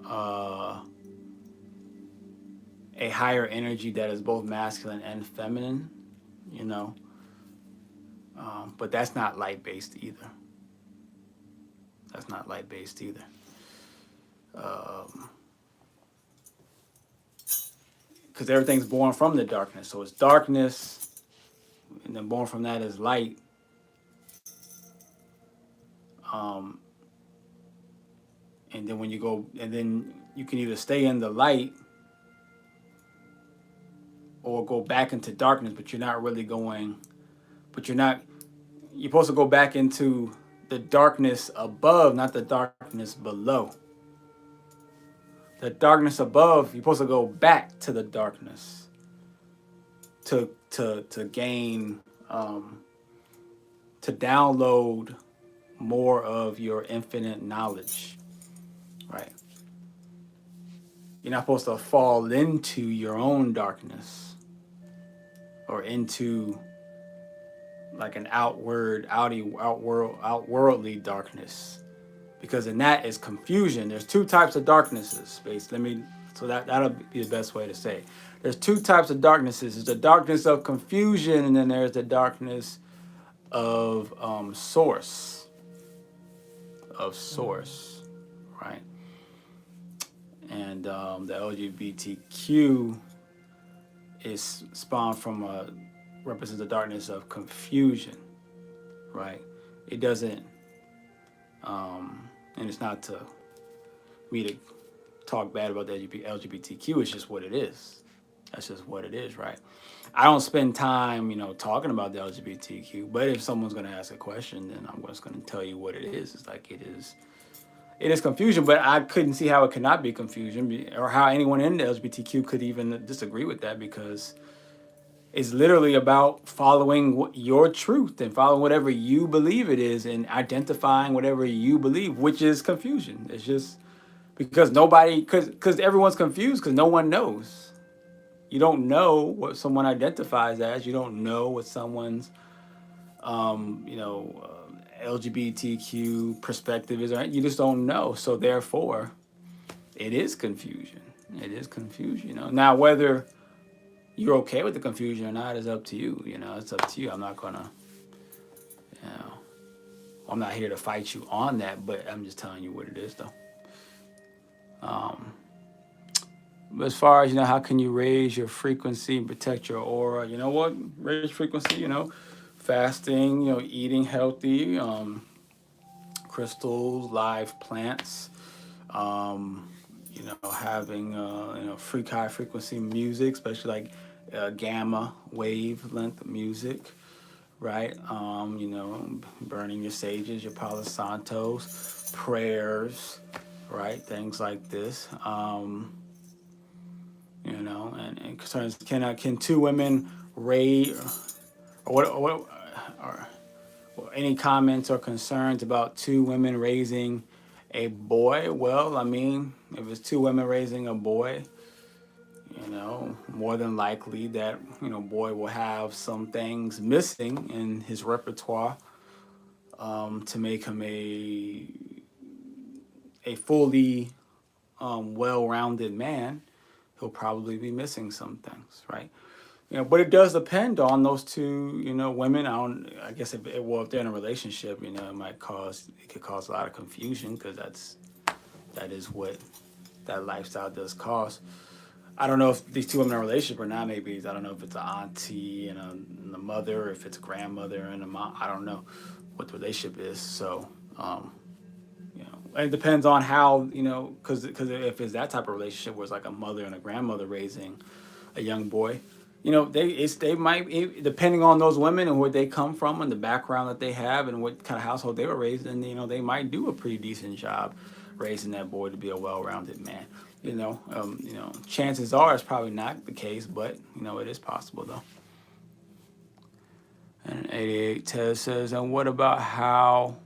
Speaker 2: a higher energy that is both masculine and feminine, but that's not light based either. That's not light based either. Because everything's born from the darkness. So it's darkness, and then born from that is light. And then then you can either stay in the light or go back into darkness, but you're supposed to go back into the darkness above, not the darkness below. The darkness above, you're supposed to go back to the darkness to gain, to download more of your infinite knowledge, right? You're not supposed to fall into your own darkness or into like an outworldly darkness, because in that is confusion. There's two types of darknesses. That'll be the best way to say it. There's two types of darknesses. There's the darkness of confusion, and then there's the darkness of source, right? And the LGBTQ is spawned from represents the darkness of confusion, right? It doesn't, and it's not to me to talk bad about the LGBTQ. It's just what it is. That's just what it is, right? I don't spend time, talking about the LGBTQ. But if someone's going to ask a question, then I'm just going to tell you what it is. It's like it is confusion. But I couldn't see how it could not be confusion, or how anyone in the LGBTQ could even disagree with that, because it's literally about following your truth and following whatever you believe it is, and identifying whatever you believe, which is confusion. It's just because everyone's confused, because no one knows. You don't know what someone identifies as. You don't know what someone's, LGBTQ perspective is. You just don't know. So therefore, it is confusion. It is confusion. Now, whether you're okay with the confusion or not is up to you. It's up to you. I'm not gonna, I'm not here to fight you on that. But I'm just telling you what it is, though. But as far as, how can you raise your frequency and protect your aura? You know what? Raise frequency, fasting, eating healthy, crystals, live plants, having, high frequency music, especially like gamma wavelength music, right? Burning your sages, your Palo Santos, prayers, right? Things like this. And concerns, can two women raise, or any comments or concerns about two women raising a boy? Well, if it's two women raising a boy, more than likely that, boy will have some things missing in his repertoire to make him a fully well-rounded man. He'll probably be missing some things, right? But it does depend on those two, women. I guess if they're in a relationship, it could cause a lot of confusion, because that is what that lifestyle does cause. I don't know if these two women are in a relationship or not. Maybe, I don't know if it's an auntie and a mother, or if it's a grandmother and a mom. I don't know what the relationship is. So, it depends on how, because if it's that type of relationship where it's like a mother and a grandmother raising a young boy, they might, depending on those women and where they come from and the background that they have and what kind of household they were raised in, they might do a pretty decent job raising that boy to be a well-rounded man. Chances are it's probably not the case, but it is possible though. And 88 Tez says, and what about how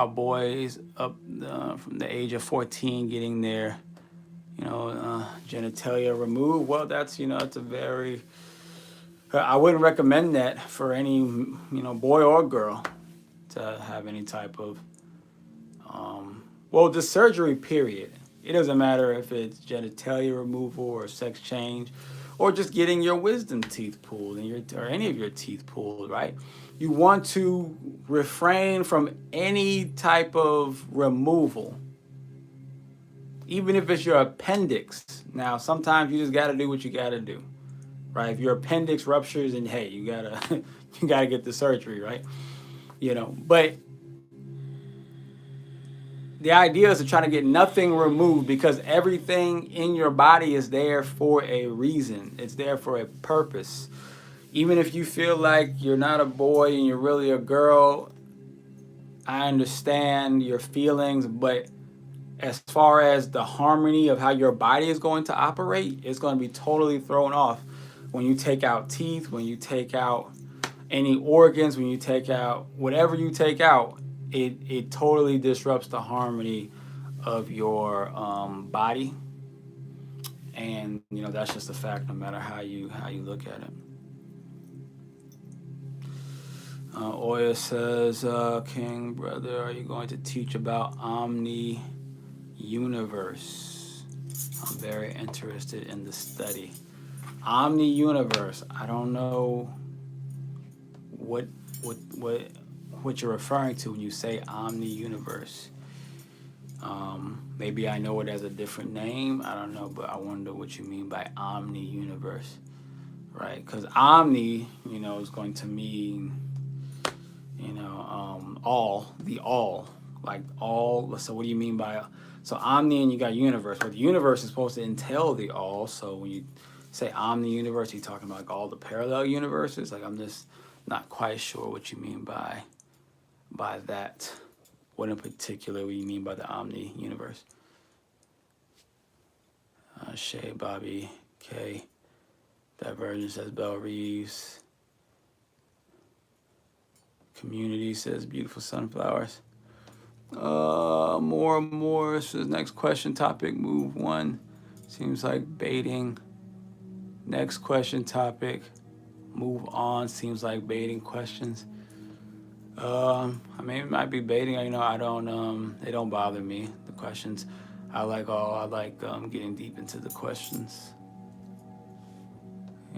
Speaker 2: boys up from the age of 14 getting their genitalia removed? Well, that's it's a very, I wouldn't recommend that for any boy or girl to have any type of the surgery, period. It doesn't matter if it's genitalia removal or sex change, or just getting your wisdom teeth pulled or any of your teeth pulled, right? You want to refrain from any type of removal, even if it's your appendix. Now, sometimes you just got to do what you got to do, right? If your appendix ruptures, and hey, you gotta get the surgery, right? But the idea is to try to get nothing removed, because everything in your body is there for a reason. It's there for a purpose. Even if you feel like you're not a boy and you're really a girl, I understand your feelings, but as far as the harmony of how your body is going to operate, it's going to be totally thrown off when you take out teeth, when you take out any organs, when you take out whatever you take out. It totally disrupts the harmony of your body, and that's just a fact, no matter how you look at it. Oya says, King brother, are you going to teach about Omni Universe? I'm very interested in the study. Omni Universe. I don't know what what you're referring to when you say Omni Universe. Maybe I know it as a different name. I don't know, but I wonder what you mean by Omni Universe, right? Because Omni, is going to mean, all, the all, like all. So what do you mean by, so Omni and you got universe. Well, the universe is supposed to entail the all. So when you say Omni Universe, you're talking about like all the parallel universes. Like I'm just not quite sure what you mean by that. What in particular you mean by the Omni Universe? Shay, Bobby, K, Divergence says Belle Reeves. Community says beautiful sunflowers. More says next question topic, move one. Seems like baiting. Next question topic, move on. Seems like baiting questions. I mean, it might be baiting. I don't. They don't bother me. The questions, I like getting deep into the questions.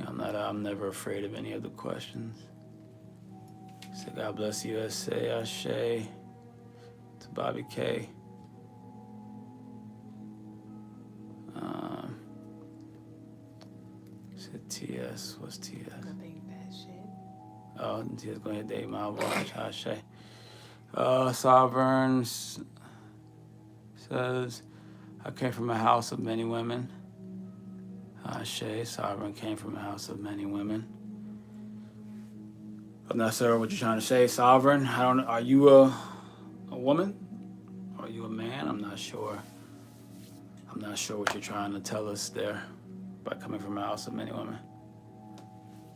Speaker 2: I'm never afraid of any of the questions. So God bless USA, Ashe, to Bobby K. Said TS, what's TS?
Speaker 1: Nothing bad shit.
Speaker 2: Oh, TS going to date my watch, Ashe. Sovereign says, I came from a house of many women. Ashe, Sovereign came from a house of many women. I'm not sure what you're trying to say, Sovereign. I don't. Are you a woman? Are you a man? I'm not sure. I'm not sure what you're trying to tell us there by coming from a house of many women.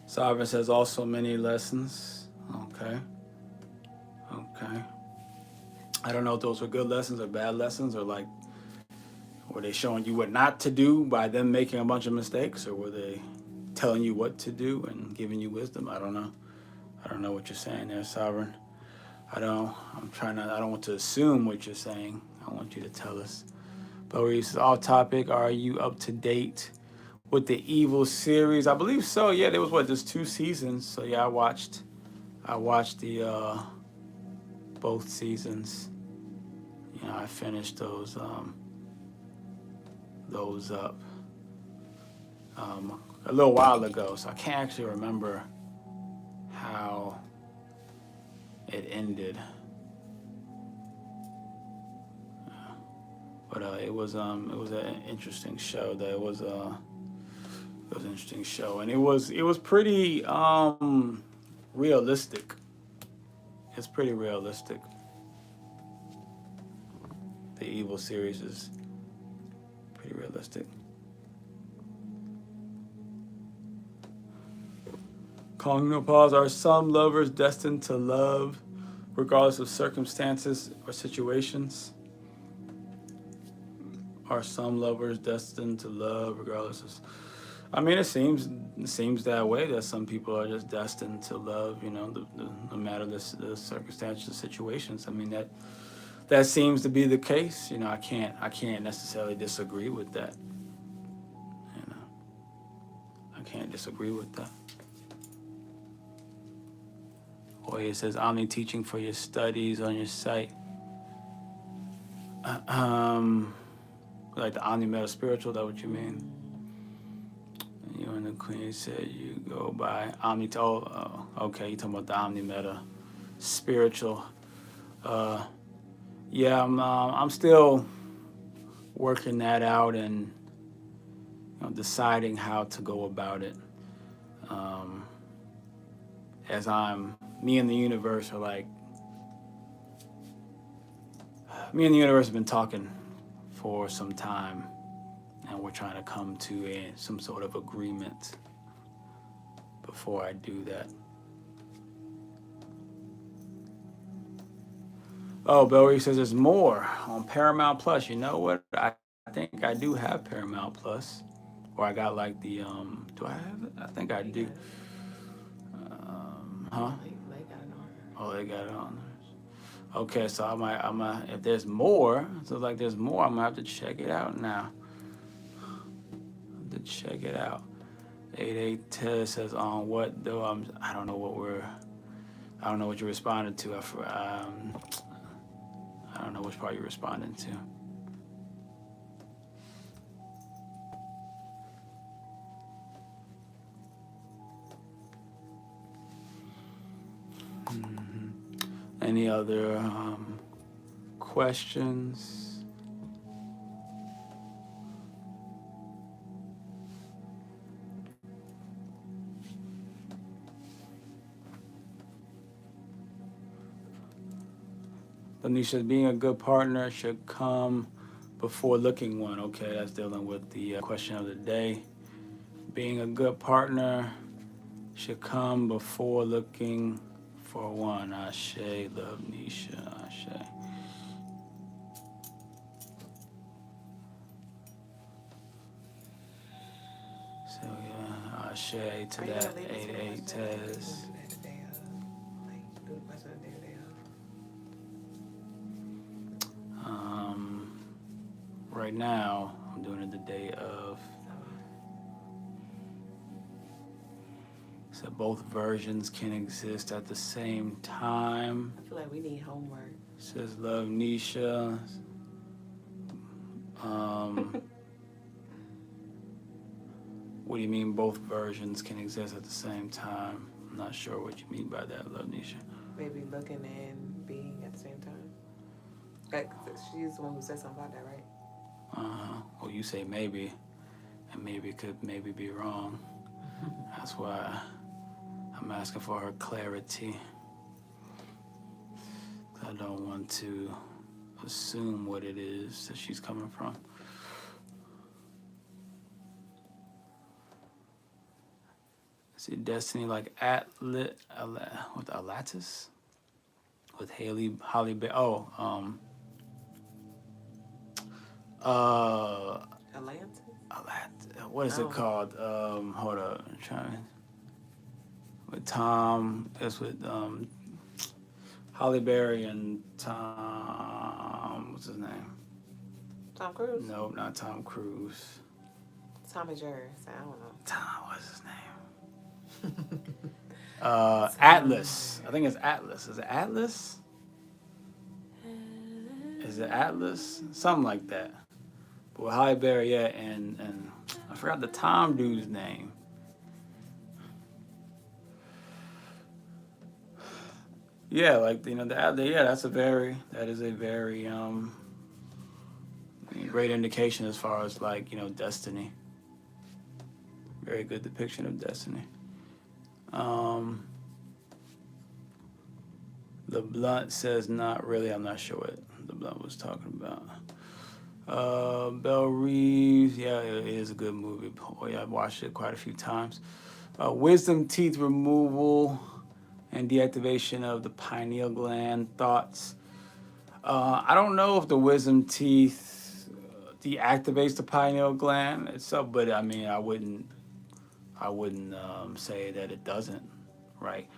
Speaker 2: Sovereign says also many lessons. Okay. I don't know if those were good lessons or bad lessons, or like, were they showing you what not to do by them making a bunch of mistakes, or were they telling you what to do and giving you wisdom? I don't know. I don't know what you're saying there, Sovereign. I don't want to assume what you're saying. I want you to tell us. But Reese is off topic. Are you up to date with the Evil series? I believe so. Yeah, there was just 2 seasons. So yeah, I watched the both seasons. I finished those up a little while ago. So I can't actually remember how it ended. But it was an interesting show. It was an interesting show, and it was pretty realistic. It's pretty realistic. The Evil series is pretty realistic. Calling no pause. Are some lovers destined to love regardless of circumstances or situations? Are some lovers destined to love regardless of... I mean, it seems that way, that some people are just destined to love, no matter the circumstances, the situations. I mean, that seems to be the case. I can't necessarily disagree with that. I can't disagree with that. It says Omni teaching for your studies on your site. Like the Omni Meta Spiritual, that what you mean? And you and the Queen said you go by Omni. Oh, okay, you talking about the Omni Meta Spiritual. Yeah, I'm still working that out and deciding how to go about it. As me and the universe are like, me and the universe have been talking for some time, and we're trying to come to some sort of agreement before I do that. Oh, Bellary says there's more on Paramount Plus. You know what? I think I do have Paramount Plus, or I got like the Do I have it? I think I do. Huh?
Speaker 1: They got it on.
Speaker 2: Oh, they got it on. Okay, so I might, if there's more, so like there's more, I'm gonna have to check it out now. To check it out. 88 Ted says on what though? I don't know I don't know what you're responding to. I don't know which part you're responding to. Any other questions? Lanisha, being a good partner should come before looking one. Okay, that's dealing with the question of the day. Being a good partner should come before looking for one. Ashe, love Nisha, Ashe. So yeah, Ashe to that 88 Tez. Right now, I'm doing it the day of. So both versions can exist at the same time.
Speaker 1: I feel like we need homework.
Speaker 2: Says love Nisha. What do you mean both versions can exist at the same time? I'm not sure what you mean by that, love Nisha.
Speaker 1: Maybe looking and being at the same time. Like, she's the one who said something about that, right?
Speaker 2: Well, you say maybe, and maybe could maybe be wrong. That's why I'm asking for her clarity. I don't want to assume what it is that she's coming from. See, Destiny like with Alatis? With Holly Berry.
Speaker 1: Atlantis?
Speaker 2: What is it called? Hold up, I'm trying. With Tom, it's with Holly Berry and Tom. What's his name?
Speaker 1: Tom Cruise?
Speaker 2: Nope, not Tom Cruise.
Speaker 1: Tom and Jerry. So I don't know.
Speaker 2: Tom, what's his name? Atlas. I think it's Atlas. Is it Atlas? Is it Atlas? Something like that. But with Holly Berry, yeah, and I forgot the Tom dude's name. Yeah, like that is a very great indication as far as like, destiny. Very good depiction of destiny. The Blunt says not really. I'm not sure what the Blunt was talking about. Belle Reeves, yeah, it is a good movie. Boy, I've watched it quite a few times. Wisdom teeth removal and deactivation of the pineal gland. Thoughts? I don't know if the wisdom teeth deactivates the pineal gland itself, but I mean, I wouldn't say that it doesn't, right?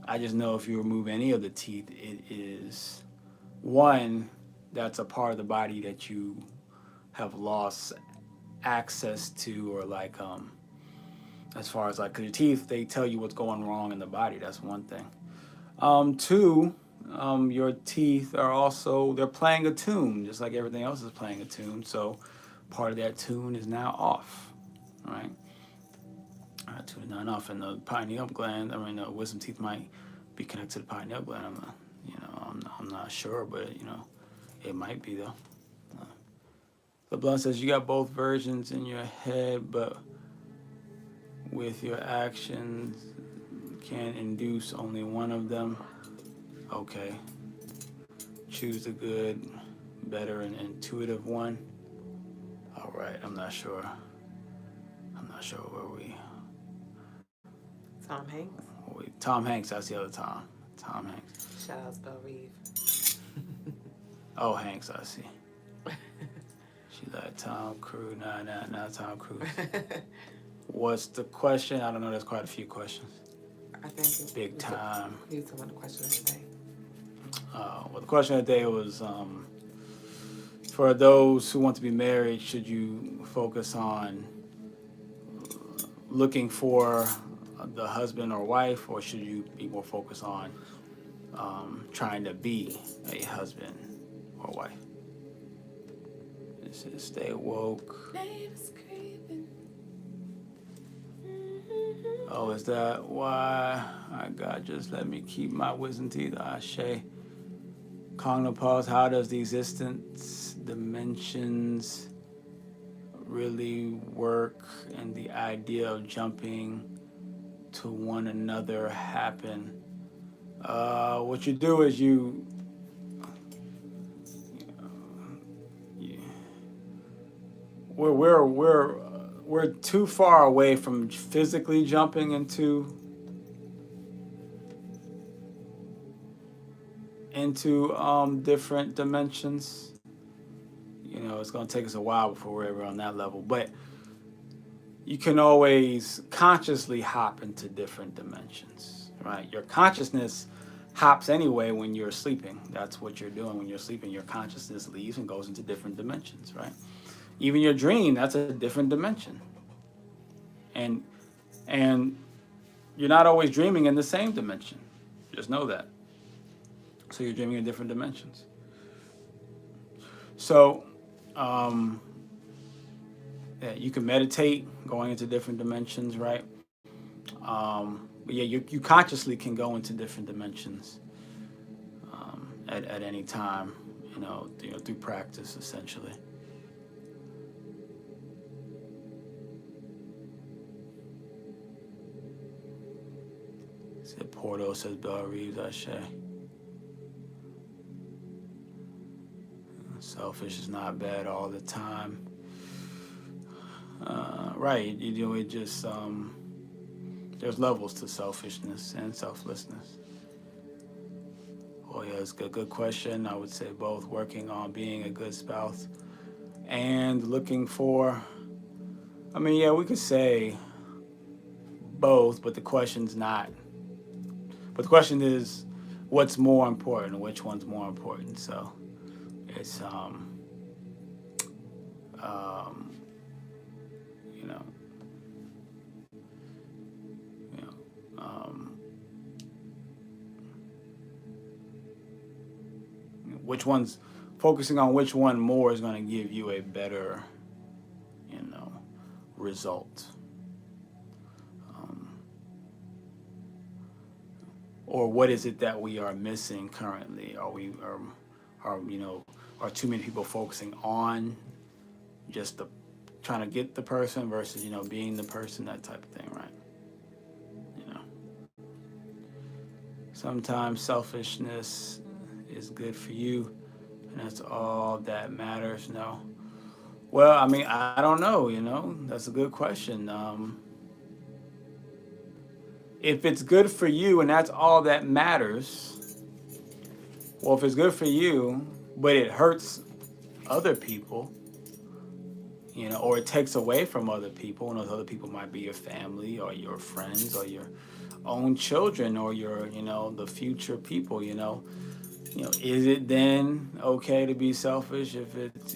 Speaker 2: I just know if you remove any of the teeth, it is one that's a part of the body that you have lost access to, or like as far as like, 'cause your teeth, they tell you what's going wrong in the body. That's one thing. Two, your teeth are also, they're playing a tune, just like everything else is playing a tune. So part of that tune is now off, right? Tune is not off, and the pineal gland. I mean, the wisdom teeth might be connected to the pineal gland. I'm not sure, but it might be though. LeBlanc says you got both versions in your head, but with your actions can induce only one of them. Okay. Choose the good, better, and intuitive one. All right. I'm not sure where we.
Speaker 1: Tom Hanks?
Speaker 2: Tom Hanks. That's the other Tom. Tom Hanks.
Speaker 1: Shout out to Belle Reeve.
Speaker 2: Oh, Hanks, I see. She like Tom Cruise. Nah, Tom Cruise. What's the question? I don't know. There's quite a few questions.
Speaker 1: I think
Speaker 2: Big time.
Speaker 1: He's the one the question of the day.
Speaker 2: Well, the question of the day was for those who want to be married, should you focus on looking for the husband or wife, or should you be more focused on trying to be a husband or wife? This is Stay Woke. Oh, is that why I got just let me keep my wisdom teeth? Ashe. Cognitive pause. How does the existence dimensions really work, and the idea of jumping to one another happen? What you do is we're too far away from physically jumping into different dimensions. It's going to take us a while before we're ever on that level, but you can always consciously hop into different dimensions, right? Your consciousness hops anyway when you're sleeping. That's what you're doing when you're sleeping. Your consciousness leaves and goes into different dimensions, right? Even your dream, that's a different dimension. And you're not always dreaming in the same dimension. Just know that. So you're dreaming in different dimensions. So, yeah, you can meditate going into different dimensions, right? But yeah, you consciously can go into different dimensions at any time, through practice, essentially. Said Porto, says Bell Reeves, Ashe. Selfish is not bad all the time. Right, it just there's levels to selfishness and selflessness. Oh yeah, it's a good question. I would say both, working on being a good spouse and looking for, yeah, we could say both, but the question is what's more important, which one's more important. So it's which one's focusing on which one more is going to give you a better result, or what is it that we are missing currently? Are too many people focusing on just trying to get the person versus being the person, that type of thing, right? Sometimes selfishness is good for you, and that's all that matters. No. Well, I don't know. That's a good question. If it's good for you and that's all that matters, well, if it's good for you, but it hurts other people, or it takes away from other people, and those other people might be your family or your friends or your own children or your, the future people, is it then okay to be selfish if it's,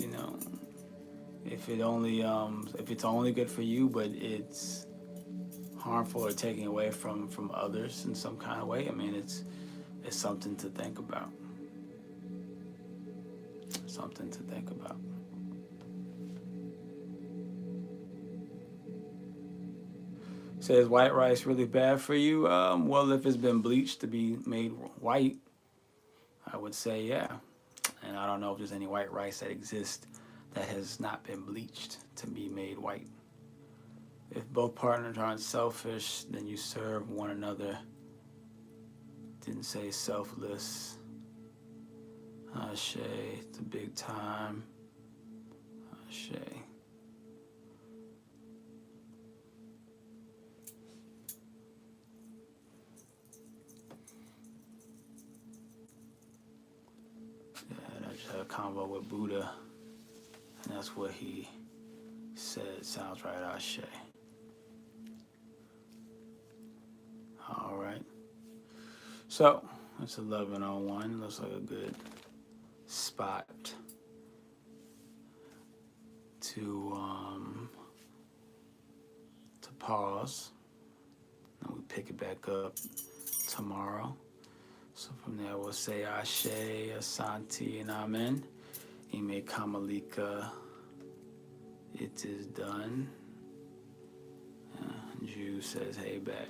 Speaker 2: if it's only good for you, but it's harmful or taking away from others in some kind of way? It's something to think about. Something to think about. Says white rice really bad for you? Well, if it's been bleached to be made white, I would say yeah. And I don't know if there's any white rice that exists that has not been bleached to be made white. If both partners aren't selfish, then you serve one another. Didn't say selfless. Ashe, it's a big time. Ashe. a convo with Buddha, and that's what he said. Sounds right, Ashe. All right. So it's 11:01. Looks like a good spot to pause, and we pick it back up tomorrow. So from there we'll say Ashe, Asante, and Amen. Ime Kamalika. It is done. Jew says, hey back.